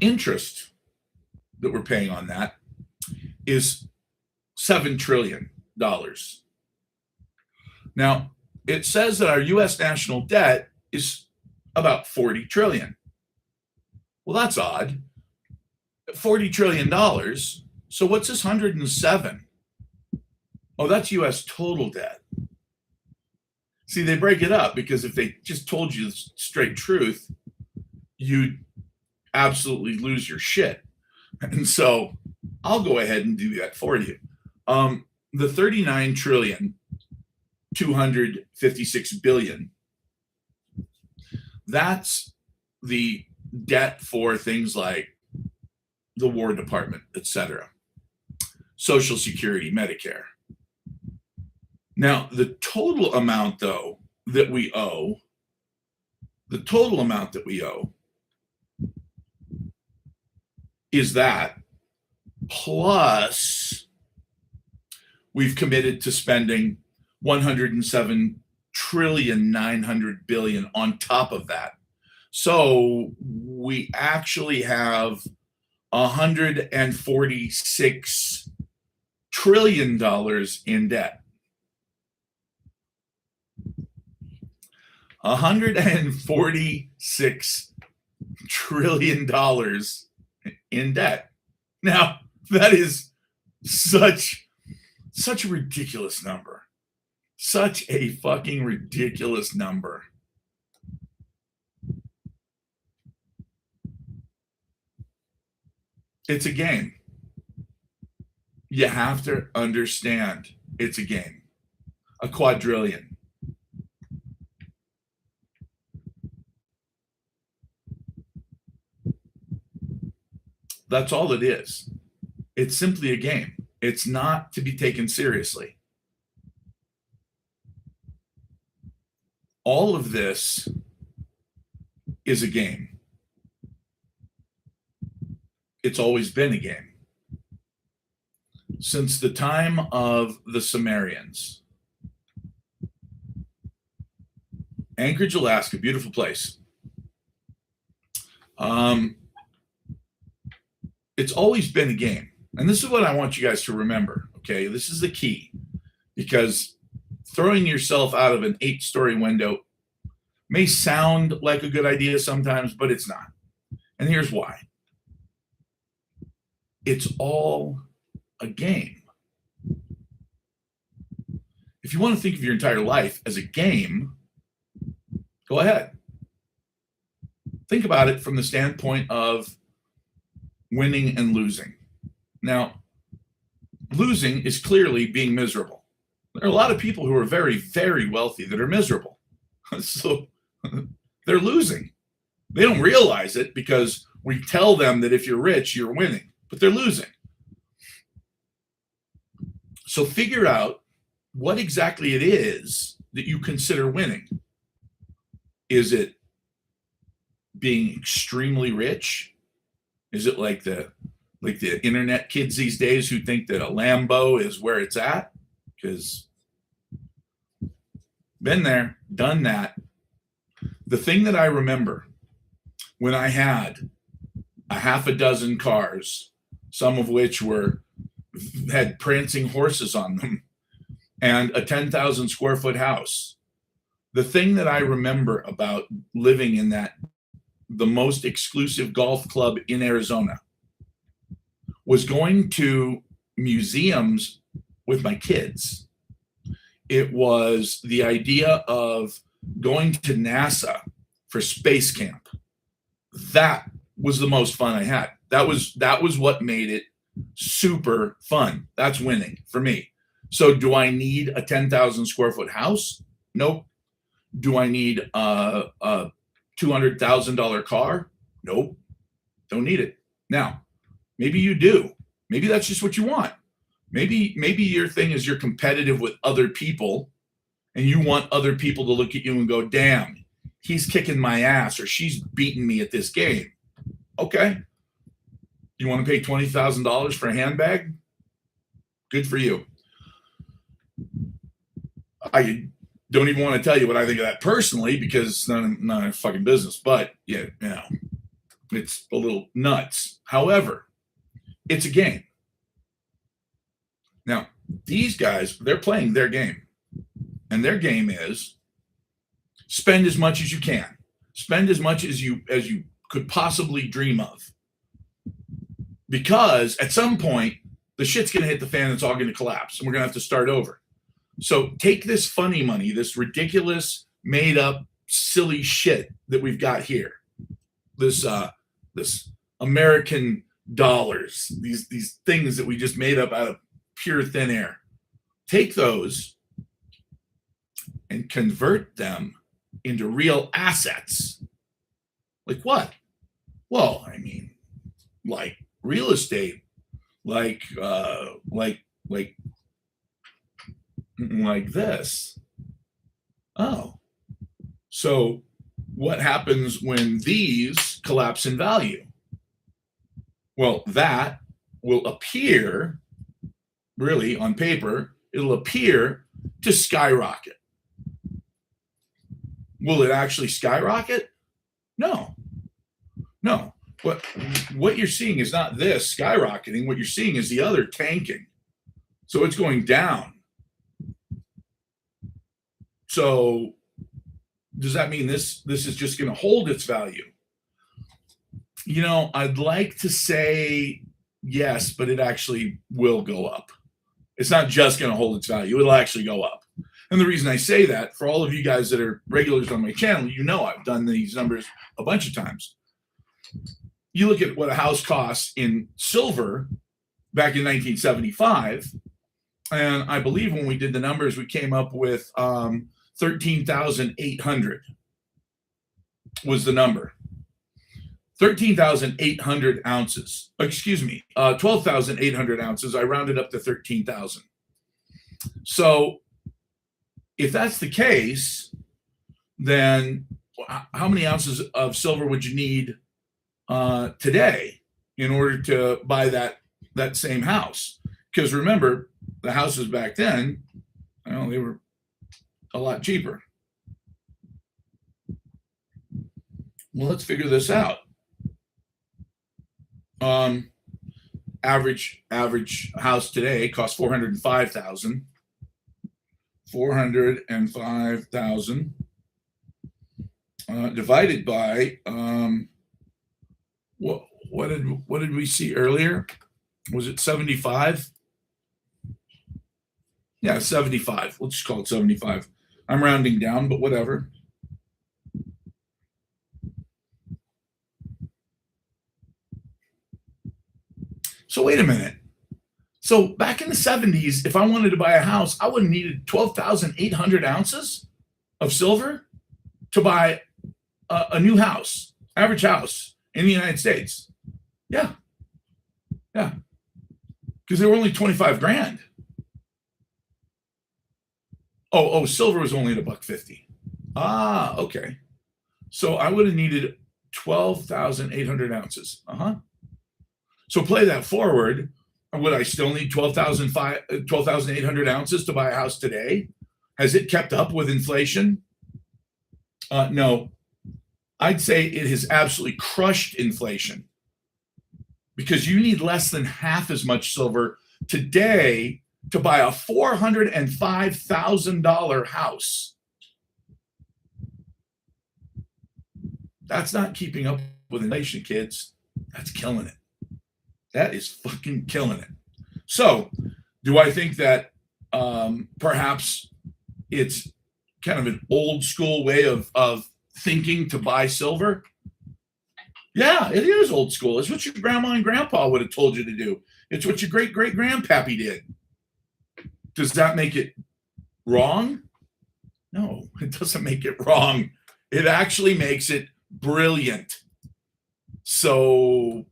Interest that we're paying on that is $7 trillion. Now, it says that our US national debt is about 40 trillion. Well, that's odd. $40 trillion. So what's this 107? Oh, that's US total debt. See, they break it up because if they just told you the straight truth, you'd absolutely lose your shit. And so I'll go ahead and do that for you. The 39 trillion 256 billion, that's the debt for things like the War Department, etc., Social Security, Medicare. Now, the total amount, though, that we owe, is that plus we've committed to spending 107 trillion 900 billion on top of that. So we actually have $146 trillion in debt. $146 trillion in debt. Now, that is such a ridiculous number. Such a fucking ridiculous number. It's a game. You have to understand it's a game. A quadrillion. That's all it is. It's simply a game. It's not to be taken seriously. All of this is a game. It's always been a game. Since the time of the Sumerians. Anchorage, Alaska, beautiful place. It's always been a game. And this is what I want you guys to remember, okay? This is the key. Because throwing yourself out of an 8-story window may sound like a good idea sometimes, but it's not. And here's why. It's all a game. If you want to think of your entire life as a game, go ahead. Think about it from the standpoint of winning and losing. Now, losing is clearly being miserable. There are a lot of people who are very, very wealthy that are miserable. So they're losing. They don't realize it because we tell them that if you're rich, you're winning, but they're losing. So figure out what exactly it is that you consider winning. Is it being extremely rich? Is it like the internet kids these days who think that a Lambo is where it's at? Because been there, done that. The thing that I remember when I had a half a dozen cars, some of which had prancing horses on them, and a 10,000 square foot house. The thing that I remember about living in the most exclusive golf club in Arizona was going to museums with my kids. It was the idea of going to NASA for space camp. That was the most fun I had. That was what made it super fun. That's winning for me. So do I need a 10,000 square foot house? Nope. Do I need a $200,000 car? Nope, don't need it. Now, maybe you do. Maybe that's just what you want. Maybe your thing is you're competitive with other people and you want other people to look at you and go, damn, he's kicking my ass or she's beating me at this game. Okay. You want to pay $20,000 for a handbag? Good for you. I don't even want to tell you what I think of that personally because it's not a fucking business. But yeah, it's a little nuts. However, it's a game. Now, these guys, they're playing their game. And their game is spend as much as you can. Spend as much as you could possibly dream of. Because at some point, the shit's going to hit the fan. It's all going to collapse. And we're going to have to start over. So take this funny money, this ridiculous, made up, silly shit that we've got here. This American dollars, these things that we just made up out of pure thin air. Take those and convert them into real assets. Like what? Well, I mean, like real estate, like this. Oh, so what happens when these collapse in value? Well, that will appear, really on paper, it'll appear to skyrocket. Will it actually skyrocket? No. What you're seeing is not this skyrocketing. What you're seeing is the other tanking. So it's going down. So does that mean this is just going to hold its value? You know, I'd like to say yes, but it actually will go up. It's not just going to hold its value. It'll actually go up. And the reason I say that, for all of you guys that are regulars on my channel, you know I've done these numbers a bunch of times. You look at what a house costs in silver back in 1975, and I believe when we did the numbers, we came up with 13,800 was the number. 13,800 ounces. Excuse me, 12,800 ounces. I rounded up to 13,000. So if that's the case, then how many ounces of silver would you need today in order to buy that same house? Because remember, the houses back then, they were a lot cheaper. Well, let's figure this out. Average house today costs $405,000. 405,000 divided by what did we see earlier? Was it 75? Yeah, 75. Let's just call it 75. I'm rounding down, but whatever. So wait a minute. So back in the 70s, if I wanted to buy a house, I would have needed 12,800 ounces of silver to buy a new house, average house in the United States. Yeah. Because they were only 25 grand. Oh, silver was only at $1.50. Ah, okay. So I would have needed 12,800 ounces. So play that forward. Would I still need 12,800 ounces to buy a house today? Has it kept up with inflation? No. I'd say it has absolutely crushed inflation because you need less than half as much silver today to buy a $405,000 house. That's not keeping up with inflation, kids. That's killing it. That is fucking killing it. So, do I think that perhaps it's kind of an old school way of thinking to buy silver? Yeah, it is old school. It's what your grandma and grandpa would have told you to do. It's what your great-great-grandpappy did. Does that make it wrong? No, it doesn't make it wrong. It actually makes it brilliant. So,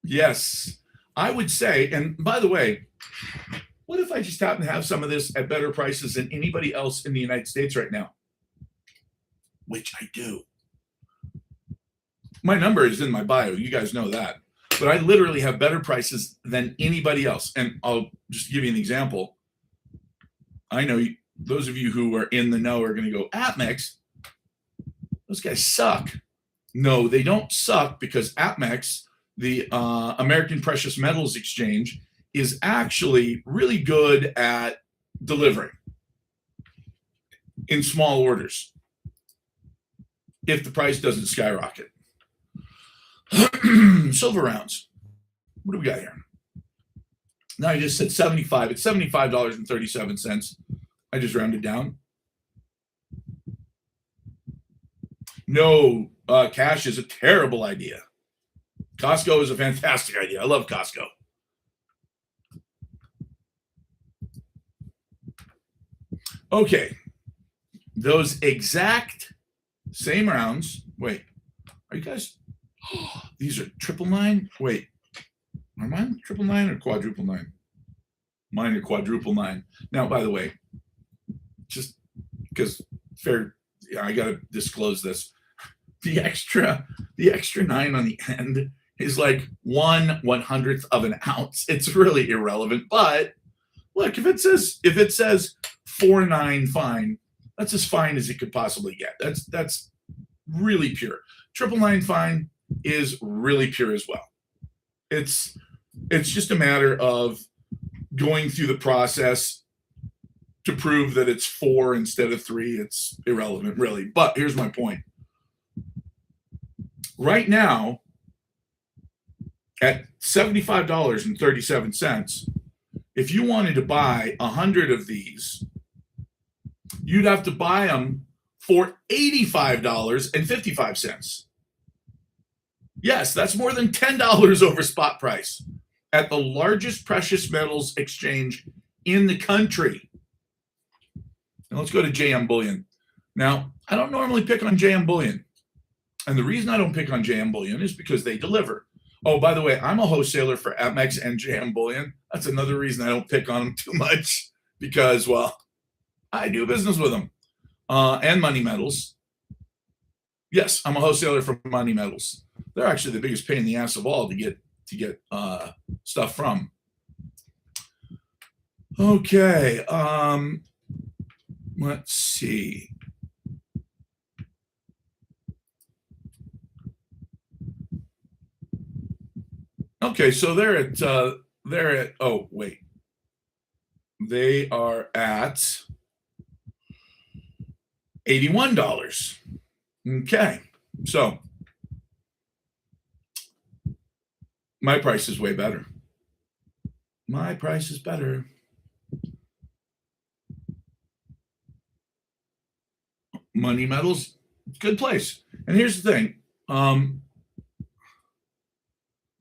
yes, I would say, and by the way, what if I just happen to have some of this at better prices than anybody else in the United States right now? Which I do. My number is in my bio. You guys know that. But I literally have better prices than anybody else. And I'll just give you an example. I know those of you who are in the know are going to go, AppMex, those guys suck. No, they don't suck, because AppMex, the American Precious Metals Exchange, is actually really good at delivering in small orders if the price doesn't skyrocket. Silver rounds. What do we got here? Now I just said 75. It's $75.37. I just rounded down. No, cash is a terrible idea. Costco is a fantastic idea. I love Costco. Okay. Those exact same rounds. Wait, are you guys? These are 999. Wait, are mine 999 or quadruple nine? Mine are quadruple nine. Now, by the way, just because I got to disclose this. The extra 9 on the end is like 1/100th of an ounce. It's really irrelevant. But look, if it says 4.9 fine, that's as fine as it could possibly get. That's really pure. 999 fine is really pure as well. It's just a matter of going through the process to prove that it's 4 instead of 3. It's irrelevant, really. But here's my point. Right now, at $75.37, if you wanted to buy 100 of these, you'd have to buy them for $85.55. Yes, that's more than $10 over spot price at the largest precious metals exchange in the country. Now let's go to JM Bullion. Now, I don't normally pick on JM Bullion. And the reason I don't pick on JM Bullion is because they deliver. Oh, by the way, I'm a wholesaler for AppMex and JM Bullion. That's another reason I don't pick on them too much, because, well, I do business with them. And Money Metals. Yes, I'm a wholesaler for Money Metals. They're actually the biggest pain in the ass of all to get stuff from. Okay, let's see. Okay, so they're at oh wait, they are at $81. Okay, so my price is way better. My price is better. Money Metals, good place. And here's the thing.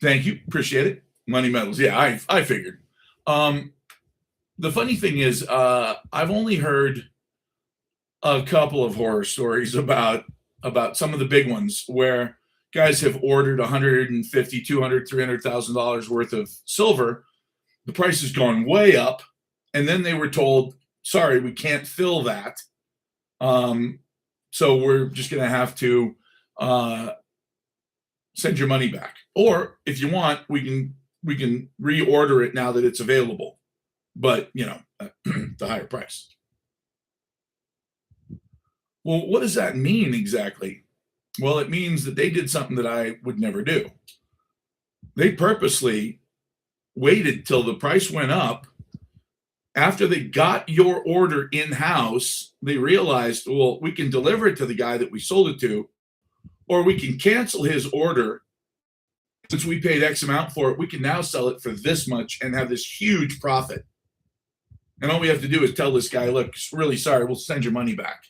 Thank you. Appreciate it. Money Metals. Yeah, I figured. The funny thing is, I've only heard a couple of horror stories about some of the big ones where guys have ordered $150,000, $200,000, $300,000 worth of silver. The price has gone way up, and then they were told, "Sorry, we can't fill that. So we're just going to have to send your money back. Or if you want, we can reorder it now that it's available, but the higher price." Well, what does that mean exactly? Well, it means that they did something that I would never do. They purposely waited till the price went up. After they got your order in-house, they realized, well, we can deliver it to the guy that we sold it to, or we can cancel his order. Since we paid X amount for it, we can now sell it for this much and have this huge profit. And all we have to do is tell this guy, look, really sorry, we'll send your money back.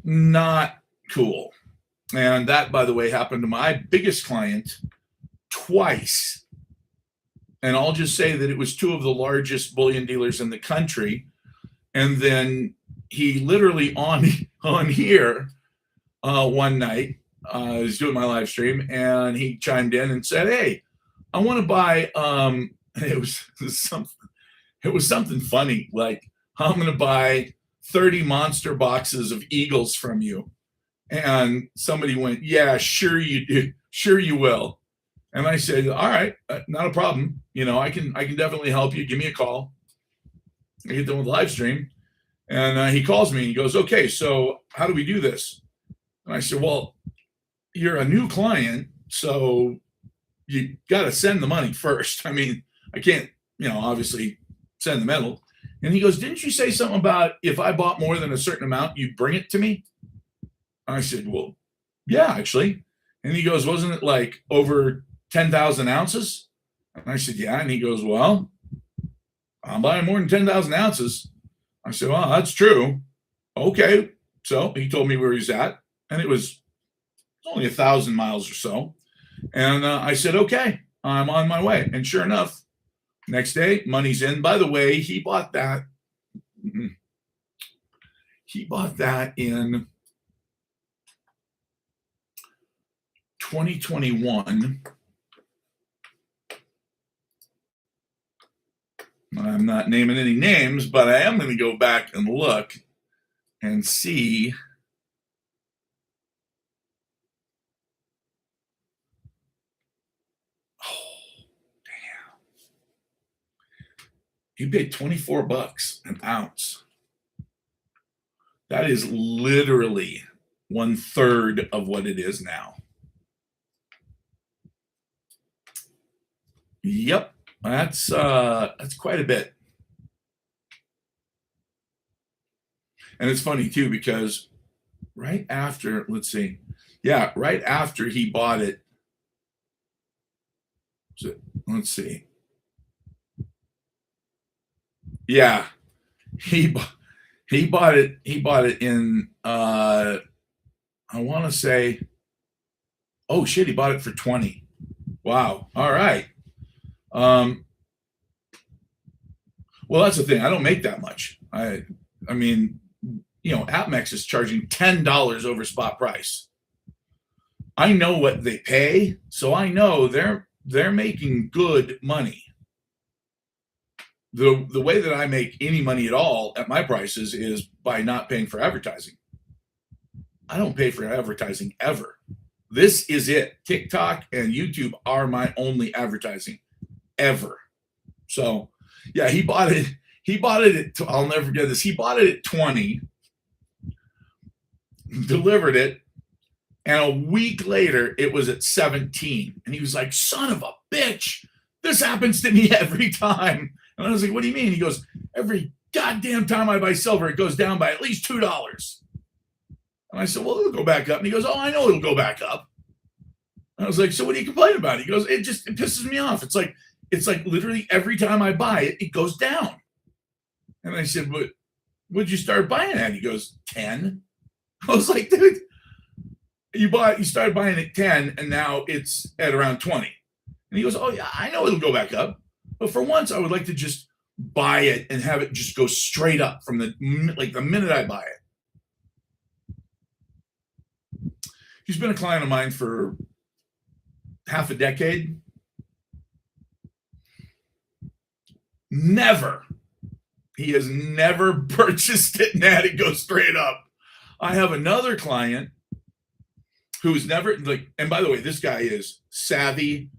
Not cool. And that, by the way, happened to my biggest client twice. And I'll just say that it was two of the largest bullion dealers in the country. And then he literally on here one night, I was doing my live stream, and he chimed in and said, "Hey, I want to buy." It was something. It was something funny, like, "I'm going to buy 30 monster boxes of Eagles from you." And somebody went, "Yeah, sure you do, sure you will." And I said, "All right, not a problem. I can definitely help you. Give me a call." I get done with the live stream, and he calls me. And he goes, "Okay, so how do we do this?" And I said, "Well, you're a new client, so you got to send the money first. I mean, I can't, obviously send the metal." And he goes, "Didn't you say something about if I bought more than a certain amount, you'd bring it to me?" And I said, "Well, yeah, actually." And he goes, "Wasn't it like over 10,000 ounces?" And I said, "Yeah." And he goes, "Well, I'm buying more than 10,000 ounces." I said, "Well, that's true." Okay. So he told me where he's at, and it was only 1,000 miles or so. And I said, "Okay, I'm on my way." And sure enough, next day, money's in. By the way, he bought that. He bought that in 2021. I'm not naming any names, but I am going to go back and look and see. Oh, damn. He paid $24 an ounce. That is literally 1/3 of what it is now. Yep, that's quite a bit. And it's funny too because right after, let's see, yeah, right after he bought it, let's see, yeah, he he bought it. He bought it in. I want to say, oh shit, he bought it for 20. Wow. All right. Um, well, that's the thing. I don't make that much. I mean, AppMex is charging $10 over spot price. I know what they pay, so I know they're making good money. The way that I make any money at all at my prices is by not paying for advertising. I don't pay for advertising ever. This is it. TikTok and YouTube are my only advertising ever. So, yeah, he bought it. He bought it at, I'll never forget this. He bought it at 20, delivered it, and a week later it was at 17. And he was like, "Son of a bitch, this happens to me every time." And I was like, "What do you mean?" He goes, "Every goddamn time I buy silver, it goes down by at least $2. And I said, "Well, it'll go back up." And he goes, "Oh, I know it'll go back up." And I was like, "So what do you complain about?" He goes, it pisses me off. It's like literally every time I buy it, it goes down." And I said, "But what'd you start buying at?" He goes, 10. I was like, "Dude, you started buying at 10 and now it's at around 20. And he goes, "Oh yeah, I know it'll go back up. But for once, I would like to just buy it and have it just go straight up from the minute I buy it." He's been a client of mine for half a decade. He has never purchased it and had it go straight up. I have another client who's never and by the way, this guy is savvy.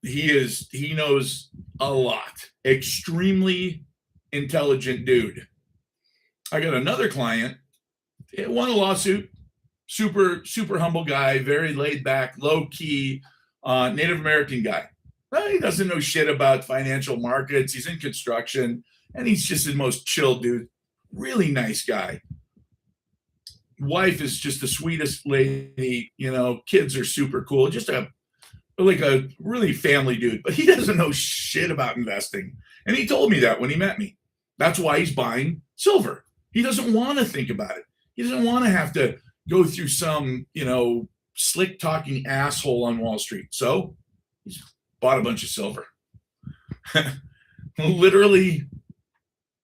He knows a lot. Extremely intelligent dude. I got another client. It won a lawsuit. Super humble guy, very laid back, low key, Native American guy. Well, he doesn't know shit about financial markets. He's in construction, and he's just the most chill dude. Really nice guy. Wife is just the sweetest lady. Kids are super cool. Just a really family dude. But he doesn't know shit about investing, and he told me that when he met me. That's why he's buying silver. He doesn't want to think about it. He doesn't want to have to go through some, slick talking asshole on Wall Street. So he's bought a bunch of silver. Literally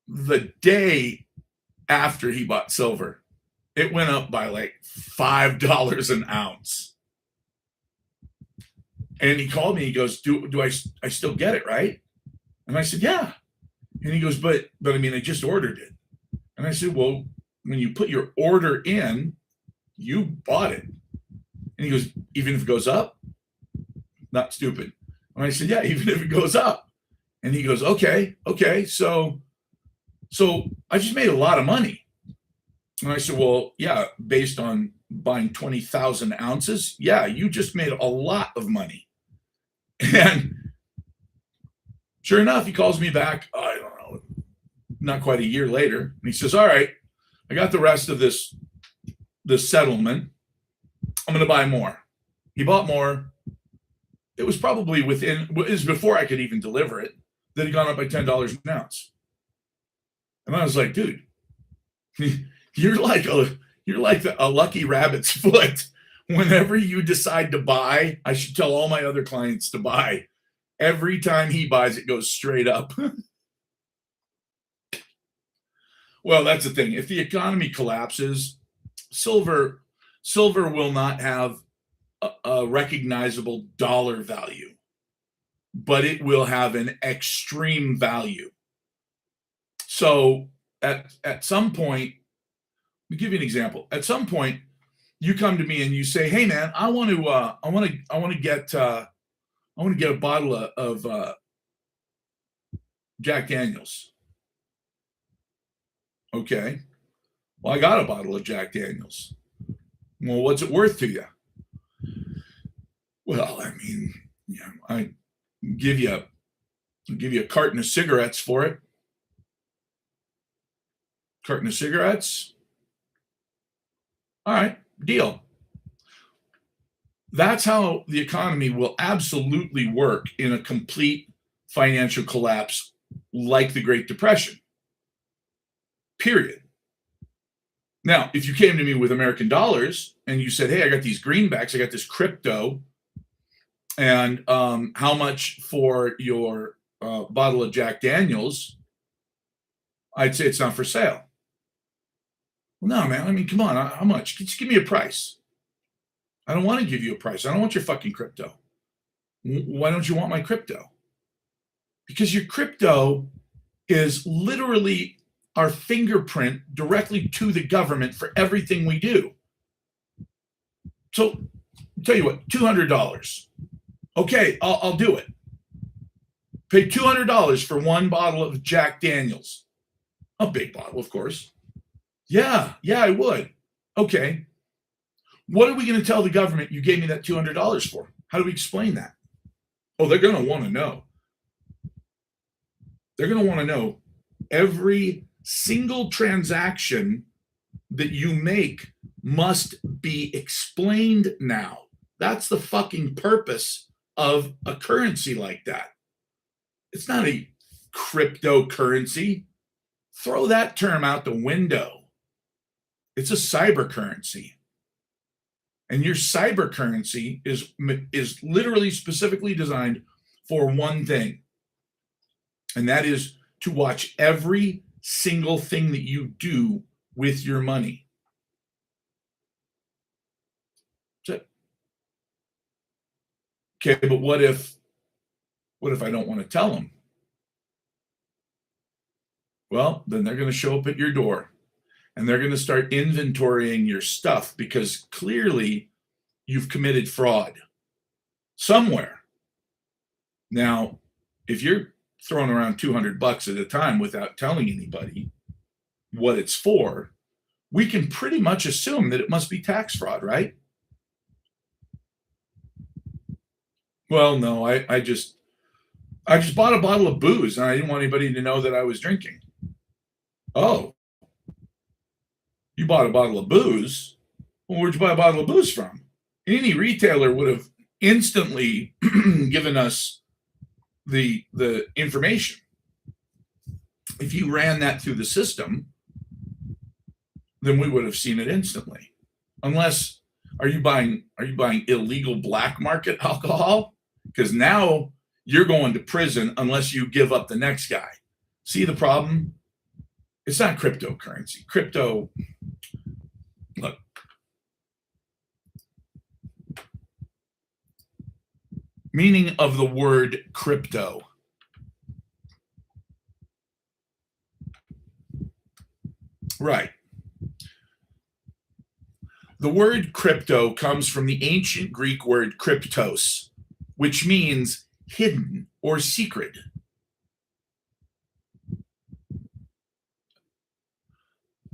the day after he bought silver, it went up by like $5 an ounce. And he called me. He goes, "Do I still get it, right?" And I said, "Yeah." And he goes, "But I mean, I just ordered it." And I said, "Well, when you put your order in, you bought it." And he goes, "Even if it goes up?" Not stupid. And I said, "Yeah, even if it goes up." And he goes, "Okay. So I just made a lot of money." And I said, "Well, yeah, based on buying 20,000 ounces, yeah, you just made a lot of money." And sure enough, he calls me back, I don't know, not quite a year later. And he says, "All right, I got the rest of this settlement. I'm going to buy more." He bought more. It was probably it was before I could even deliver it, that had gone up by $10 an ounce. And I was like, "Dude, you're like a lucky rabbit's foot. Whenever you decide to buy, I should tell all my other clients to buy. Every time he buys, it goes straight up." Well, that's the thing. If the economy collapses, silver will not have a recognizable dollar value, but it will have an extreme value. So at some point, let me give you an example. At some point, you come to me and you say, "Hey, man, I want to get a bottle of Jack Daniels." Okay. Well, I got a bottle of Jack Daniels. Well, what's it worth to you? Well, I mean, I give you a carton of cigarettes for it. Carton of cigarettes. All right, deal. That's how the economy will absolutely work in a complete financial collapse like the Great Depression. Period. Now, if you came to me with American dollars and you said, "Hey, I got these greenbacks, I got this crypto, and how much for your bottle of Jack Daniels?" I'd say it's not for sale. "Well, no, man. I mean, come on. How much? Just give me a price." "I don't want to give you a price. I don't want your fucking crypto." "Why don't you want my crypto?" "Because your crypto is literally our fingerprint directly to the government for everything we do. So, I'll tell you what, $200. Okay, I'll do it. Pay $200 for one bottle of Jack Daniels." A big bottle, of course. Yeah, I would." "Okay. What are we going to tell the government you gave me that $200 for? How do we explain that?" "Oh, they're going to want to know. They're going to want to know every single transaction that you make must be explained now. That's the fucking purpose of a currency like that. It's not a cryptocurrency. Throw that term out the window. It's a cyber currency. And your cyber currency is literally specifically designed for one thing. And that is to watch every single thing that you do with your money. That's it. Okay, but what if I don't want to tell them? Well, then they're going to show up at your door and they're going to start inventorying your stuff because clearly you've committed fraud somewhere. Now, if you're throwing around $200 at a time without telling anybody what it's for, we can pretty much assume that it must be tax fraud, right? "Well, no, I just bought a bottle of booze and I didn't want anybody to know that I was drinking." "Oh, you bought a bottle of booze? Well, where'd you buy a bottle of booze from?" Any retailer would have instantly given us the information. If you ran that through the system, then we would have seen it instantly. Unless, are you buying illegal black market alcohol? Because now you're going to prison unless you give up the next guy. See the problem? It's not cryptocurrency. Crypto, look, meaning of the word crypto. Right. The word crypto comes from the ancient Greek word kryptos, which means hidden or secret.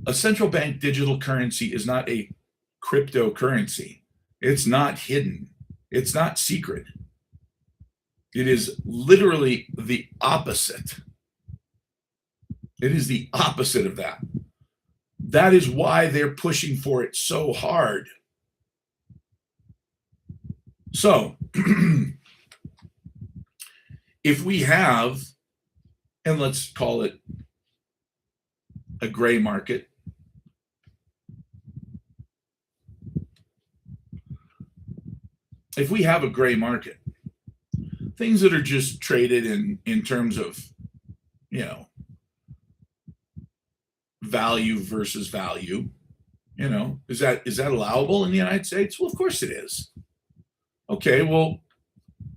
A central bank digital currency is not a cryptocurrency. It's not hidden. It's not secret. It is literally the opposite. It is the opposite of that. That is why they're pushing for it so hard. So, if we have, and let's call it a gray market, if we have a gray market, things that are just traded in terms of, value versus value, is that allowable in the United States? Well, of course it is. Okay, well,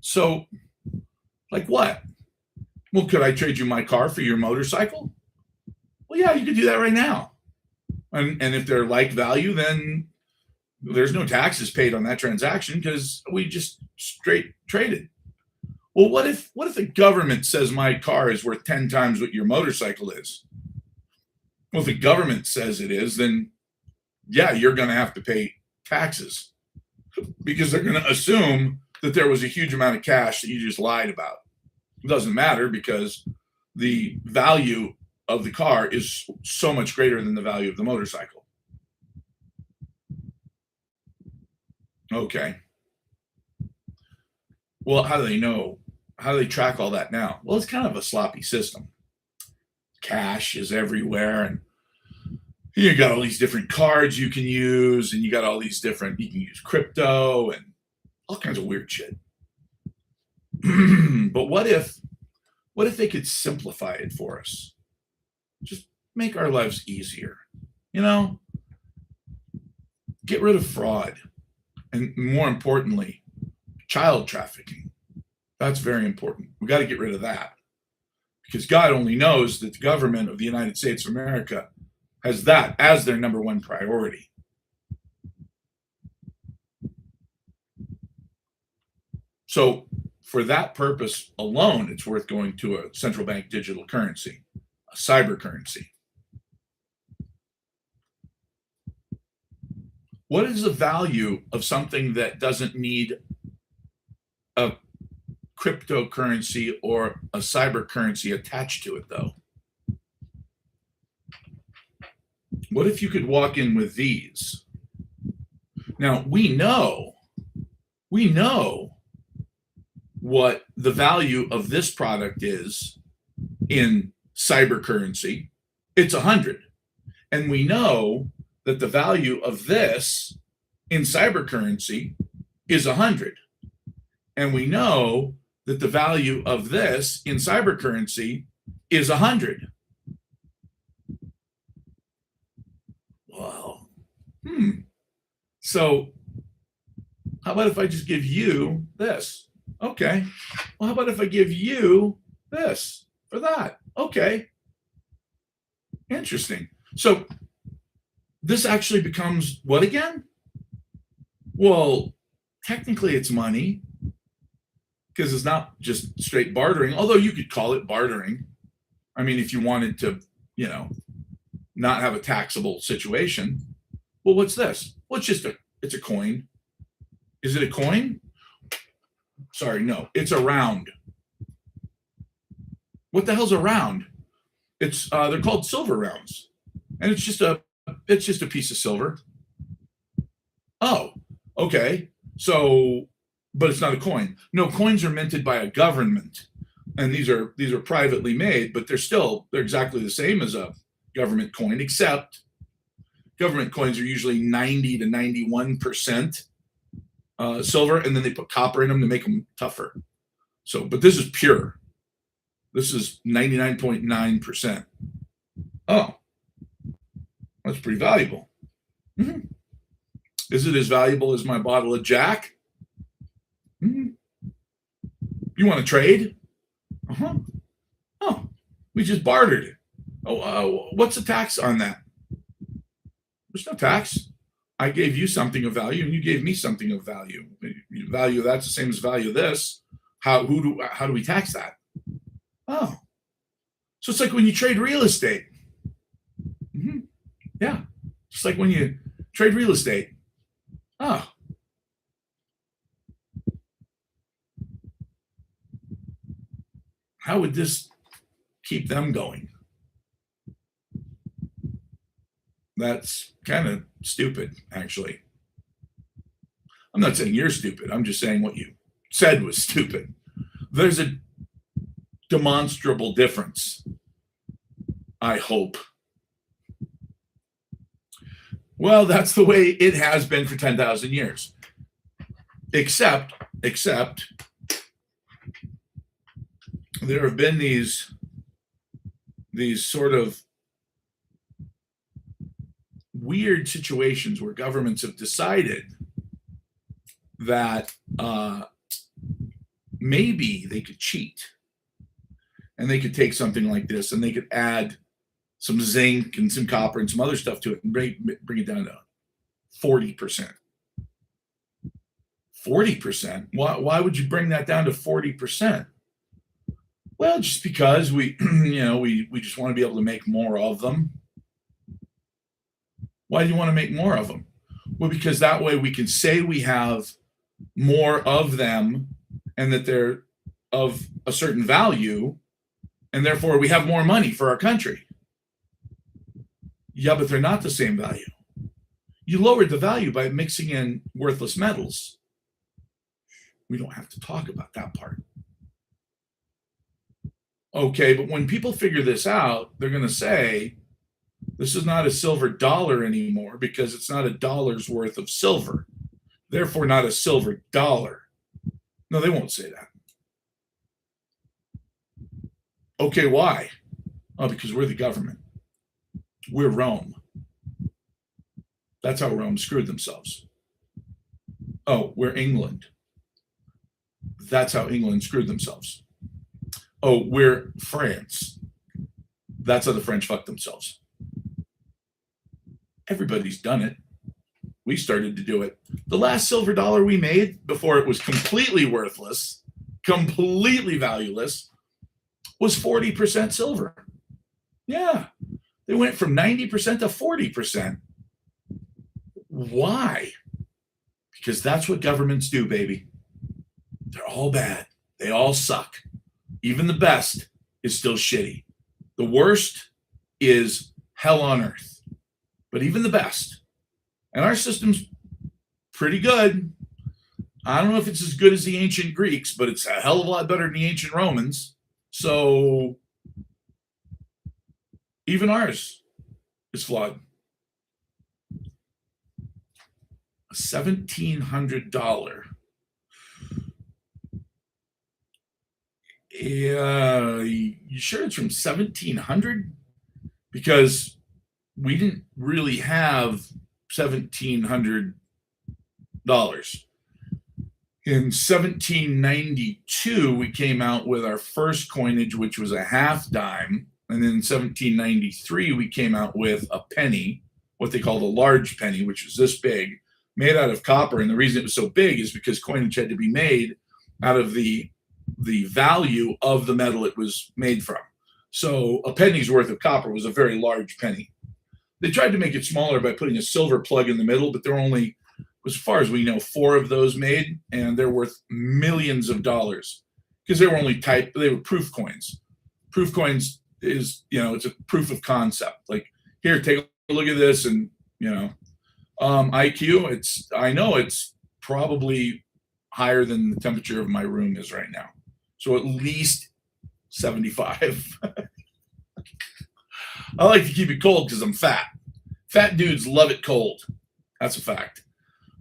so like what? Well, could I trade you my car for your motorcycle? Well, yeah, you could do that right now. And if they're like value, then there's no taxes paid on that transaction because we just straight traded. Well, what if the government says my car is worth 10 times what your motorcycle is? Well, if the government says it is, then yeah, you're going to have to pay taxes because they're going to assume that there was a huge amount of cash that you just lied about. It doesn't matter because the value of the car is so much greater than the value of the motorcycle. Okay. Well, how do they know? How do they track all that now? Well, it's kind of a sloppy system. Cash is everywhere, and you got all these different cards you can use, and you got all these different, you can use crypto and all kinds of weird shit. But what if they could simplify it for us? Just make our lives easier. Get rid of fraud. And more importantly, child trafficking. That's very important. We got to get rid of that. Because God only knows that the government of the United States of America has that as their number one priority. So for that purpose alone, it's worth going to a central bank digital currency, a cyber currency. What is the value of something that doesn't need a cryptocurrency or a cyber currency attached to it, though? What if you could walk in with these? Now, we know what the value of this product is in cyber currency. It's 100. And we know that the value of this in cyber currency is 100. And we know that the value of this in cyber currency is 100. Wow. So how about if I just give you this? Okay. Well, how about if I give you this for that? Okay. Interesting. So this actually becomes what again? Well, technically it's money because it's not just straight bartering, although you could call it bartering. I mean, if you wanted to, not have a taxable situation. Well, what's this? Well, it's a coin. Is it a coin? Sorry, no, it's a round. What the hell's a round? It's they're called silver rounds, and it's just a piece of silver. Oh, okay. So, but it's not a coin. No, coins are minted by a government, and these are privately made, but they're exactly the same as a government coin, except government coins are usually 90 to 91% silver, and then they put copper in them to make them tougher. So, but this is pure. This is 99.9%. Oh, That's pretty valuable. Mm-hmm. Is it as valuable as my bottle of Jack? Mm-hmm. You want to trade? Uh-huh. Oh, we just bartered. Oh, what's the tax on that? There's no tax. I gave you something of value, and you gave me something of value. Value that's the same as value of this. How do we tax that? Oh, so it's like when you trade real estate. Mm-hmm. Yeah, just like when you trade real estate. Oh, how would this keep them going? That's kind of stupid, actually. I'm not saying you're stupid. I'm just saying what you said was stupid. There's a demonstrable difference, I hope. Well, that's the way it has been for 10,000 years. Except there have been these sort of weird situations where governments have decided that maybe they could cheat, and they could take something like this and they could add some zinc and some copper and some other stuff to it and bring it down to 40%. 40%? Why would you bring that down to 40%? Well, just because we just want to be able to make more of them. Why do you want to make more of them? Well, because that way we can say we have more of them and that they're of a certain value, and therefore we have more money for our country. Yeah, but they're not the same value. You lowered the value by mixing in worthless metals. We don't have to talk about that part. Okay, but when people figure this out, they're going to say, this is not a silver dollar anymore because it's not a dollar's worth of silver. Therefore, not a silver dollar. No, they won't say that. Okay, why? Oh, because we're the government. We're Rome. That's how Rome screwed themselves. Oh, we're England. That's how England screwed themselves. Oh, we're France. That's how the French fucked themselves. Everybody's done it. We started to do it. The last silver dollar we made before it was completely worthless, completely valueless, was 40% silver. Yeah. They went from 90% to 40%. Why? Because that's what governments do, baby. They're all bad. They all suck. Even the best is still shitty. The worst is hell on earth. But even the best. And our system's pretty good. I don't know if it's as good as the ancient Greeks, but it's a hell of a lot better than the ancient Romans. So even ours is flawed. A $1,700. You sure it's from 1700? Because we didn't really have $1,700. In 1792, we came out with our first coinage, which was a half dime. And then in 1793, we came out with a penny, what they called a large penny, which was this big, made out of copper. And the reason it was so big is because coinage had to be made out of the value of the metal it was made from. So a penny's worth of copper was a very large penny. They tried to make it smaller by putting a silver plug in the middle, but there are only, as far as we know, 4 of those made, and they're worth millions of dollars because they were they were proof coins. Proof coins is, it's a proof of concept. Like, here, take a look at this, and, IQ, I know it's probably higher than the temperature of my room is right now. So at least 75. I like to keep it cold because I'm fat. Fat dudes love it cold. That's a fact.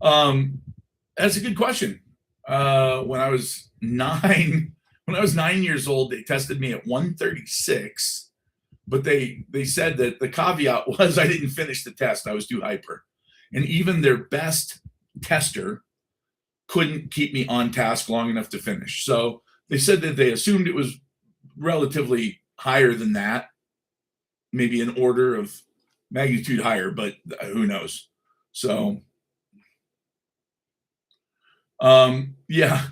That's a good question. When I was 9 years old, they tested me at 136. but they said that the caveat was I didn't finish the test. I was too hyper. And even their best tester couldn't keep me on task long enough to finish. So they said that they assumed it was relatively higher than that, maybe an order of magnitude higher, but who knows? So, yeah,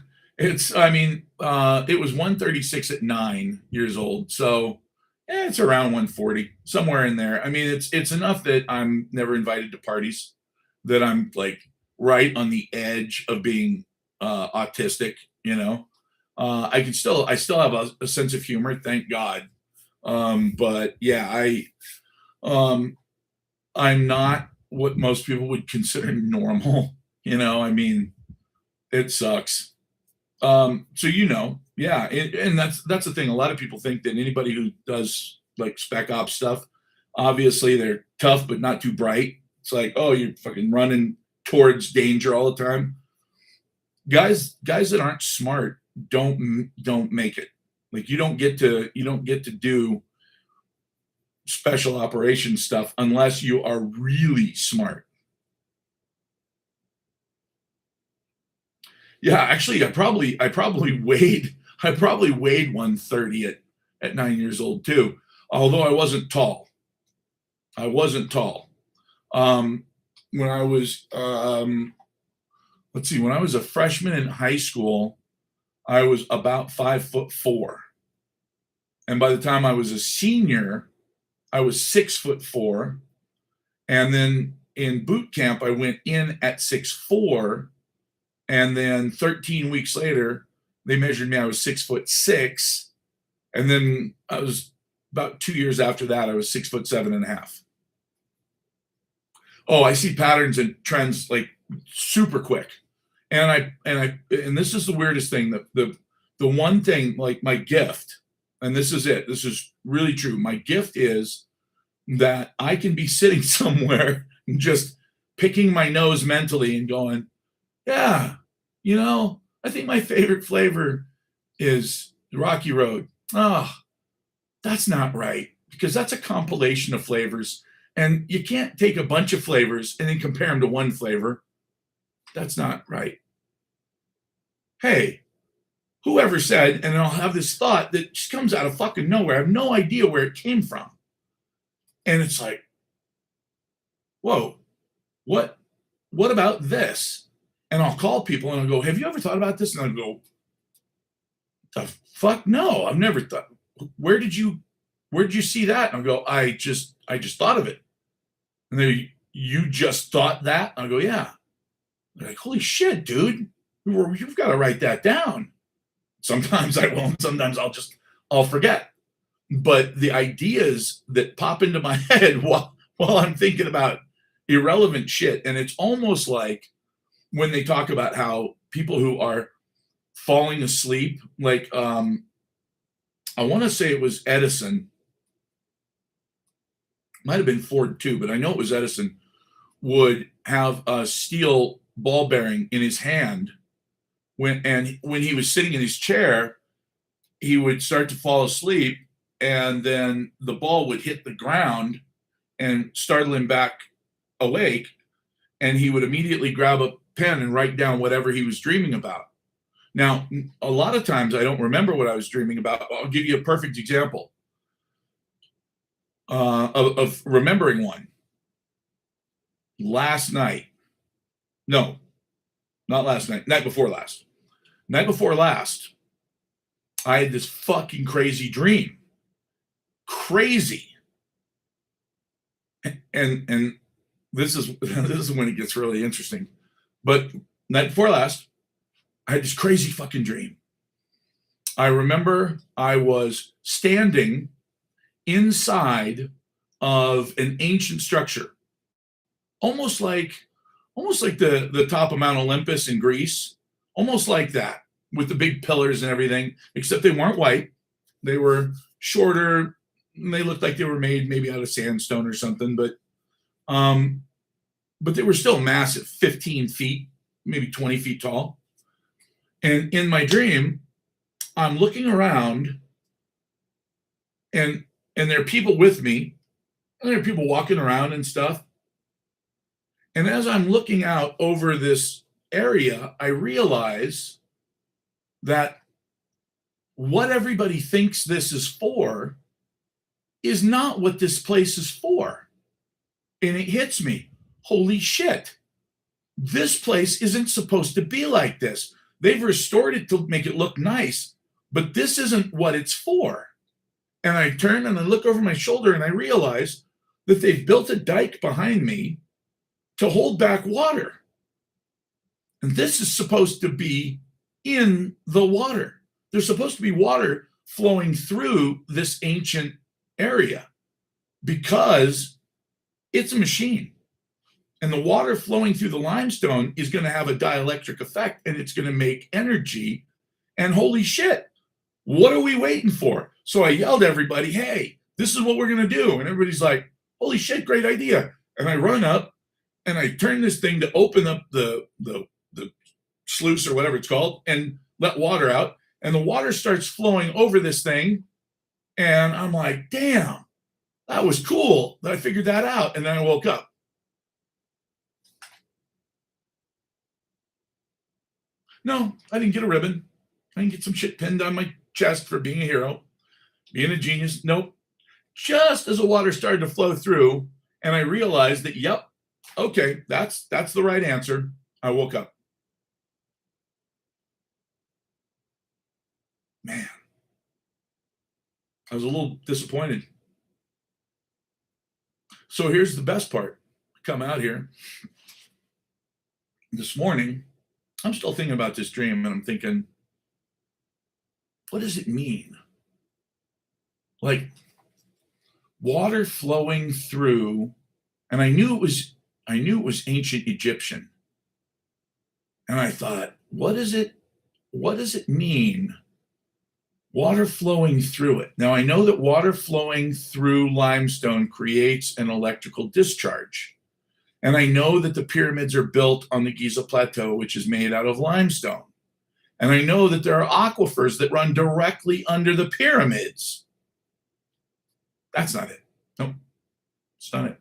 I mean, it was 136 at 9 years old. So, it's around 140, somewhere in there. I mean, it's enough that I'm never invited to parties, that I'm like right on the edge of being autistic, you know. I still have a sense of humor, thank God. But yeah, um, I'm not what most people would consider normal. You know, I mean, it sucks. So yeah, and that's the thing. A lot of people think that anybody who does like spec ops stuff, obviously they're tough but not too bright. It's like, oh, you're fucking running towards danger all the time. Guys that aren't smart don't make it. Like you don't get to do special operations stuff unless you are really smart. Yeah, actually, I probably weighed 130 at 9 years old too. Although I wasn't tall. I wasn't tall. Um, when I was let's see, when I was a freshman in high school, I was about 5'4", and by the time I was a senior, I was 6'4", and then in boot camp, I went in at 6'4", and then 13 weeks later, they measured me. I was 6'6", and then I was about 2 years after that. I was 6'7.5". Oh, I see patterns and trends like super quick, and this is the weirdest thing. The one thing, like my gift, and this is it. This is really true. My gift is that I can be sitting somewhere and just picking my nose mentally and going, yeah, I think my favorite flavor is Rocky Road. Oh, that's not right, because that's a compilation of flavors. And you can't take a bunch of flavors and then compare them to one flavor. That's not right. Hey, whoever said, and I'll have this thought that just comes out of fucking nowhere. I have no idea where it came from. And it's like, whoa, what what about this? And I'll call people and I'll go, have you ever thought about this? And I'll go, the fuck no, I've never thought. Where did you see that? And I'll go, I just thought of it. And they, you just thought that? I'll go, yeah. They're like, holy shit, dude. You've got to write that down. Sometimes I won't. Sometimes I'll forget. But the ideas that pop into my head while I'm thinking about irrelevant shit, and it's almost like when they talk about how people who are falling asleep, like I want to say it was Edison, might have been Ford too, but I know it was Edison, would have a steel ball bearing in his hand when he was sitting in his chair, he would start to fall asleep, and then the ball would hit the ground and startle him back awake, and he would immediately grab a pen and write down whatever he was dreaming about. Now, a lot of times I don't remember what I was dreaming about. I'll give you a perfect example of remembering one. Last night, no, not last night, night before last. Night before last, I had this fucking crazy dream. Crazy. And this is this is when it gets really interesting. But night before last, I had this crazy fucking dream. I remember I was standing inside of an ancient structure, almost like the top of Mount Olympus in Greece, almost like that, with the big pillars and everything, except they weren't white. They were shorter. And they looked like they were made maybe out of sandstone or something, but they were still massive, 15 feet, maybe 20 feet tall. And in my dream, I'm looking around, and and there are people with me, and there are people walking around and stuff. And as I'm looking out over this area, I realize that what everybody thinks this is for is not what this place is for. And it hits me. Holy shit. This place isn't supposed to be like this. They've restored it to make it look nice, but this isn't what it's for. And I turn and I look over my shoulder and I realize that they've built a dike behind me to hold back water. And this is supposed to be in the water. There's supposed to be water flowing through this ancient area because it's a machine. And the water flowing through the limestone is going to have a dielectric effect and it's going to make energy. And holy shit, what are we waiting for? So I yelled at everybody, hey, this is what we're going to do. And everybody's like, holy shit, great idea. And I run up and I turn this thing to open up the sluice or whatever it's called and let water out. And the water starts flowing over this thing. And I'm like, damn, that was cool that I figured that out. And then I woke up. No, I didn't get a ribbon. I didn't get some shit pinned on my chest for being a hero, being a genius. Nope. Just as the water started to flow through, and I realized that, yep, okay, that's the right answer, I woke up. Man, I was a little disappointed. So here's the best part. I come out here this morning. I'm still thinking about this dream and I'm thinking, what does it mean? Like water flowing through, and I knew it was ancient Egyptian. And I thought, what does it mean? Water flowing through it. Now I know that water flowing through limestone creates an electrical discharge. And I know that the pyramids are built on the Giza Plateau, which is made out of limestone. And I know that there are aquifers that run directly under the pyramids. That's not it. No, it's not it.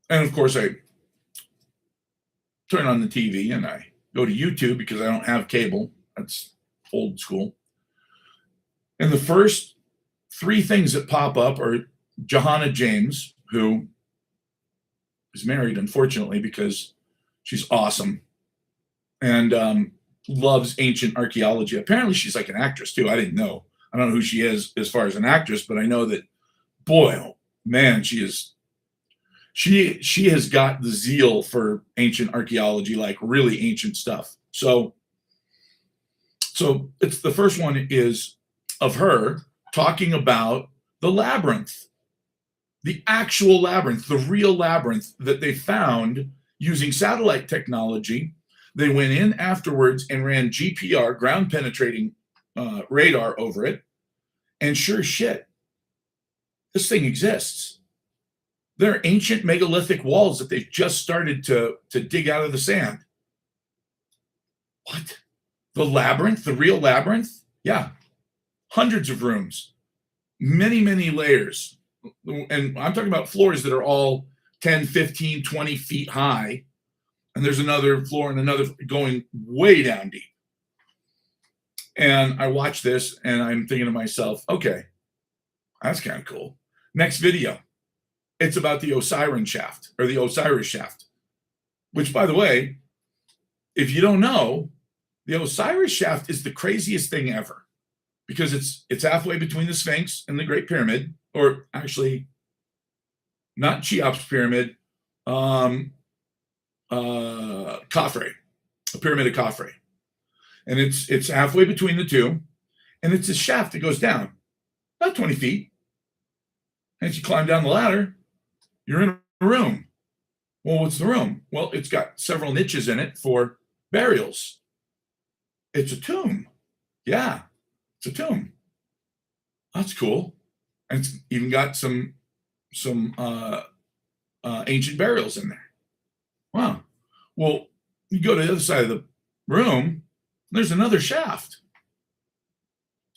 And of course, I turn on the TV and I go to YouTube because I don't have cable. That's old school. And the first three things that pop up are Johanna James, who is married, unfortunately, because she's awesome and loves ancient archaeology. Apparently, she's like an actress too. I didn't know. I don't know who she is as far as an actress, but I know that, boy, oh, man, she has got the zeal for ancient archaeology, like really ancient stuff. So it's the first one is of her talking about the labyrinth. The actual labyrinth, the real labyrinth that they found using satellite technology. They went in afterwards and ran GPR, ground penetrating radar over it. And sure as shit, this thing exists. There are ancient megalithic walls that they've just started to dig out of the sand. What? The labyrinth, the real labyrinth? Yeah. Hundreds of rooms, many, many layers. And I'm talking about floors that are all 10, 15, 20 feet high. And there's another floor and another going way down deep. And I watch this and I'm thinking to myself, okay, that's kind of cool. Next video, it's about the Osiris shaft or the Osiris shaft, which, by the way, if you don't know, the Osiris shaft is the craziest thing ever because it's halfway between the Sphinx and the Great Pyramid. Or actually, not Cheops pyramid, Khafre, a pyramid of Khafre. And it's halfway between the two. And it's a shaft that goes down about 20 feet. And as you climb down the ladder, you're in a room. Well, what's the room? Well, it's got several niches in it for burials. It's a tomb. Yeah, it's a tomb. That's cool. And it's even got some ancient burials in there. Wow. Well, you go to the other side of the room, there's another shaft.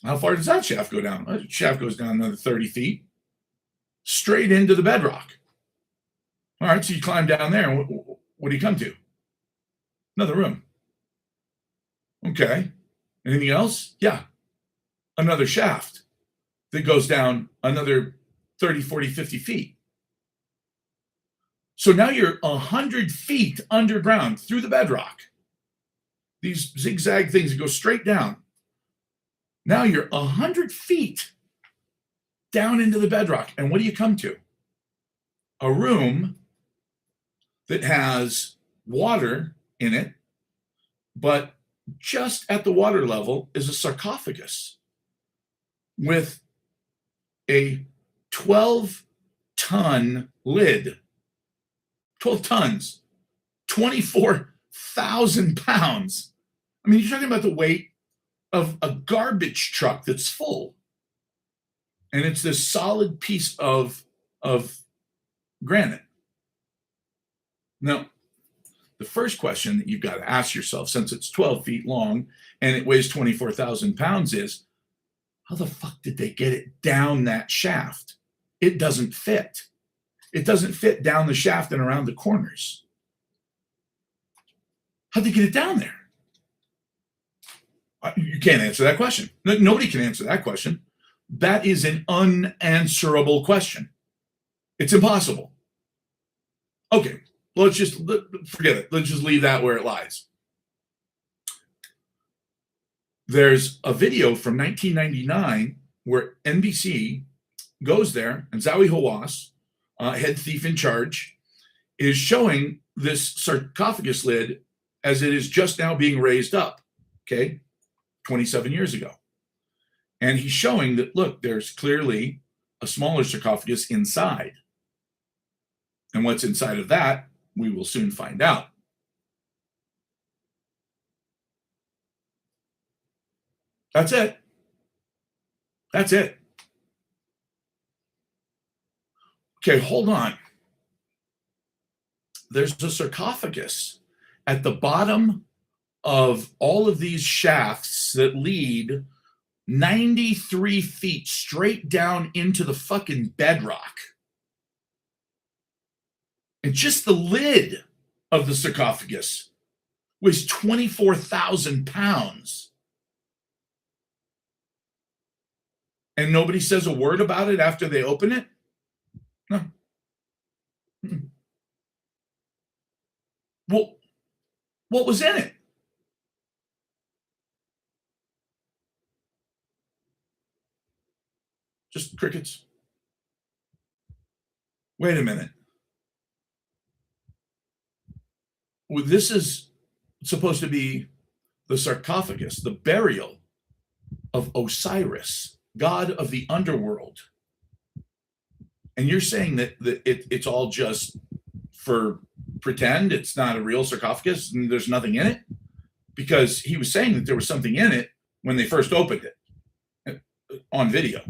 How far does that shaft go down? The shaft goes down another 30 feet, straight into the bedrock. All right, so you climb down there, and what do you come to? Another room. Okay. Anything else? Yeah. Another shaft that goes down another 30, 40, 50 feet. So now you're 100 feet underground through the bedrock. These zigzag things that go straight down. Now you're 100 feet down into the bedrock. And what do you come to? A room that has water in it, but just at the water level is a sarcophagus with a 12-ton lid. 12 tons, 24,000 pounds. I mean, you're talking about the weight of a garbage truck that's full. And it's this solid piece of granite. Now, the first question that you've got to ask yourself, since it's 12 feet long and it weighs 24,000 pounds, is how the fuck did they get it down that shaft? It doesn't fit. It doesn't fit down the shaft and around the corners. How'd they get it down there? You can't answer that question. Nobody can answer that question. That is an unanswerable question. It's impossible. Okay, let's just forget it. Let's just leave that where it lies. There's a video from 1999 where NBC goes there, and Zawi Hawass, head thief in charge, is showing this sarcophagus lid as it is just now being raised up, okay, 27 years ago. And he's showing that, look, there's clearly a smaller sarcophagus inside. And what's inside of that, we will soon find out. That's it. That's it. Okay, hold on. There's a sarcophagus at the bottom of all of these shafts that lead 93 feet straight down into the fucking bedrock. And just the lid of the sarcophagus weighs 24,000 pounds. And nobody says a word about it after they open it? No. Well, what was in it? Just crickets. Wait a minute. Well, this is supposed to be the sarcophagus, the burial of Osiris, god of the underworld. And you're saying that it's all just for pretend, it's not a real sarcophagus, and there's nothing in it? Because he was saying that there was something in it when they first opened it on video.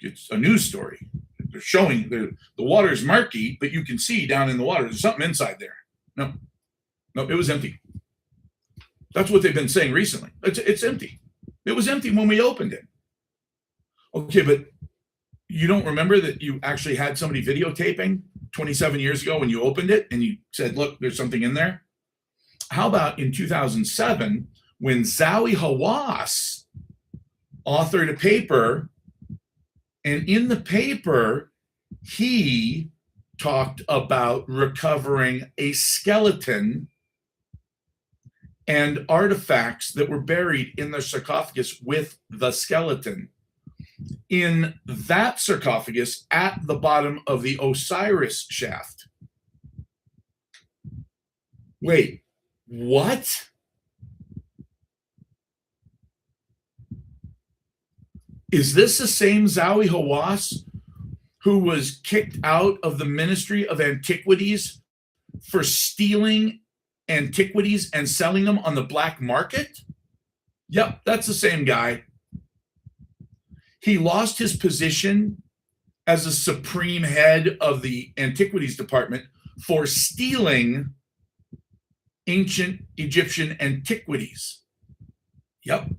It's a news story. They're showing the water is murky, but you can see down in the water there's something inside there. No, it was empty. That's what they've been saying recently. It's empty. It was empty when we opened it. Okay, but you don't remember that you actually had somebody videotaping 27 years ago when you opened it and you said, look, there's something in there? How about in 2007 when Zawi Hawass authored a paper, and in the paper, he talked about recovering a skeleton and artifacts that were buried in the sarcophagus with the skeleton. In that sarcophagus at the bottom of the Osiris shaft. Wait, what? Is this the same Zawi Hawass who was kicked out of the Ministry of Antiquities for stealing antiquities and selling them on the black market? Yep, that's the same guy. He lost his position as a supreme head of the antiquities department for stealing ancient Egyptian antiquities. Yep.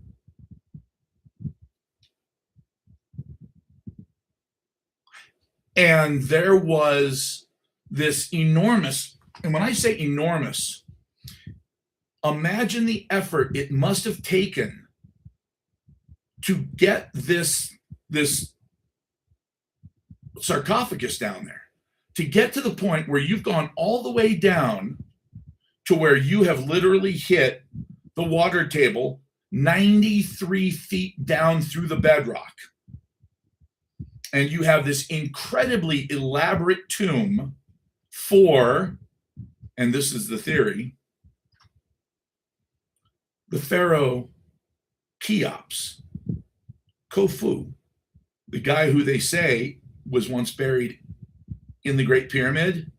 And there was this enormous, and when I say enormous, imagine the effort it must have taken to get this sarcophagus down there, to get to the point where you've gone all the way down to where you have literally hit the water table 93 feet down through the bedrock. And you have this incredibly elaborate tomb for, and this is the theory, the pharaoh Cheops, Khufu, the guy who they say was once buried in the Great Pyramid,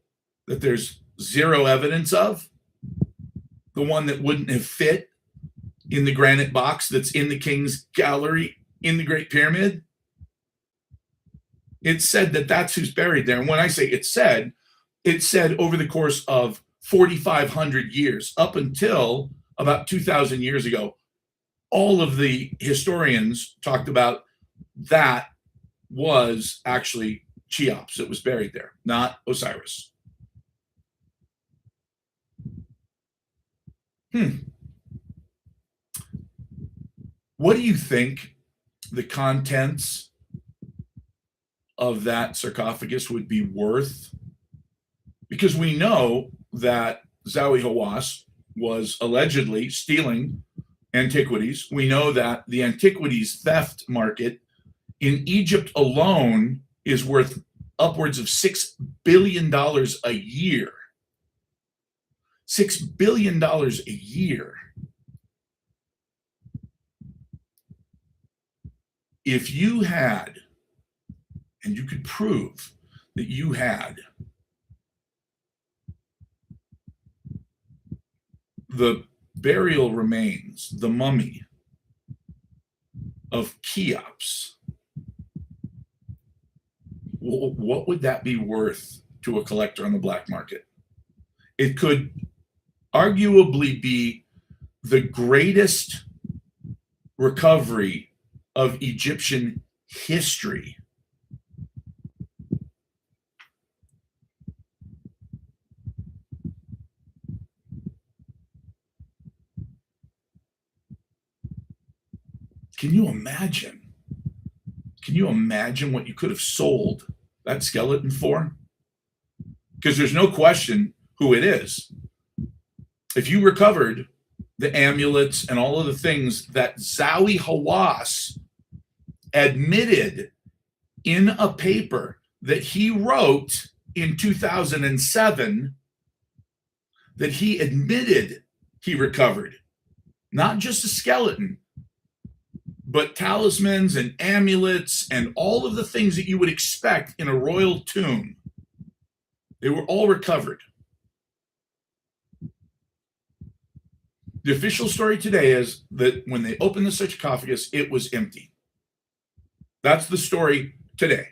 that there's zero evidence of, the one that wouldn't have fit in the granite box that's in the King's Gallery in the Great Pyramid. It's said that that's who's buried there. And when I say it's said over the course of 4,500 years, up until about 2,000 years ago, all of the historians talked about that was actually Cheops that was buried there, not Osiris. What do you think the contents of that sarcophagus would be worth? Because we know that Zawi Hawass was allegedly stealing antiquities. We know that the antiquities theft market in Egypt alone is worth upwards of $6 billion a year. $6 billion a year. If you had, and you could prove that you had the burial remains, the mummy of Cheops, what would that be worth to a collector on the black market? It could arguably be the greatest recovery of Egyptian history. Can you imagine? Can you imagine what you could have sold that skeleton for? Because there's no question who it is. If you recovered the amulets and all of the things that Zawi Hawass admitted in a paper that he wrote in 2007, that he admitted he recovered, not just a skeleton, but talismans and amulets and all of the things that you would expect in a royal tomb, they were all recovered. The official story today is that when they opened the sarcophagus, it was empty. That's the story today.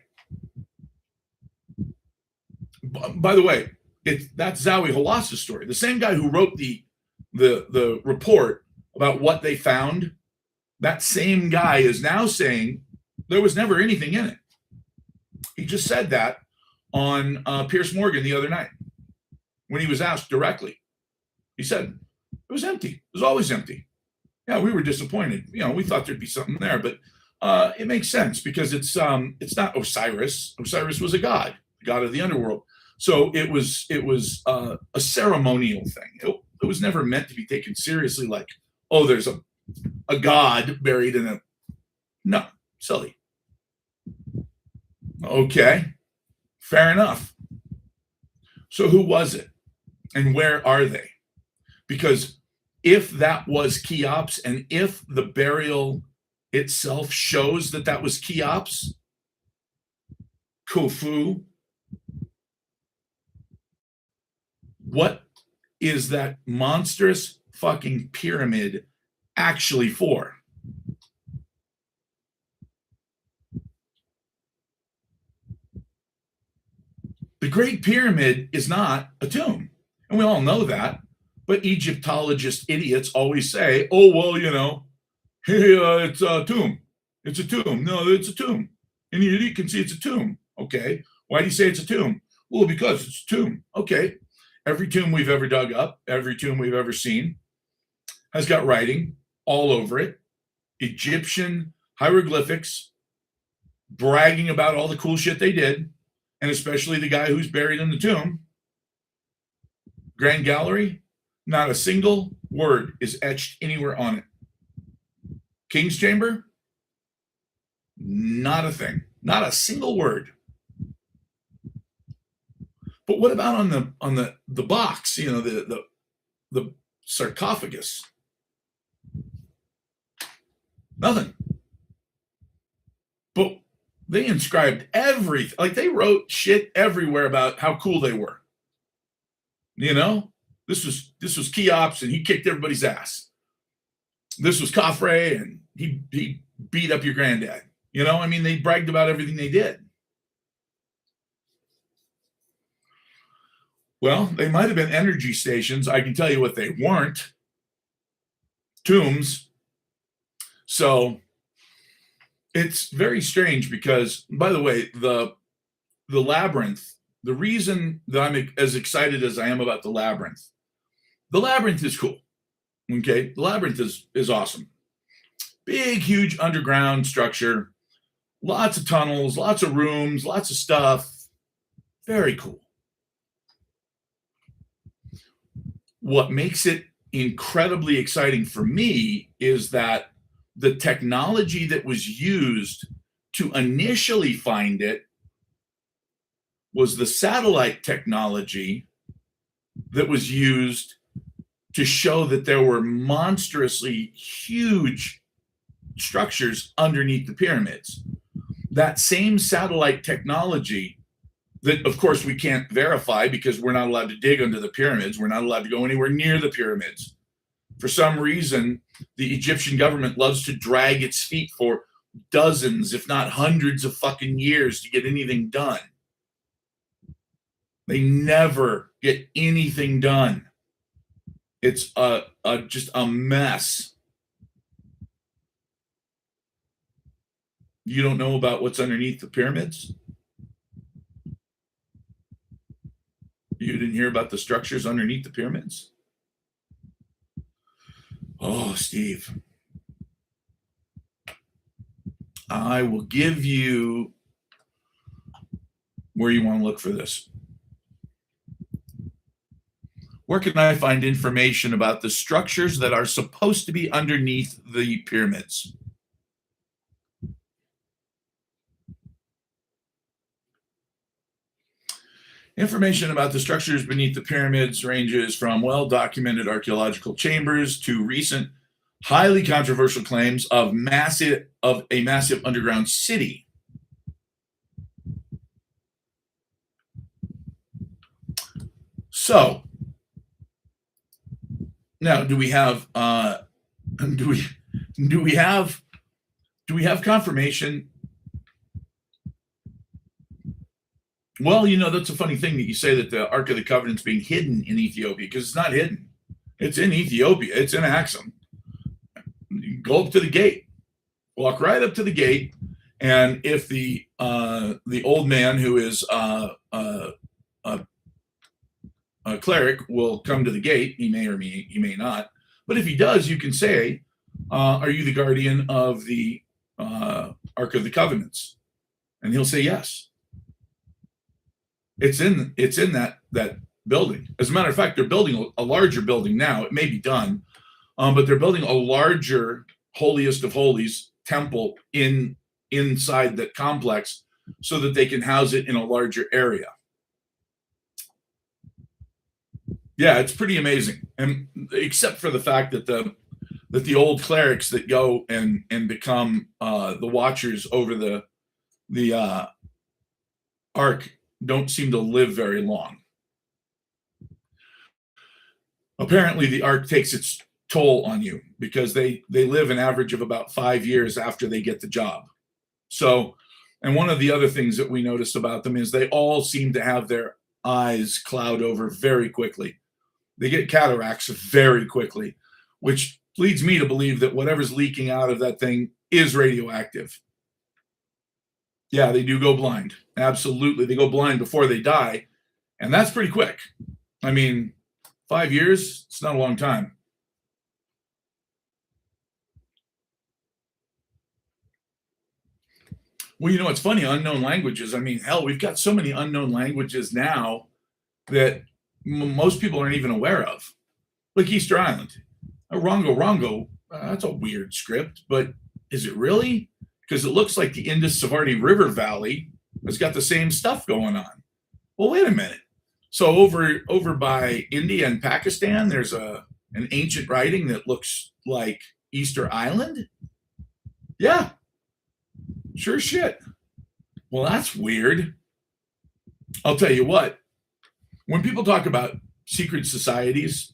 By the way, that's Zawi Hawass's story. The same guy who wrote the report about what they found, that same guy is now saying there was never anything in it. He just said that on Piers Morgan the other night when he was asked directly. He said, it was empty. It was always empty. Yeah, we were disappointed. You know, we thought there'd be something there, but it makes sense because it's not Osiris. Osiris was a god of the underworld. So it was a ceremonial thing. It was never meant to be taken seriously. Like, oh, there's a god buried in a. No, silly. Okay, fair enough. So who was it, and where are they? Because if that was Cheops, and if the burial itself shows that that was Cheops, Khufu, what is that monstrous fucking pyramid actually for? The Great Pyramid is not a tomb, and we all know that. But Egyptologist idiots always say, oh, well, you know, hey, it's a tomb. It's a tomb. No, it's a tomb. And you can see it's a tomb. Okay. Why do you say it's a tomb? Well, because it's a tomb. Okay. Every tomb we've ever dug up, every tomb we've ever seen has got writing all over it, Egyptian hieroglyphics bragging about all the cool shit they did, and especially the guy who's buried in the tomb. Grand Gallery, not a single word is etched anywhere on it. King's Chamber, not a thing, not a single word. But what about on the box? You know, the sarcophagus. Nothing. But they inscribed everything. Like they wrote shit everywhere about how cool they were. You know, this was Cheops and he kicked everybody's ass. This was Khafre and he beat up your granddad. You know, I mean, they bragged about everything they did. Well, they might have been energy stations. I can tell you what they weren't. Tombs. So it's very strange because, by the way, the labyrinth, the reason that I'm as excited as I am about the labyrinth is cool. Okay. The labyrinth is awesome. Big, huge underground structure, lots of tunnels, lots of rooms, lots of stuff. Very cool. What makes it incredibly exciting for me is that the technology that was used to initially find it was the satellite technology that was used to show that there were monstrously huge structures underneath the pyramids. That same satellite technology that, of course, we can't verify because we're not allowed to dig under the pyramids. We're not allowed to go anywhere near the pyramids. For some reason, the Egyptian government loves to drag its feet for dozens, if not hundreds of fucking years to get anything done. They never get anything done. It's just a mess. You don't know about what's underneath the pyramids? You didn't hear about the structures underneath the pyramids? Oh, Steve. I will give you where you want to look for this. Where can I find information about the structures that are supposed to be underneath the pyramids? Information about the structures beneath the pyramids ranges from well-documented archaeological chambers to recent, highly controversial claims of a massive underground city. So, now, do we have confirmation? Well, you know, that's a funny thing that you say that the Ark of the Covenant's being hidden in Ethiopia, because it's not hidden. It's in Ethiopia. It's in Axum. You go up to the gate, walk right up to the gate, and if the old man who is a cleric will come to the gate, he may or he may not, but if he does, you can say, "Are you the guardian of the Ark of the Covenants?" And he'll say yes. It's in that building. As a matter of fact, they're building a larger building now. It may be done, but they're building a larger holiest of holies temple inside that complex so that they can house it in a larger area. Yeah, it's pretty amazing. And except for the fact that the old clerics that go and become the watchers over the Ark don't seem to live very long. Apparently, the Ark takes its toll on you because they live an average of about 5 years after they get the job. So, and one of the other things that we noticed about them is they all seem to have their eyes cloud over very quickly. They get cataracts very quickly, which leads me to believe that whatever's leaking out of that thing is radioactive. Yeah, they do go blind. Absolutely. They go blind before they die. And that's pretty quick. I mean, 5 years, it's not a long time. Well, it's funny, unknown languages. I mean, hell, we've got so many unknown languages now that most people aren't even aware of. Like Easter Island. Rongo Rongo, that's a weird script, but is it really? Because it looks like the Indus Savarni River Valley has got the same stuff going on. Well, wait a minute. So over by India and Pakistan, there's an ancient writing that looks like Easter Island. Yeah, sure shit. Well, that's weird. I'll tell you what. When people talk about secret societies,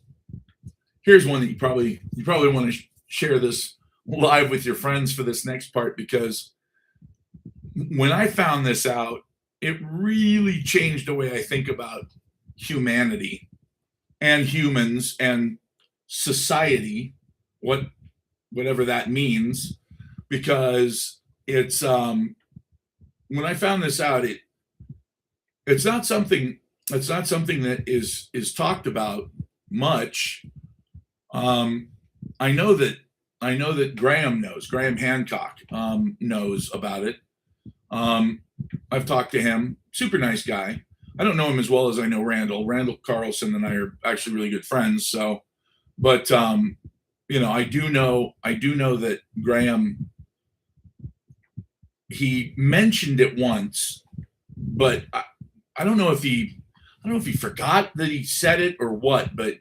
here's one that you probably want to share this live with your friends for this next part, because when I found this out, it really changed the way I think about humanity and humans and society, whatever that means, because it's when I found this out, it's not something that is talked about much. I know that Graham Hancock knows about it. I've talked to him, super nice guy. I don't know him as well as I know Randall. Randall Carlson and I are actually really good friends. So, but I do know that Graham, he mentioned it once, but I don't know if he forgot that he said it or what, but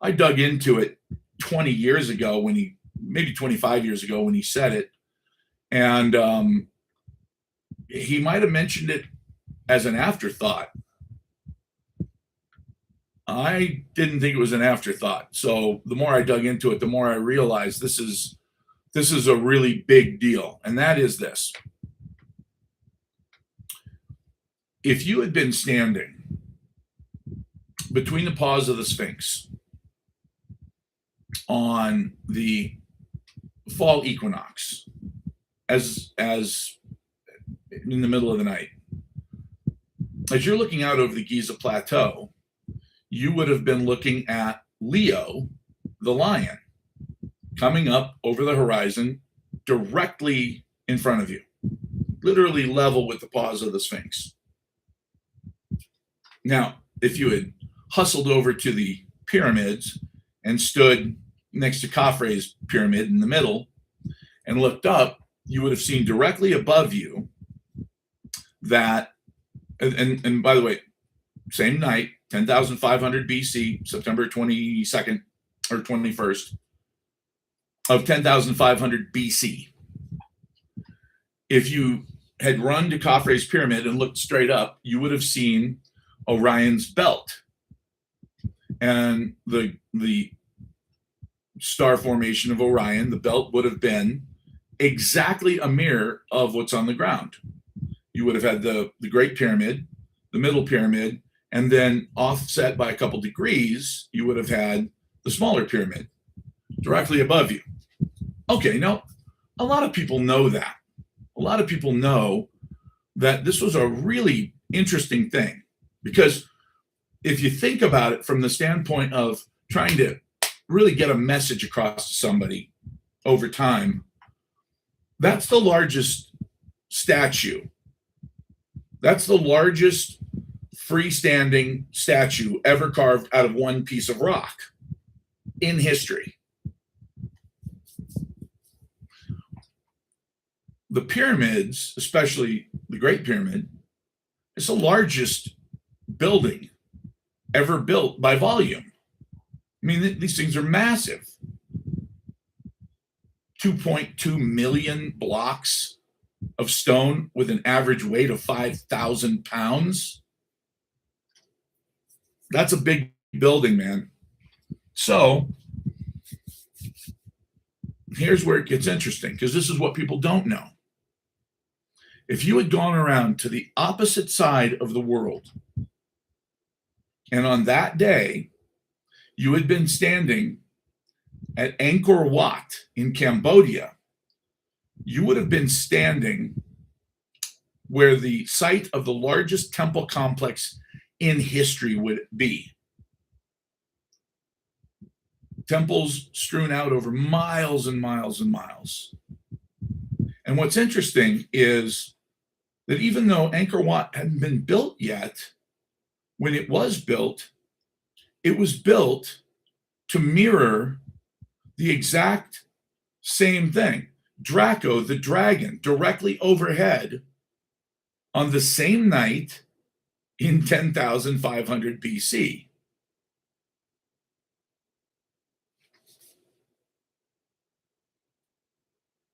I dug into it 20 years ago maybe 25 years ago when he said it. And he might have mentioned it as an afterthought. I didn't think it was an afterthought. So the more I dug into it, the more I realized this is a really big deal. And that is this. If you had been standing between the paws of the Sphinx on the fall equinox, as in the middle of the night, as you're looking out over the Giza Plateau, you would have been looking at Leo, the lion, coming up over the horizon directly in front of you, literally level with the paws of the Sphinx. Now, if you had hustled over to the pyramids and stood next to Khafre's pyramid in the middle and looked up, you would have seen directly above you that, and by the way, same night, 10,500 BC, September 22nd or 21st of 10,500 BC. If you had run to Khafre's pyramid and looked straight up, you would have seen Orion's belt. And the star formation of Orion, the belt would have been exactly a mirror of what's on the ground. You would have had the Great Pyramid, the Middle Pyramid, and then offset by a couple degrees, you would have had the smaller pyramid directly above you. Okay, now, a lot of people know that. A lot of people know that this was a really interesting thing, because if you think about it from the standpoint of trying to really get a message across to somebody over time, that's the largest statue. That's the largest freestanding statue ever carved out of one piece of rock in history. The pyramids, especially the Great Pyramid, is the largest building ever built by volume. I mean, these things are massive. 2.2 million blocks of stone with an average weight of 5,000 pounds. That's a big building, man. So here's where it gets interesting, because this is what people don't know. If you had gone around to the opposite side of the world, and on that day, you had been standing at Angkor Wat in Cambodia, you would have been standing where the site of the largest temple complex in history would be. Temples strewn out over miles and miles and miles. And what's interesting is that even though Angkor Wat hadn't been built yet, when it was built to mirror the exact same thing. Draco, the dragon, directly overhead on the same night in 10,500 BC.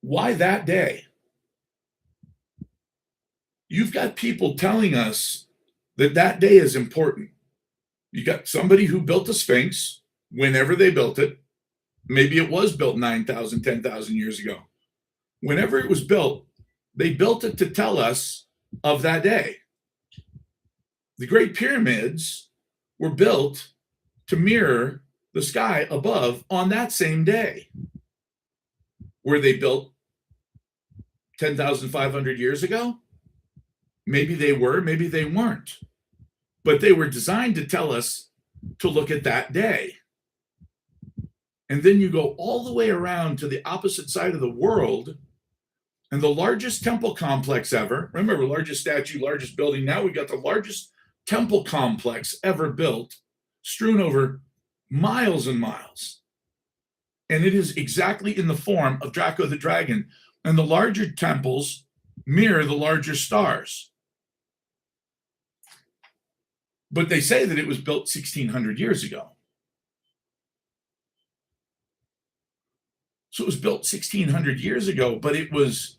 Why that day? You've got people telling us that that day is important. You got somebody who built the Sphinx whenever they built it. Maybe it was built 9,000, 10,000 years ago. Whenever it was built, they built it to tell us of that day. The Great Pyramids were built to mirror the sky above on that same day. Were they built 10,500 years ago? Maybe they were, maybe they weren't. But they were designed to tell us to look at that day. And then you go all the way around to the opposite side of the world, and the largest temple complex ever, remember, largest statue, largest building, now we got the largest temple complex ever built, strewn over miles and miles. And it is exactly in the form of Draco the dragon. And the larger temples mirror the larger stars. But they say that it was built 1,600 years ago. So it was built 1,600 years ago, but it was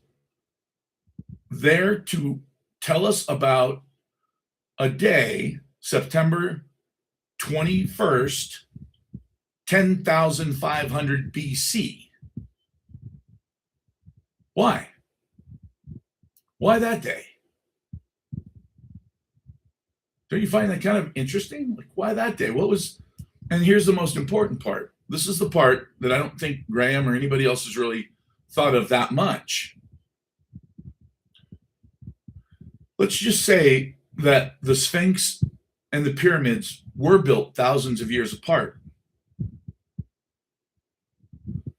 there to tell us about a day, September 21st, 10,500 BC. Why? Why that day? Don't you find that kind of interesting? Like, why that day? What was, and here's the most important part. This is the part that I don't think Graham or anybody else has really thought of that much. Let's just say that the Sphinx and the pyramids were built thousands of years apart.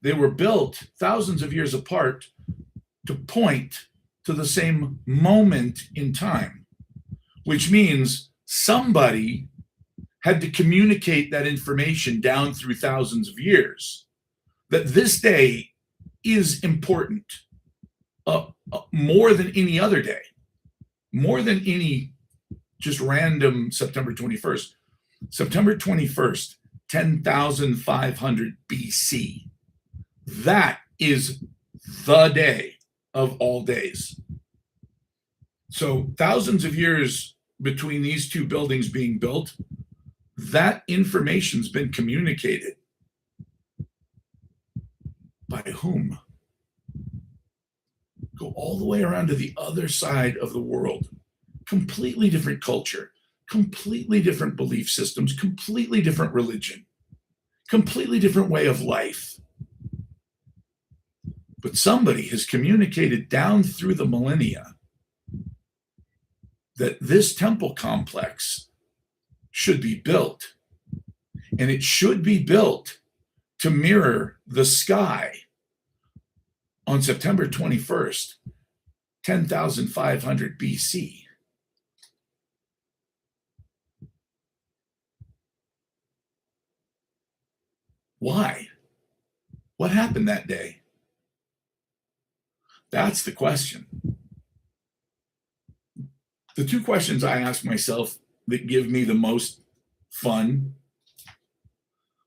They were built thousands of years apart to point to the same moment in time, which means somebody had to communicate that information down through thousands of years, that this day is important more than any other day, more than any just random September 21st. September 21st, 10,500 BC. That is the day of all days. So thousands of years between these two buildings being built, that information's been communicated. By whom? Go all the way around to the other side of the world. Completely different culture, completely different belief systems, completely different religion, completely different way of life. But somebody has communicated down through the millennia that this temple complex should be built. And it should be built to mirror the sky on September 21st, 10,500 BC. Why? What happened that day? That's the question. The two questions I ask myself that give me the most fun: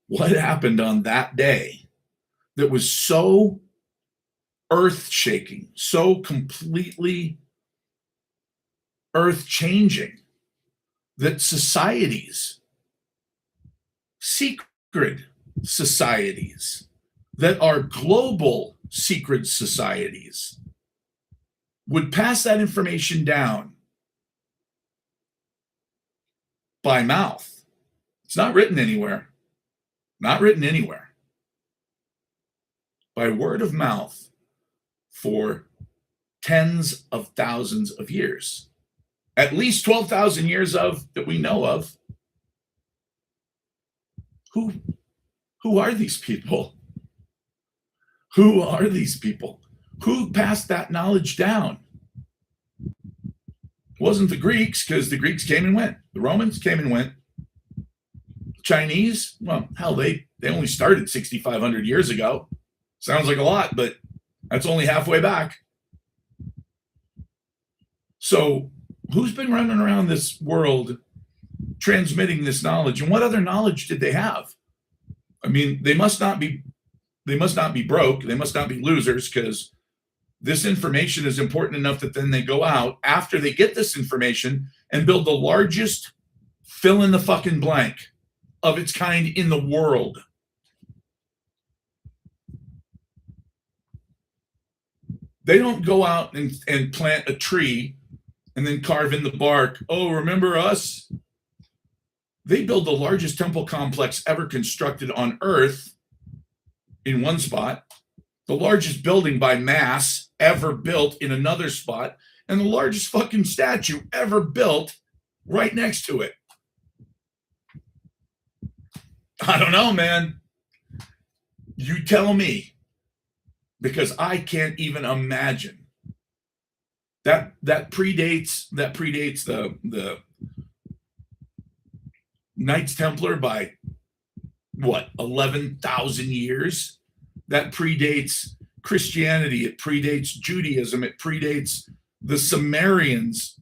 what happened on that day that was so earth-shaking, so completely earth-changing, that societies, secret societies, that are global secret societies, would pass that information down by mouth? It's not written anywhere. Not written anywhere. By word of mouth for tens of thousands of years. At least 12,000 years of that we know of. Who who are these people? Who are these people? Who passed that knowledge down? It wasn't the Greeks, because the Greeks came and went. The Romans came and went. The Chinese, well, hell, they only started 6,500 years ago. Sounds like a lot, but that's only halfway back. So who's been running around this world transmitting this knowledge? And what other knowledge did they have? I mean, they must not be broke. They must not be losers, because this information is important enough that then they go out after they get this information and build the largest fill in the fucking blank of its kind in the world. They don't go out and plant a tree and then carve in the bark. Oh, remember us? They build the largest temple complex ever constructed on Earth in one spot, the largest building by mass ever built in another spot, and the largest fucking statue ever built right next to it. I don't know, man. You tell me, because I can't even imagine. That predates the Knights Templar by what, 11,000 years? That predates Christianity, it predates Judaism, it predates the Sumerians.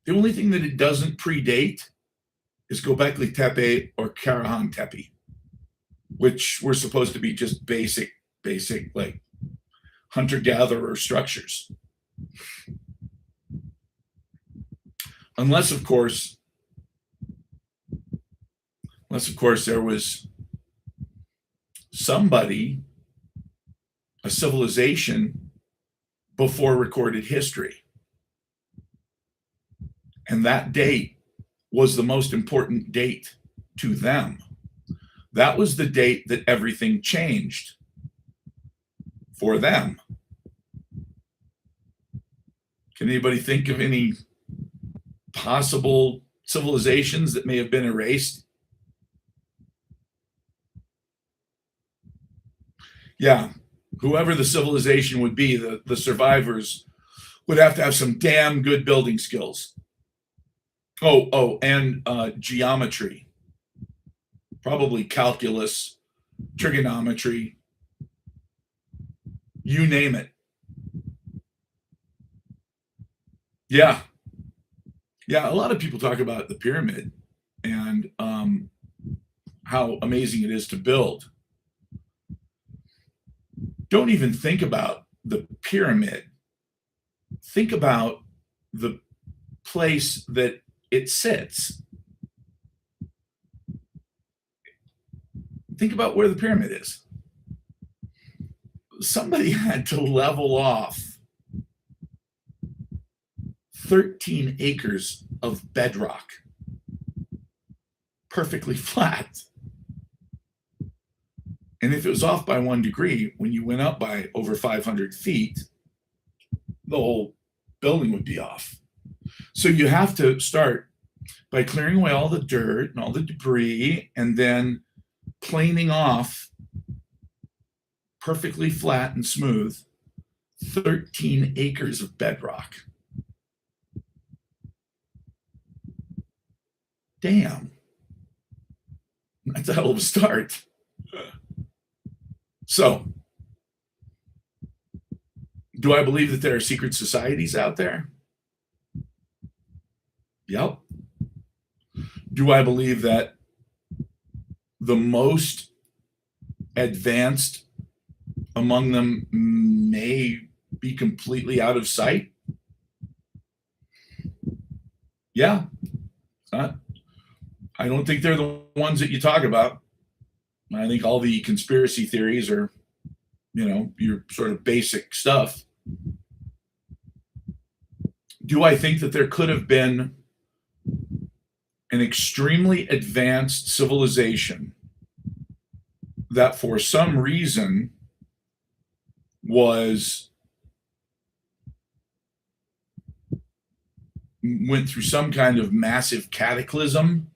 The only thing that it doesn't predate is Göbekli Tepe or Karahan Tepe, which were supposed to be just basic like hunter-gatherer structures. Unless of course there was somebody, a civilization before recorded history. And that date was the most important date to them. That was the date that everything changed for them. Can anybody think of any possible civilizations that may have been erased? Yeah, whoever the civilization would be, the survivors would have to have some damn good building skills. And geometry, probably calculus, trigonometry, you name it. Yeah, a lot of people talk about the pyramid and how amazing it is to build. Don't even think about the pyramid. Think about the place that it sits. Think about where the pyramid is. Somebody had to level off 13 acres of bedrock, perfectly flat. And if it was off by 1 degree, when you went up by over 500 feet, the whole building would be off. So you have to start by clearing away all the dirt and all the debris, and then planing off perfectly flat and smooth 13 acres of bedrock. Damn. That's a hell of a start. So, do I believe that there are secret societies out there? Yep. Do I believe that the most advanced among them may be completely out of sight? Yeah. I don't think they're the ones that you talk about. I think all the conspiracy theories are, your sort of basic stuff. Do I think that there could have been an extremely advanced civilization that for some reason was went through some kind of massive cataclysm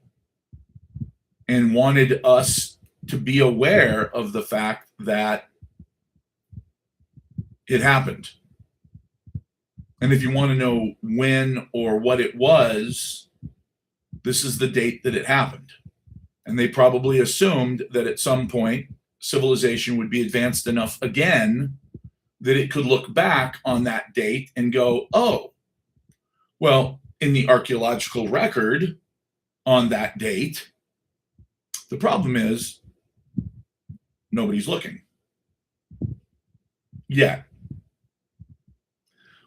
and wanted us to be aware of the fact that it happened. And if you want to know when or what it was, this is the date that it happened. And they probably assumed that at some point civilization would be advanced enough again that it could look back on that date and go, oh, well, in the archaeological record on that date, the problem is nobody's looking yet.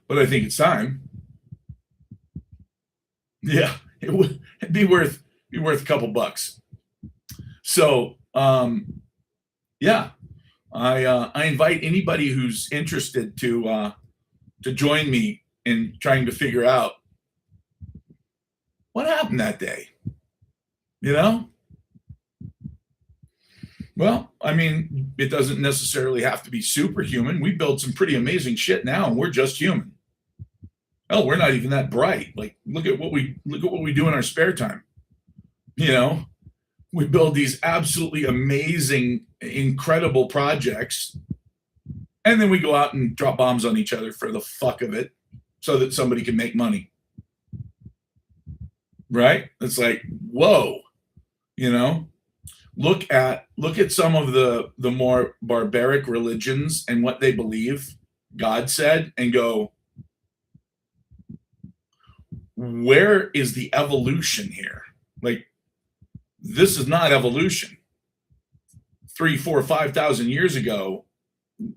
But I think it's time. Yeah, it'd be worth a couple bucks. So yeah, I invite anybody who's interested to join me in trying to figure out what happened that day. You know? Well, I mean, it doesn't necessarily have to be superhuman. We build some pretty amazing shit now, and we're just human. Oh, we're not even that bright. Like, look at what we do in our spare time. You know, we build these absolutely amazing, incredible projects, and then we go out and drop bombs on each other for the fuck of it, so that somebody can make money. Right? It's like, whoa, you know. Look at some of the more barbaric religions and what they believe God said, and go, where is the evolution here? Like, this is not evolution. 3, 4, 5,000 years ago,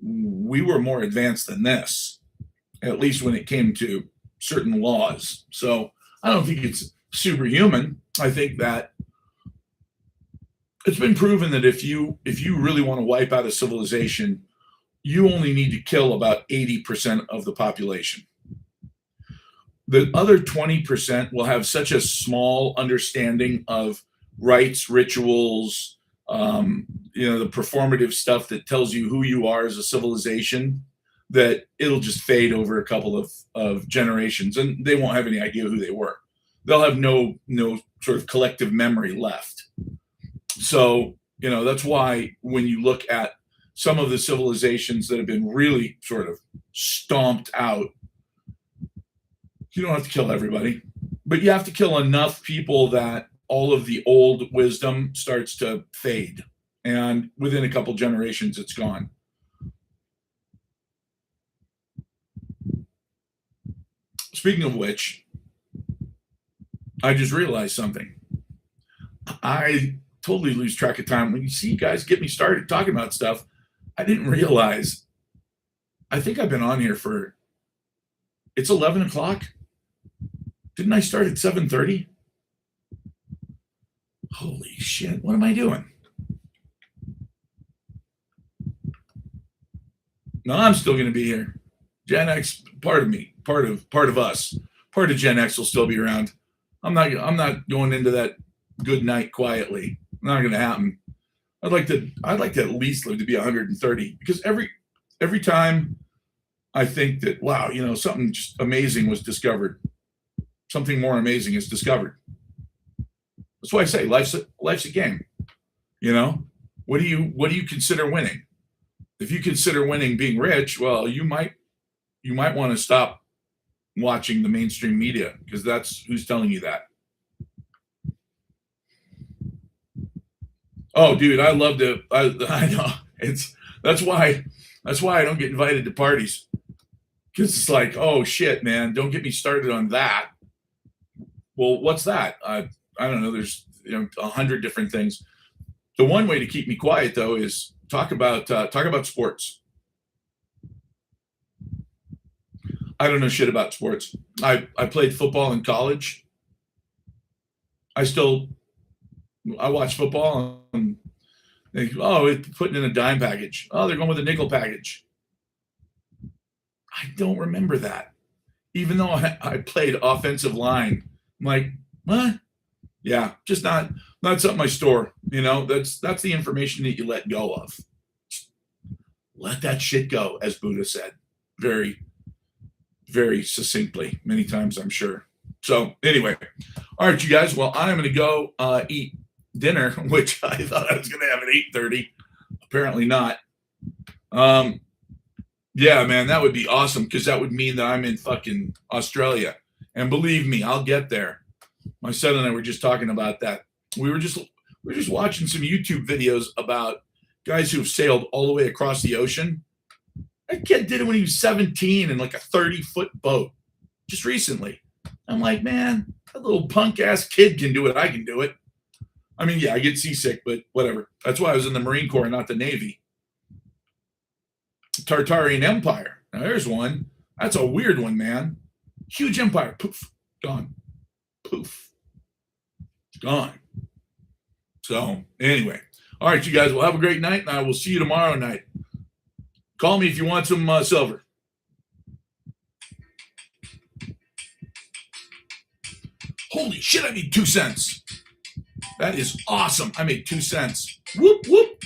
we were more advanced than this, at least when it came to certain laws. So I don't think it's superhuman. I think that it's been proven that if you really want to wipe out a civilization, you only need to kill about 80% of the population. The other 20% will have such a small understanding of rites, rituals, the performative stuff that tells you who you are as a civilization, that it'll just fade over a couple of generations, and they won't have any idea who they were. They'll have no sort of collective memory left. So, that's why when you look at some of the civilizations that have been really sort of stomped out, you don't have to kill everybody, but you have to kill enough people that all of the old wisdom starts to fade. And within a couple generations, it's gone. Speaking of which, I just realized something. I totally lose track of time. When you see guys get me started talking about stuff, I didn't realize. I think I've been on here it's 11 o'clock. Didn't I start at 7:30? Holy shit, what am I doing? No, I'm still going to be here. Gen X, part of me, part of us, part of Gen X will still be around. I'm not going into that good night quietly. Not going to happen. I'd like to at least live to be 130, because every time I think that, wow, something just amazing was discovered, something more amazing is discovered. That's why I say life's a game. What do you consider winning? If you consider winning being rich, well, you might want to stop watching the mainstream media, because that's who's telling you that. Oh, dude, I love to. I know that's why I don't get invited to parties, because it's like, oh shit, man, don't get me started on that. Well, what's that? I don't know. There's 100 different things. The one way to keep me quiet, though, is talk about sports. I don't know shit about sports. I played football in college. I watch football, and it's putting in a dime package. Oh, they're going with a nickel package. I don't remember that. Even though I played offensive line, I'm like, what? Yeah, just not something I store. That's the information that you let go of. Let that shit go, as Buddha said, very, very succinctly, many times, I'm sure. So anyway, all right, you guys. Well, I'm going to go eat dinner, which I thought I was going to have at 8:30. Apparently not. Yeah, man, that would be awesome because that would mean that I'm in fucking Australia. And believe me, I'll get there. My son and I were just talking about that. We were just watching some YouTube videos about guys who have sailed all the way across the ocean. That kid did it when he was 17 in like a 30-foot boat just recently. I'm like, man, that little punk ass kid can do it. I can do it. I mean, yeah, I get seasick, but whatever. That's why I was in the Marine Corps, not the Navy. Tartarian Empire. Now there's one. That's a weird one, man. Huge empire. Poof. Gone. Poof. Gone. So anyway. All right, you guys. Well, have a great night, and I will see you tomorrow night. Call me if you want some silver. Holy shit, I made 2 cents. That is awesome. I made 2 cents. Whoop, whoop.